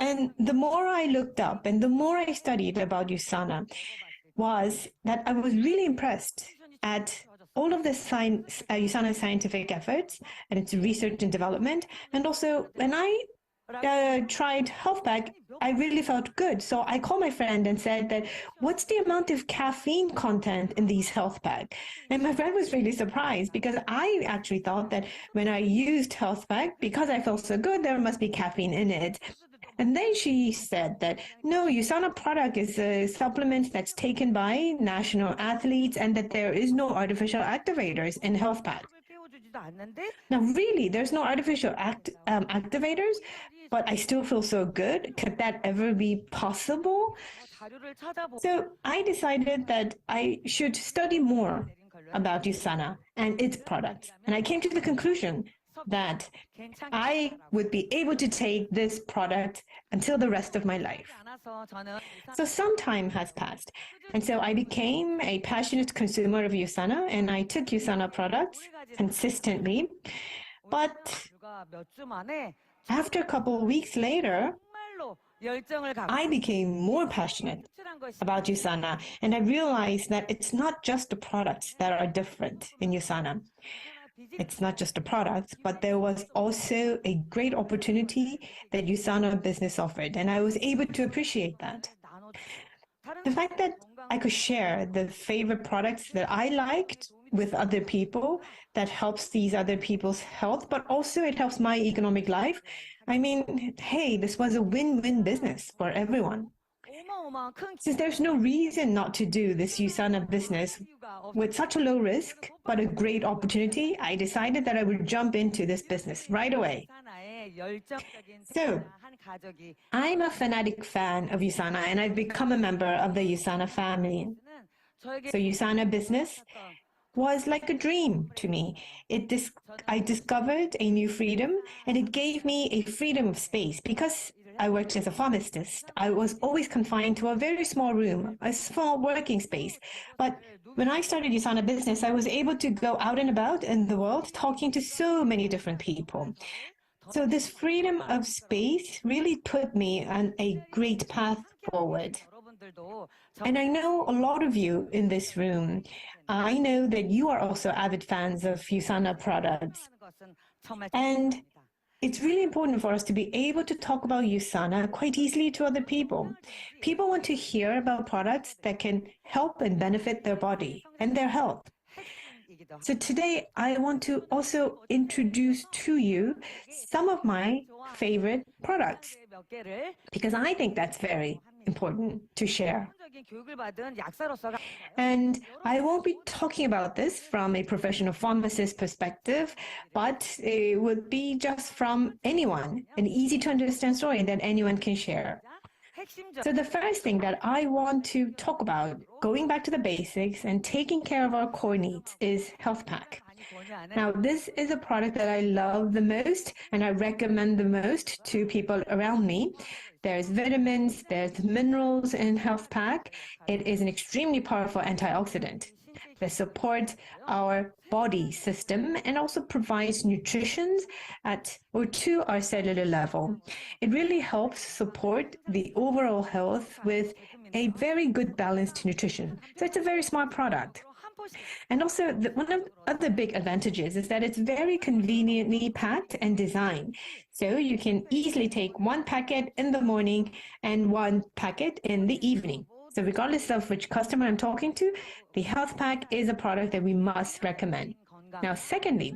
And the more I looked up and the more I studied about USANA was that I was really impressed at all of the USANA scientific efforts and its research and development. And also when I tried health bag, I really felt good. So I called my friend and said that, what's the amount of caffeine content in these health bag? And my friend was really surprised because I actually thought that when I used health bag, because I felt so good, there must be caffeine in it. And then she said that, no, USANA product is a supplement that's taken by national athletes and that there is no artificial activators in health pack. Now, really, there's no artificial activators, but I still feel so good. Could that ever be possible? So I decided that I should study more about USANA and its products. And I came to the conclusion that I would be able to take this product until the rest of my life. So some time has passed. And so I became a passionate consumer of USANA, and I took USANA products consistently. But after a couple of weeks later, I became more passionate about USANA, and I realized that it's not just the products that are different in USANA. It's not just the products, but there was also a great opportunity that USANA business offered, and I was able to appreciate that. The fact that I could share the favorite products that I liked with other people, that helps these other people's health, but also it helps my economic life. I mean, hey, this was a win-win business for everyone. Since there's no reason not to do this USANA business with such a low risk, but a great opportunity, I decided that I would jump into this business right away. So, I'm a fanatic fan of USANA, and I've become a member of the USANA family. So USANA business was like a dream to me. I discovered a new freedom, and it gave me a freedom of space. Because I worked as a pharmacist, I was always confined to a very small room, a small working space. But when I started USANA business, I was able to go out and about in the world talking to so many different people. So this freedom of space really put me on a great path forward. And I know a lot of you in this room. I know that you are also avid fans of USANA products. And it's really important for us to be able to talk about USANA quite easily to other people. People want to hear about products that can help and benefit their body and their health. So today, I want to also introduce to you some of my favorite products, because I think that's very important to share. And I won't be talking about this from a professional pharmacist perspective, but it would be just from anyone, an easy to understand story that anyone can share. So the first thing that I want to talk about, going back to the basics and taking care of our core needs, is Health Pack. Now, this is a product that I love the most and I recommend the most to people around me. There's vitamins, there's minerals in Health Pack. It is an extremely powerful antioxidant that supports our body system and also provides nutrition to our cellular level. It really helps support the overall health with a very good balanced nutrition. So it's a very smart product. And also, one of the big advantages is that it's very conveniently packed and designed. So you can easily take one packet in the morning and one packet in the evening. So regardless of which customer I'm talking to, the Health Pack is a product that we must recommend. Now, secondly,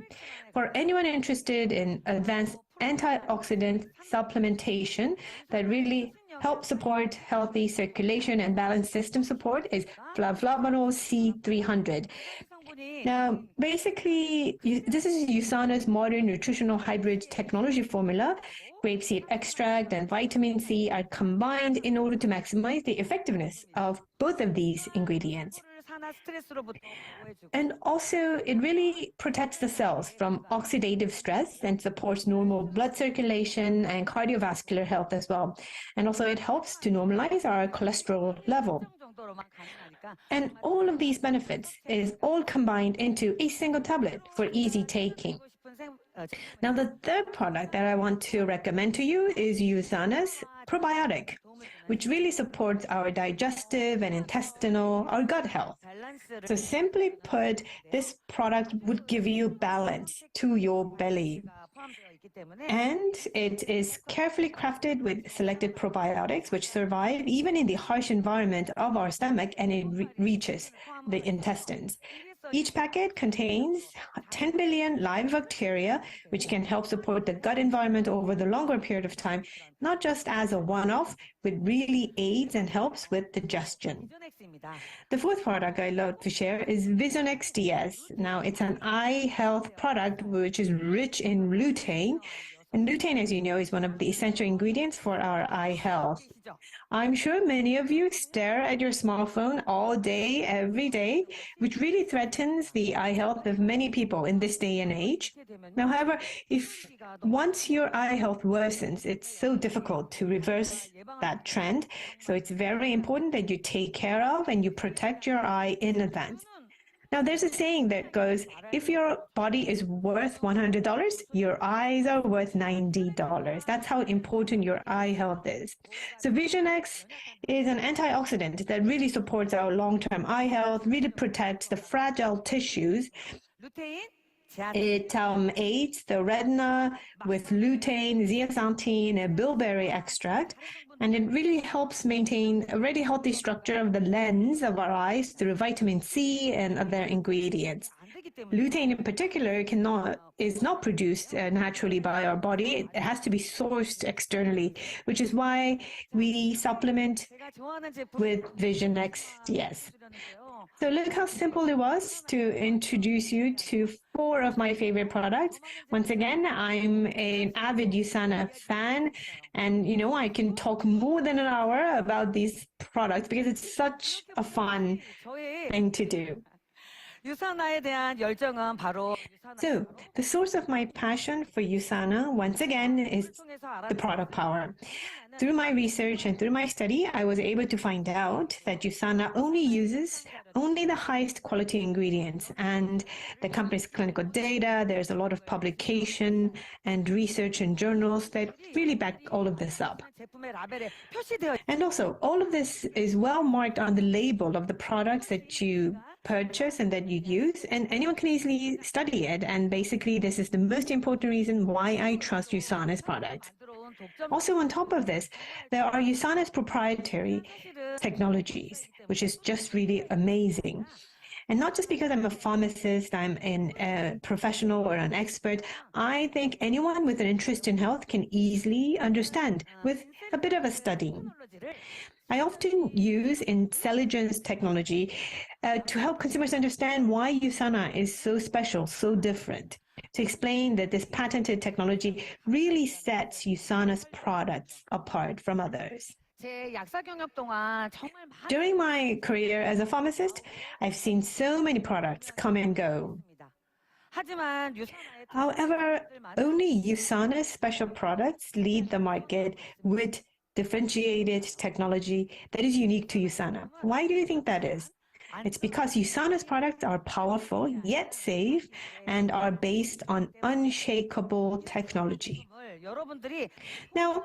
for anyone interested in advanced antioxidant supplementation that really helps support healthy circulation and balanced system support is Flavlavanol C300. Now, basically, this is USANA's modern nutritional hybrid technology formula. Grapeseed extract and vitamin C are combined in order to maximize the effectiveness of both of these ingredients. And also, it really protects the cells from oxidative stress and supports normal blood circulation and cardiovascular health as well. And also, it helps to normalize our cholesterol level. And all of these benefits is all combined into a single tablet for easy taking. Now, the third product that I want to recommend to you is USANA's probiotic, which really supports our digestive and intestinal, our gut health. So simply put, this product would give you balance to your belly. And it is carefully crafted with selected probiotics which survive even in the harsh environment of our stomach, and it reaches the intestines. Each packet contains 10 billion live bacteria, which can help support the gut environment over the longer period of time, not just as a one-off, but really aids and helps with digestion. The fourth product I love to share is Visionex DS. Now, it's an eye health product which is rich in lutein. And lutein, as you know, is one of the essential ingredients for our eye health. I'm sure many of you stare at your smartphone all day, every day, which really threatens the eye health of many people in this day and age. Now, however, if once your eye health worsens, it's so difficult to reverse that trend. So it's very important that you take care of and you protect your eye in advance. Now, there's a saying that goes, if your body is worth $100, your eyes are worth $90. That's how important your eye health is. So Visionex is an antioxidant that really supports our long-term eye health, really protects the fragile tissues. It aids the retina with lutein, zeaxanthin, and bilberry extract, and it really helps maintain a really healthy structure of the lens of our eyes through vitamin C and other ingredients. Lutein in particular is not produced naturally by our body. It has to be sourced externally, which is why we supplement with Visionex DS. So look how simple it was to introduce you to 4 of my favorite products. Once again, I'm an avid USANA fan, and I can talk more than an hour about these products because it's such a fun thing to do. So, the source of my passion for USANA, once again, is the product power. Through my research and through my study, I was able to find out that USANA only uses the highest quality ingredients, and the company's clinical data, there's a lot of publication and research in journals that really back all of this up. And also, all of this is well marked on the label of the products that you purchase and that you use, and anyone can easily study it. And basically, this is the most important reason why I trust USANA's products. Also, on top of this, there are USANA's proprietary technologies, which is just really amazing. And not just because I'm a pharmacist, I'm a professional or an expert. I think anyone with an interest in health can easily understand with a bit of a studying. I often use intelligence technology to help consumers understand why USANA is so special, so different, to explain that this patented technology really sets USANA's products apart from others. During my career as a pharmacist, I've seen so many products come and go. However, only USANA's special products lead the market with differentiated technology that is unique to USANA. Why do you think that is? It's because USANA's products are powerful yet safe and are based on unshakable technology. Now,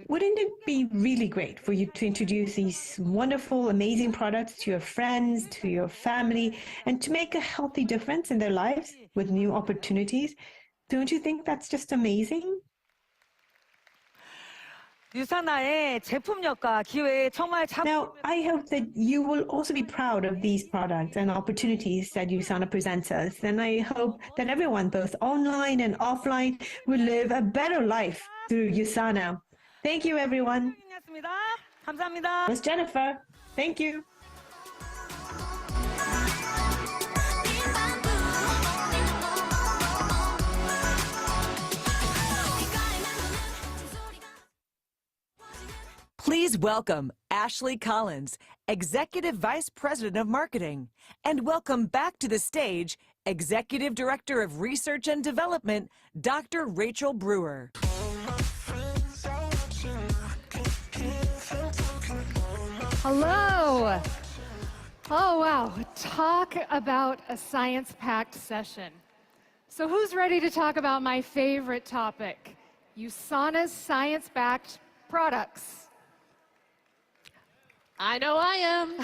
wouldn't it be really great for you to introduce these wonderful, amazing products to your friends, to your family, and to make a healthy difference in their lives with new opportunities? Don't you think that's just amazing? Now, I hope that you will also be proud of these products and opportunities that USANA presents us. And I hope that everyone, both online and offline, will live a better life through USANA. Thank you, everyone. That was Jennifer. Thank you. Please welcome Ashley Collins, Executive Vice President of Marketing, and welcome back to the stage Executive Director of Research and Development, Dr. Rachel Brewer. Hello. Oh, wow. Talk about a science-packed session. So who's ready to talk about my favorite topic, USANA's science-backed products? I know I am,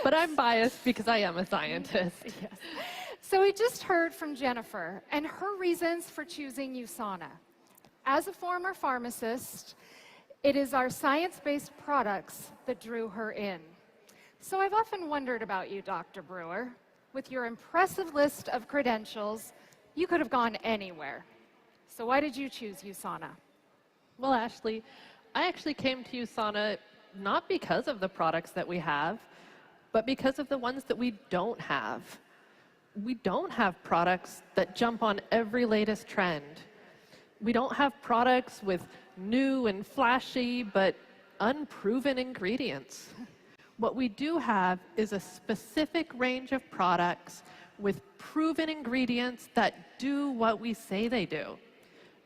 but I'm biased because I am a scientist. Yes. So we just heard from Jennifer and her reasons for choosing USANA. As a former pharmacist, it is our science-based products that drew her in. So I've often wondered about you, Dr. Brewer. With your impressive list of credentials, you could have gone anywhere. So why did you choose USANA? Well, Ashley, I actually came to USANA not because of the products that we have, but because of the ones that we don't have. We don't have products that jump on every latest trend. We don't have products with new and flashy but unproven ingredients. What we do have is a specific range of products with proven ingredients that do what we say they do.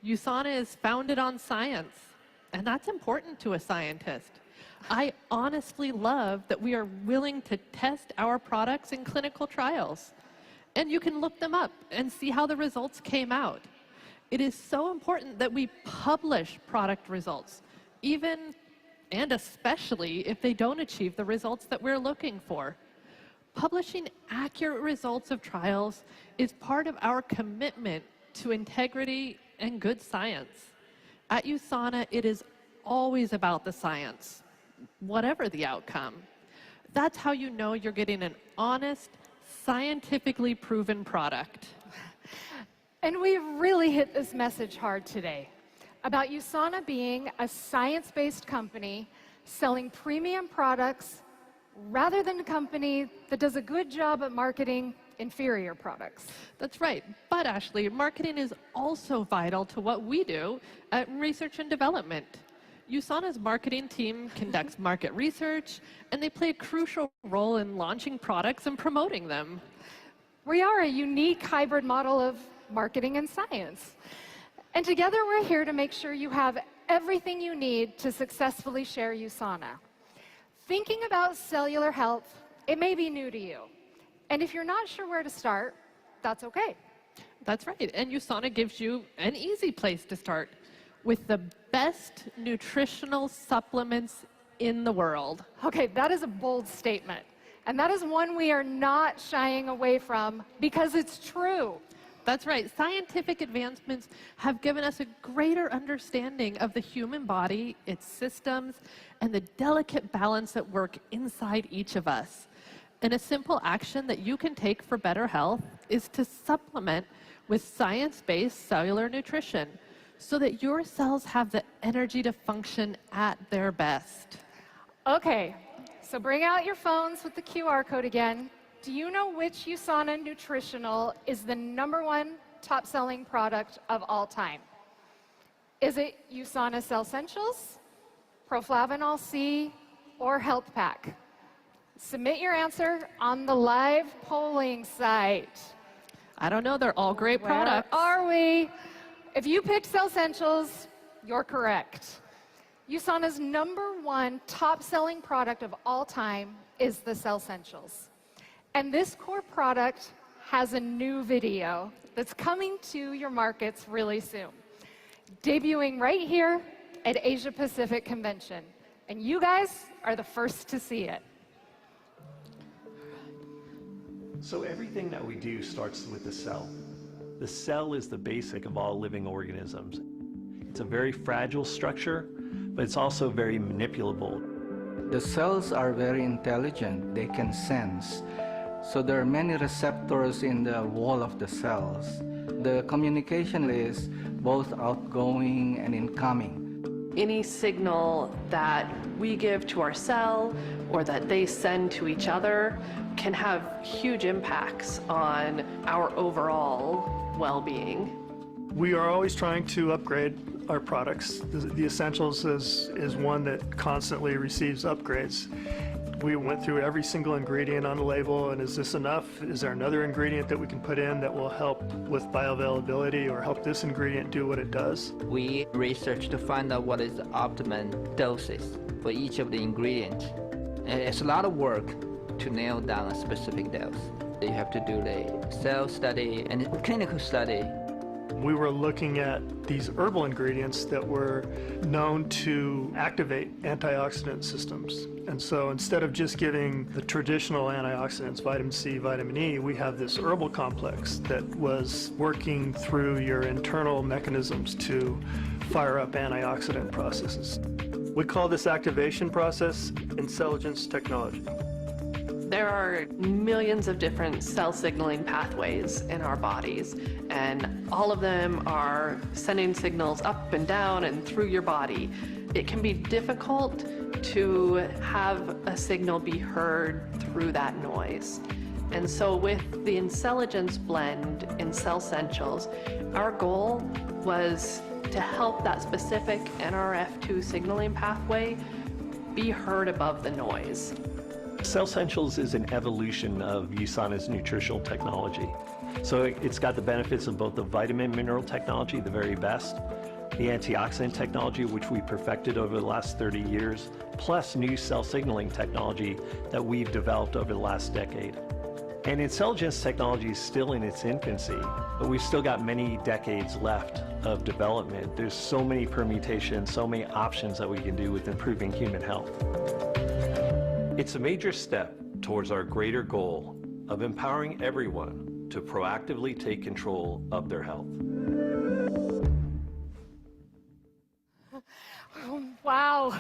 USANA is founded on science, and that's important to a scientist. I honestly love that we are willing to test our products in clinical trials. And you can look them up and see how the results came out. It is so important that we publish product results, even and especially if they don't achieve the results that we're looking for. Publishing accurate results of trials is part of our commitment to integrity and good science. At USANA, it is always about the science, whatever the outcome. That's how you know you're getting an honest, scientifically proven product. And we've really hit this message hard today about USANA being a science-based company selling premium products rather than a company that does a good job at marketing inferior products. That's right. But Ashley, marketing is also vital to what we do at research and development. USANA's marketing team conducts market research, and they play a crucial role in launching products and promoting them. We are a unique hybrid model of marketing and science. And together we're here to make sure you have everything you need to successfully share USANA. Thinking about cellular health, it may be new to you. And if you're not sure where to start, that's okay. That's right. And USANA gives you an easy place to start with the best nutritional supplements in the world. Okay, that is a bold statement. And that is one we are not shying away from because it's true. That's right. Scientific advancements have given us a greater understanding of the human body, its systems, and the delicate balance at work inside each of us. And a simple action that you can take for better health is to supplement with science-based cellular nutrition so that your cells have the energy to function at their best. Okay, so bring out your phones with the QR code again. Do you know which USANA Nutritional is the #1 top-selling product of all time? Is it USANA Cell Essentials? Proflavanol C, or Health Pack? Submit your answer on the live polling site. I don't know, they're all great products. Where are we? If you picked Cell Essentials, you're correct. USANA's #1 top-selling product of all time is the Cell Essentials. And this core product has a new video that's coming to your markets really soon, debuting right here at Asia Pacific Convention. And you guys are the first to see it. So everything that we do starts with the cell. The cell is the basic of all living organisms. It's a very fragile structure, but it's also very manipulable. The cells are very intelligent. They can sense. So there are many receptors in the wall of the cells. The communication is both outgoing and incoming. Any signal that we give to our cell or that they send to each other can have huge impacts on our overall well-being. We are always trying to upgrade our products. The Essentials is one that constantly receives upgrades. We went through every single ingredient on the label, and is this enough? Is there another ingredient that we can put in that will help with bioavailability or help this ingredient do what it does? We research to find out what is the optimum doses for each of the ingredients. And it's a lot of work to nail down a specific dose. You have to do the cell study and clinical study. We were looking at these herbal ingredients that were known to activate antioxidant systems. And so instead of just giving the traditional antioxidants, vitamin C, vitamin E, we have this herbal complex that was working through your internal mechanisms to fire up antioxidant processes. We call this activation process intelligence technology. There are millions of different cell signaling pathways in our bodies, and all of them are sending signals up and down and through your body. It can be difficult to have a signal be heard through that noise. And so with the Intelligence blend in Cell Essentials, our goal was to help that specific NRF2 signaling pathway be heard above the noise. Cell Essentials is an evolution of USANA's nutritional technology. So it's got the benefits of both the vitamin mineral technology, the very best, the antioxidant technology, which we perfected over the last 30 years, plus new cell signaling technology that we've developed over the last decade. And intelligence technology is still in its infancy, but we've still got many decades left of development. There's so many permutations, so many options that we can do with improving human health. It's a major step towards our greater goal of empowering everyone to proactively take control of their health. Wow.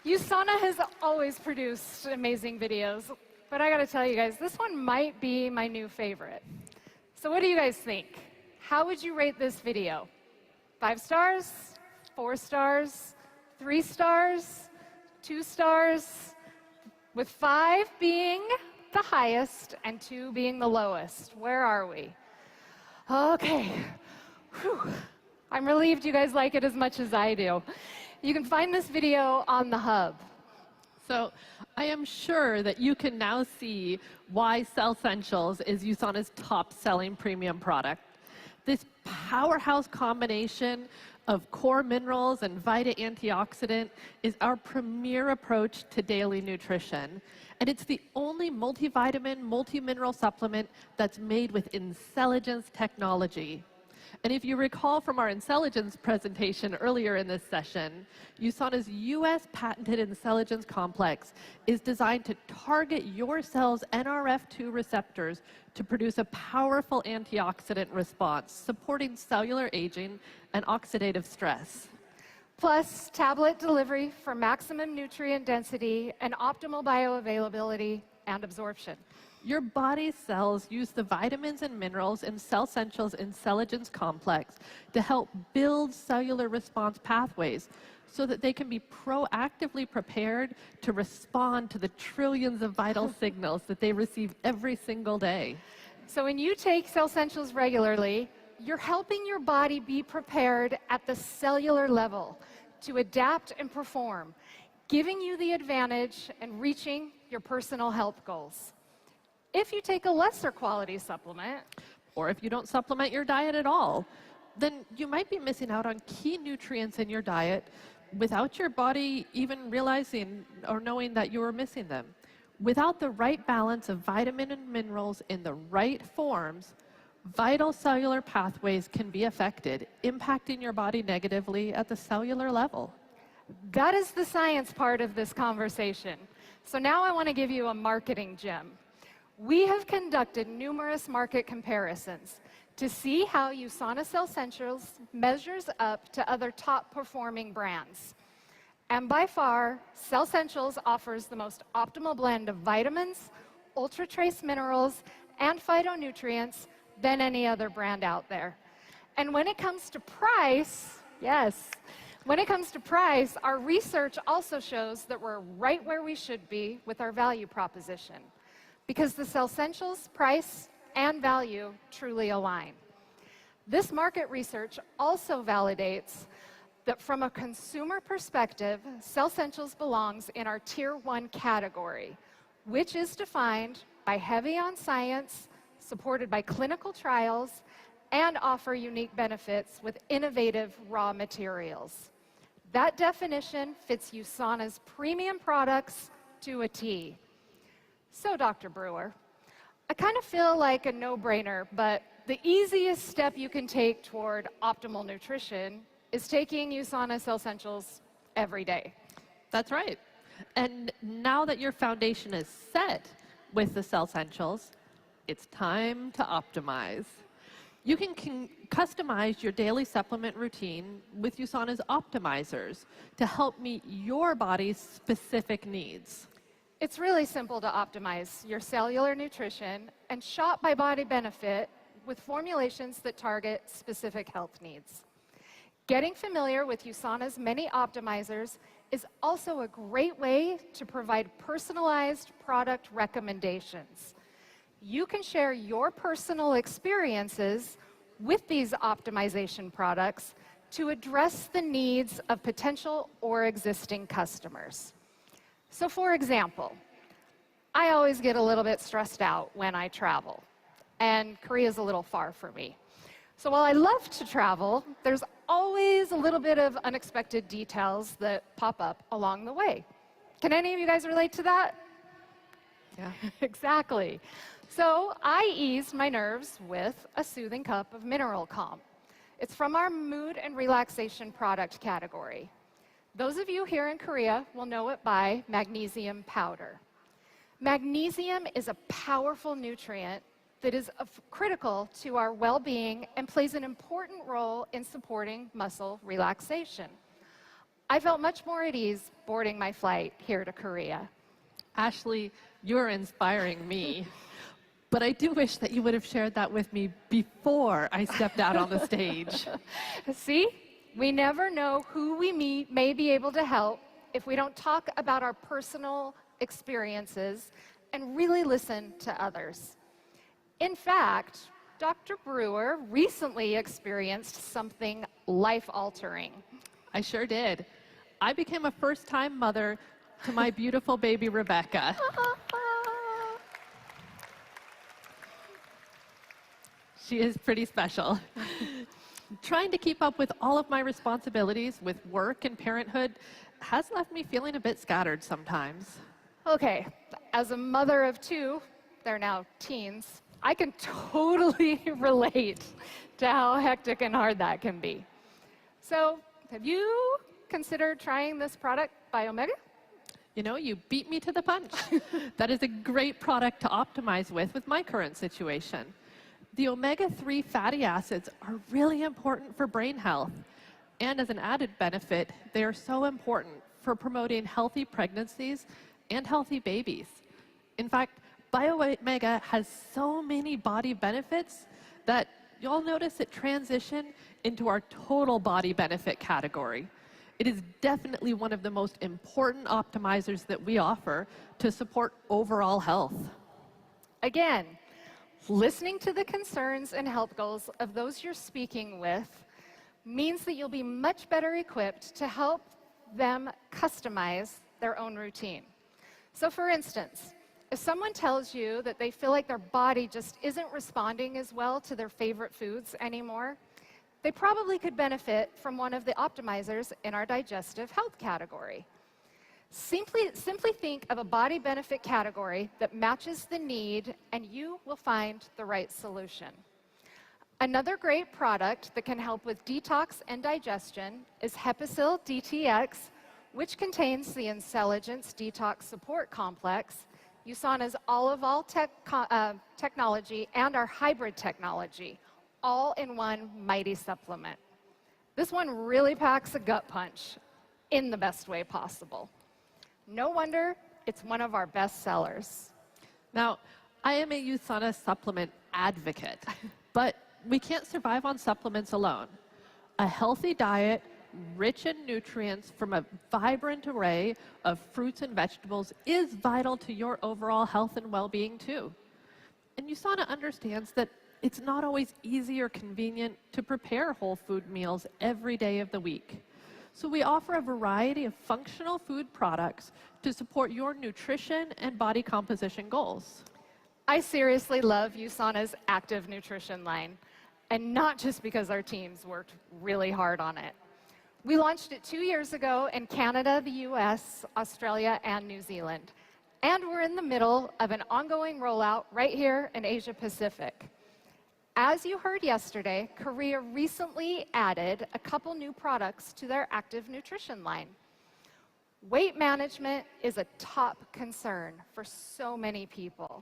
USANA has always produced amazing videos, but I gotta tell you guys, this one might be my new favorite. So what do you guys think? How would you rate this video? 5 stars? 4 stars? 3 stars? 2 stars? With 5 being the highest and 2 being the lowest. Where are we? Okay. Whew. I'm relieved you guys like it as much as I do. You can find this video on the Hub. So I am sure that you can now see why Cell Essentials is USANA's top-selling premium product. This powerhouse combination of core minerals and Vita antioxidant is our premier approach to daily nutrition. And it's the only multivitamin, multi-mineral supplement that's made with Intelligence technology. And if you recall from our Intelligence presentation earlier in this session, USANA's US patented Intelligence complex is designed to target your cell's NRF2 receptors to produce a powerful antioxidant response, supporting cellular aging and oxidative stress. Plus, tablet delivery for maximum nutrient density and optimal bioavailability and absorption. Your body's cells use the vitamins and minerals in Cell Essentials Intelligence complex to help build cellular response pathways so that they can be proactively prepared to respond to the trillions of vital signals that they receive every single day. So when you take Cell Essentials regularly, you're helping your body be prepared at the cellular level to adapt and perform, giving you the advantage and reaching your personal health goals. If you take a lesser quality supplement, or if you don't supplement your diet at all, then you might be missing out on key nutrients in your diet without your body even realizing or knowing that you were missing them. Without the right balance of vitamin and minerals in the right forms, vital cellular pathways can be affected, impacting your body negatively at the cellular level. that is the science part of this conversation. So now I want to give you a marketing gem. We have conducted numerous market comparisons to see how USANA Cell Essentials measures up to other top-performing brands. And by far, Cell Essentials offers the most optimal blend of vitamins, ultra-trace minerals, and phytonutrients than any other brand out there. And when it comes to price, yes, when it comes to price, our research also shows that we're right where we should be with our value proposition, because the Cell Essentials price and value truly align. This market research also validates that from a consumer perspective, Cell Essentials belongs in our Tier 1 category, which is defined by heavy on science, supported by clinical trials, and offer unique benefits with innovative raw materials. That definition fits USANA's premium products to a T. So, Dr. Brewer, I kind of feel like a no-brainer, but the easiest step you can take toward optimal nutrition is taking USANA Cell Essentials every day. That's right. And now that your foundation is set with the Cell Essentials, it's time to optimize. You can customize your daily supplement routine with USANA's optimizers to help meet your body's specific needs. It's really simple to optimize your cellular nutrition and shop by body benefit with formulations that target specific health needs. Getting familiar with USANA's many optimizers is also a great way to provide personalized product recommendations. You can share your personal experiences with these optimization products to address the needs of potential or existing customers. So, for example, I always get a little bit stressed out when I travel, and Korea's a little far for me. So while I love to travel, there's always a little bit of unexpected details that pop up along the way. Can any of you guys relate to that? Yeah. Exactly. So I eased my nerves with a soothing cup of Mineral Calm. It's from our mood and relaxation product category. Those of you here in Korea will know it by magnesium powder. Magnesium is a powerful nutrient that is critical to our well-being and plays an important role in supporting muscle relaxation. I felt much more at ease boarding my flight here to Korea. Ashley, you're inspiring me. But I do wish that you would have shared that with me before I stepped out on the stage. See? We never know who we may be able to help if we don't talk about our personal experiences and really listen to others. In fact, Dr. Brewer recently experienced something life-altering. I sure did. I became a first-time mother to my beautiful baby Rebecca. She is pretty special. Trying to keep up with all of my responsibilities with work and parenthood has left me feeling a bit scattered sometimes. Okay, as a mother of two, they're now teens, I can totally relate to how hectic and hard that can be. So, have you considered trying this product by Omega? You know, you beat me to the punch. That is a great product to optimize with my current situation. The omega-3 fatty acids are really important for brain health. And as an added benefit, they are so important for promoting healthy pregnancies and healthy babies. In fact, BioOmega has so many body benefits that you'll notice it transition into our total body benefit category. It is definitely one of the most important optimizers that we offer to support overall health. Again, listening to the concerns and health goals of those you're speaking with, means that you'll be much better equipped to help them customize their own routine. So for instance, if someone tells you that they feel like their body just isn't responding as well to their favorite foods anymore, they probably could benefit from one of the optimizers in our digestive health category. Simply think of a body benefit category that matches the need, and you will find the right solution. Another great product that can help with detox and digestion is Hepasil DTX, which contains the Intelligence Detox Support Complex, USANA's all-of-all technology, and our hybrid technology, all in one mighty supplement. This one really packs a gut punch in the best way possible. No wonder it's one of our best sellers. Now, I am a USANA supplement advocate, but we can't survive on supplements alone. A healthy diet, rich in nutrients from a vibrant array of fruits and vegetables, is vital to your overall health and well-being too. And USANA understands that it's not always easy or convenient to prepare whole food meals every day of the week. So we offer a variety of functional food products to support your nutrition and body composition goals. I seriously love USANA's active nutrition line, and not just because our teams worked really hard on it. We launched it 2 years ago in Canada, the US, Australia, and New Zealand. And we're in the middle of an ongoing rollout right here in Asia Pacific. As you heard yesterday, Korea recently added a couple new products to their active nutrition line. Weight management is a top concern for so many people.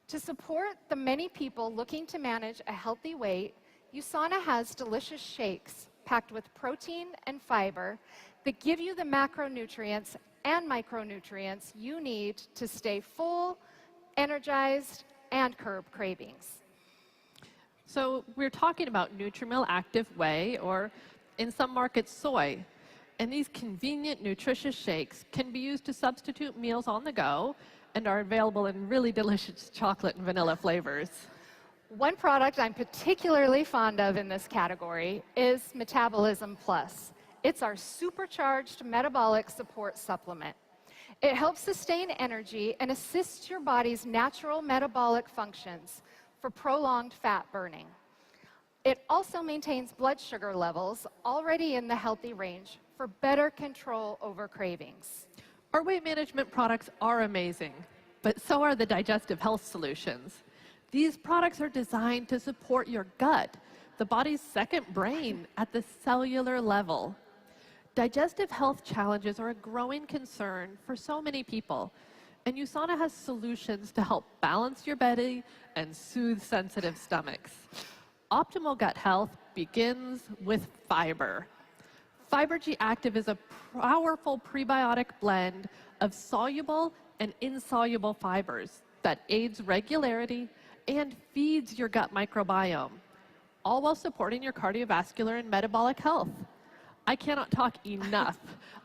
To support the many people looking to manage a healthy weight, USANA has delicious shakes packed with protein and fiber that give you the macronutrients and micronutrients you need to stay full, energized, and curb cravings. So we're talking about Nutrimil Active Whey, or in some markets, soy. And these convenient, nutritious shakes can be used to substitute meals on the go and are available in really delicious chocolate and vanilla flavors. One product I'm particularly fond of in this category is Metabolism Plus. It's our supercharged metabolic support supplement. It helps sustain energy and assists your body's natural metabolic functions for prolonged fat burning. It also maintains blood sugar levels already in the healthy range for better control over cravings. Our weight management products are amazing, but so are the digestive health solutions. These products are designed to support your gut, the body's second brain, at the cellular level. Digestive health challenges are a growing concern for so many people, and USANA has solutions to help balance your belly and soothe sensitive stomachs. Optimal gut health begins with fiber. Fiber G Active is a powerful prebiotic blend of soluble and insoluble fibers that aids regularity and feeds your gut microbiome, all while supporting your cardiovascular and metabolic health. I cannot talk enough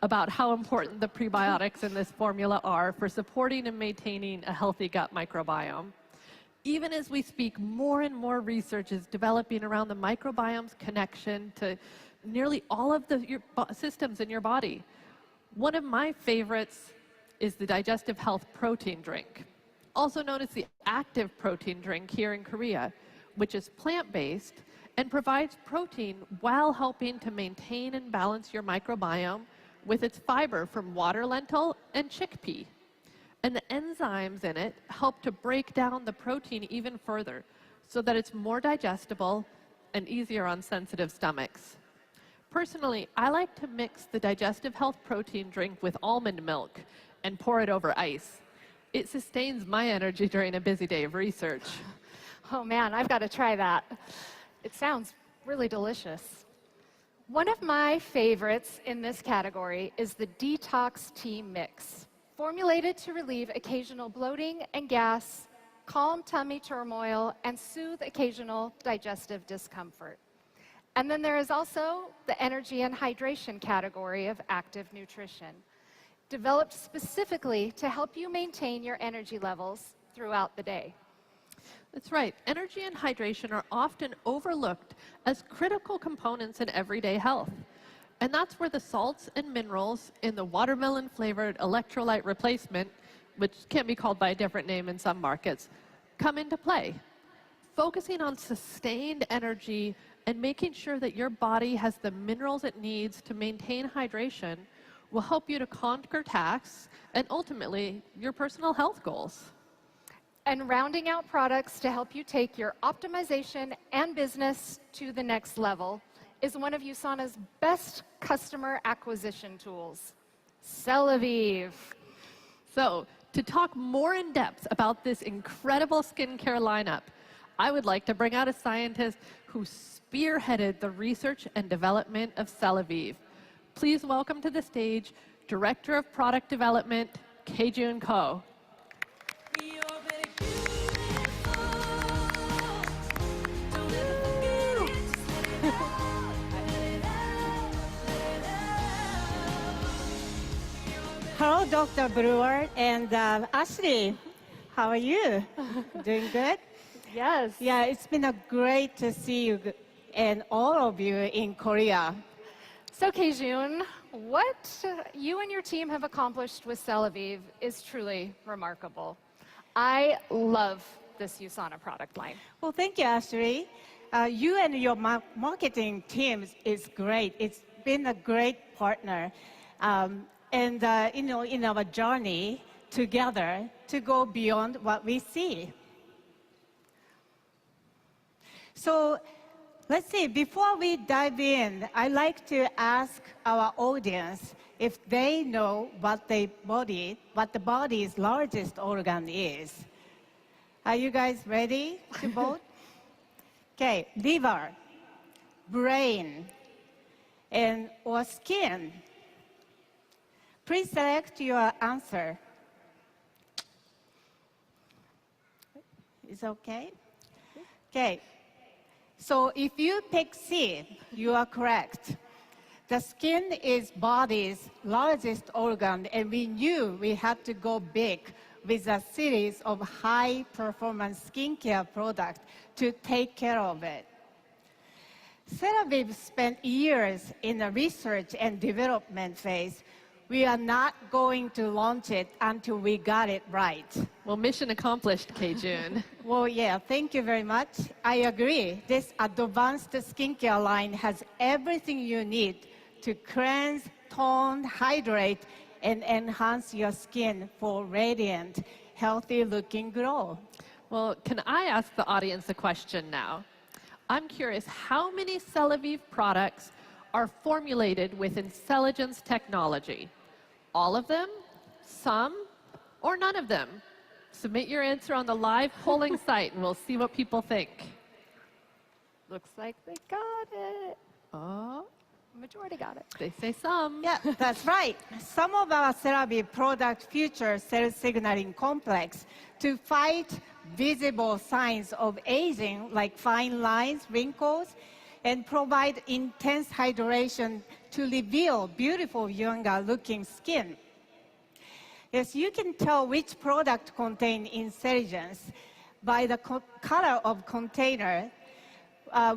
about how important the prebiotics in this formula are for supporting and maintaining a healthy gut microbiome. Even as we speak, more and more research is developing around the microbiome's connection to nearly all of your systems in your body. One of my favorites is the Digestive Health Protein Drink, also known as the Active Protein Drink here in Korea, which is plant-based and provides protein while helping to maintain and balance your microbiome with its fiber from water lentil and chickpea. And the enzymes in it help to break down the protein even further so that it's more digestible and easier on sensitive stomachs. Personally, I like to mix the Digestive Health Protein Drink with almond milk and pour it over ice. It sustains my energy during a busy day of research. Oh man, I've got to try that. It sounds really delicious. One of my favorites in this category is the Detox Tea Mix, formulated to relieve occasional bloating and gas, calm tummy turmoil, and soothe occasional digestive discomfort. And then there is also the energy and hydration category of active nutrition, developed specifically to help you maintain your energy levels throughout the day. That's right. Energy and hydration are often overlooked as critical components in everyday health. And that's where the salts and minerals in the watermelon-flavored electrolyte replacement, which can be called by a different name in some markets, come into play. Focusing on sustained energy and making sure that your body has the minerals it needs to maintain hydration will help you to conquer tasks and ultimately your personal health goals. And rounding out products to help you take your optimization and business to the next level is one of USANA's best customer acquisition tools, Celavive. So, to talk more in depth about this incredible skincare lineup, I would like to bring out a scientist who spearheaded the research and development of Celavive. Please welcome to the stage Director of Product Development, Kei-Jun Ko. Hello, Dr. Brewer and Ashley. How are you? Doing good? Yes. Yeah, it's been a great to see you and all of you in Korea. So, Kei-Jun, what you and your team have accomplished with Celavive is truly remarkable. I love this USANA product line. Well, thank you, Ashley. You and your marketing team is great. It's been a great partner. And in our journey together to go beyond what we see. So let's see, before we dive in, I'd like to ask our audience if they know what the body's largest organ is. Are you guys ready to vote? Okay, liver, brain, or skin. Please select your answer. Is it okay? Okay. So if you pick C, you are correct. The skin is body's largest organ, and we knew we had to go big with a series of high-performance skincare products to take care of it. Celavive spent years in the research and development phase. We are not going to launch it until we got it right. Well, mission accomplished, Kei-Jun. Well, yeah, thank you very much. I agree. This advanced skincare line has everything you need to cleanse, tone, hydrate, and enhance your skin for radiant, healthy-looking glow. Well, can I ask the audience a question now? I'm curious, how many Celavive products are formulated with Intelligence technology? All of them, some, or none of them? Submit your answer on the live polling site and we'll see what people think. Looks like they got it. Oh, majority got it. They say some. Yeah, that's right. Some of our Celavive products feature cell signaling complex to fight visible signs of aging like fine lines, wrinkles, and provide intense hydration to reveal beautiful, younger-looking skin. Yes, you can tell which product contains intelligence by the color of container.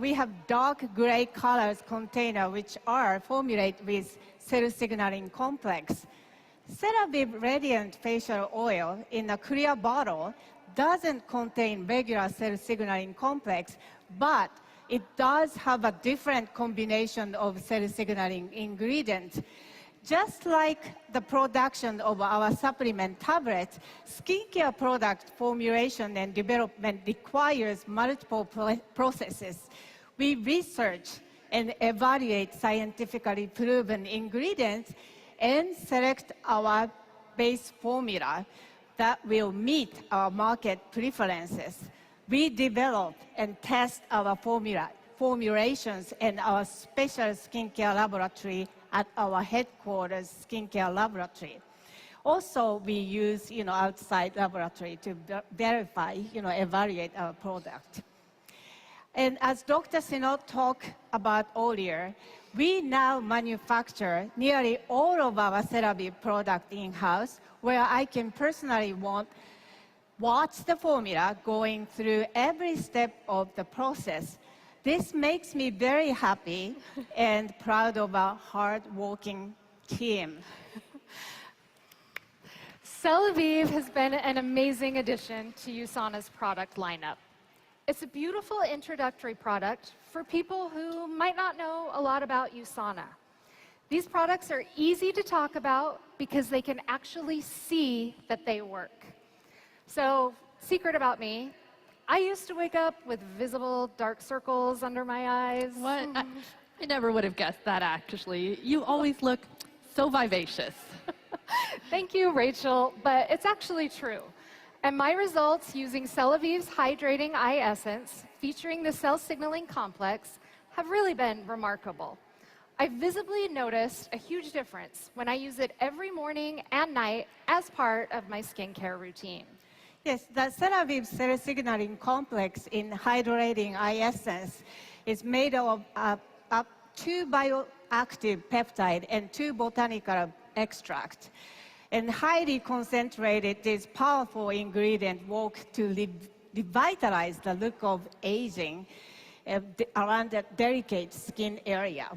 We have dark gray colors container which are formulated with cell signaling complex. Celavive Radiant Facial Oil in a clear bottle doesn't contain regular cell signaling complex, but it does have a different combination of cell signaling ingredients. Just like the production of our supplement tablets, skincare product formulation and development requires multiple processes. We research and evaluate scientifically proven ingredients and select our base formula that will meet our market preferences. We develop and test our formulations in our special skincare laboratory at our headquarters skincare laboratory. Also, we use outside laboratory to verify, evaluate our product. And as Dr. Sino talked about earlier, we now manufacture nearly all of our Celavive product in-house, where I can personally watch the formula going through every step of the process. This makes me very happy and proud of our hard-working team. Celavive has been an amazing addition to USANA's product lineup. It's a beautiful introductory product for people who might not know a lot about USANA. These products are easy to talk about because they can actually see that they work. So, secret about me, I used to wake up with visible dark circles under my eyes. What? I never would have guessed that, actually. You always look so vivacious. Thank you, Rachel, but it's actually true. And my results using Celavive's Hydrating Eye Essence, featuring the cell signaling complex, have really been remarkable. I visibly noticed a huge difference when I use it every morning and night as part of my skincare routine. Yes, the Celavive cell signaling complex in Hydrating Eye Essence is made of 2 bioactive peptides and 2 botanical extracts. And highly concentrated, this powerful ingredient works to revitalize the look of aging around the delicate skin area.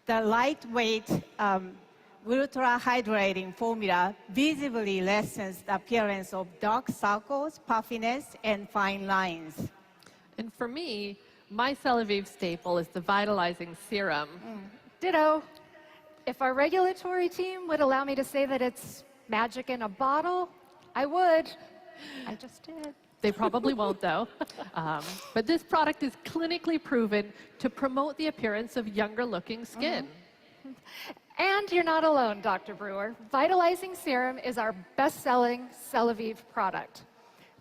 The lightweight, ultra-hydrating formula visibly lessens the appearance of dark circles, puffiness, and fine lines. And for me, my Celavive staple is the vitalizing serum. Ditto. If our regulatory team would allow me to say that it's magic in a bottle, I would. I just did. They probably won't, though. But this product is clinically proven to promote the appearance of younger-looking skin. And you're not alone, Dr. Brewer. Vitalizing Serum is our best-selling Celavive product.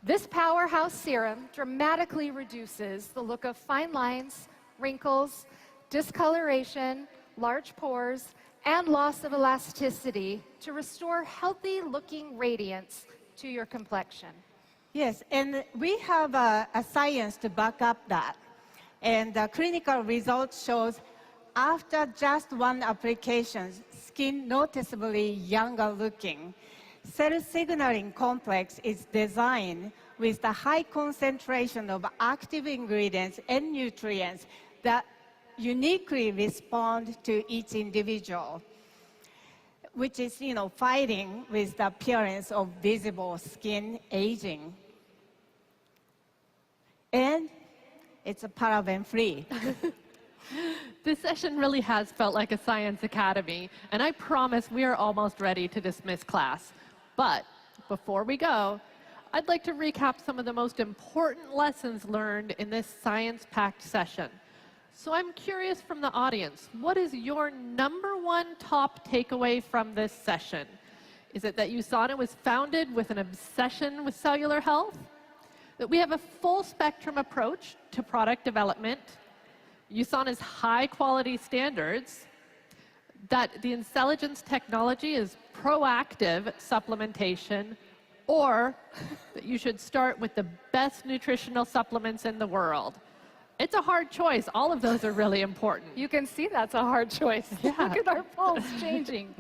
This powerhouse serum dramatically reduces the look of fine lines, wrinkles, discoloration, large pores, and loss of elasticity to restore healthy-looking radiance to your complexion. Yes, and we have a science to back up that. And the clinical results shows after just one application, skin noticeably younger looking. Cell signaling complex is designed with the high concentration of active ingredients and nutrients that uniquely respond to each individual, which is, fighting with the appearance of visible skin aging. And it's a paraben-free. This session really has felt like a science academy, and I promise we are almost ready to dismiss class. But before we go, I'd like to recap some of the most important lessons learned in this science-packed session. So I'm curious from the audience, what is your #1 top takeaway from this session? Is it that USANA was founded with an obsession with cellular health? That we have a full spectrum approach to product development? USANA's high-quality standards? That the intelligence technology is proactive supplementation? Or that you should start with the best nutritional supplements in the world? It's a hard choice. All of those are really important. You can see that's a hard choice. Yeah. Look at our pulse changing.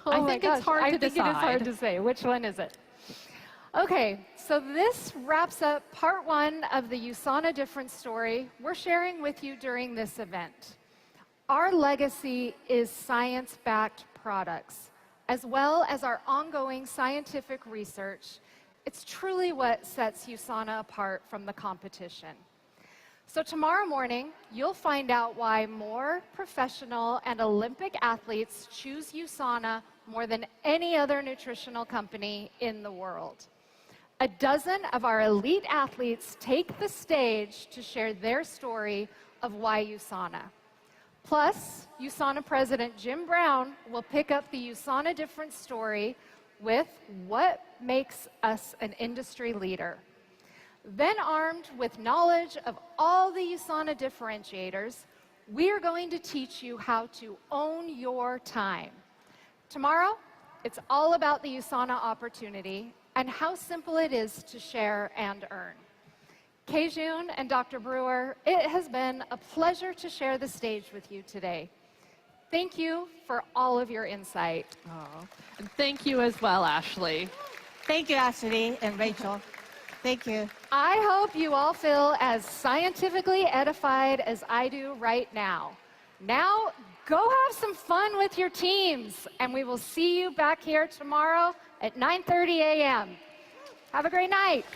I think it's hard to I think it is hard decide. to say. Which one is it? Okay, so this wraps up part 1 of the USANA difference story we're sharing with you during this event. Our legacy is science-backed products, as well as our ongoing scientific research. It's truly what sets USANA apart from the competition. So tomorrow morning, you'll find out why more professional and Olympic athletes choose USANA more than any other nutritional company in the world. A dozen of our elite athletes take the stage to share their story of why USANA. Plus, USANA President Jim Brown will pick up the USANA difference story with what makes us an industry leader. Then, armed with knowledge of all the USANA differentiators, we are going to teach you how to own your time. Tomorrow, it's all about the USANA opportunity and how simple it is to share and earn. Kei-Jun and Dr. Brewer, it has been a pleasure to share the stage with you today. Thank you for all of your insight. And thank you as well, Ashley. Thank you, Ashley and Rachel. Thank you. I hope you all feel as scientifically edified as I do right now. Now, go have some fun with your teams, and we will see you back here tomorrow at 9:30 a.m. Have a great night.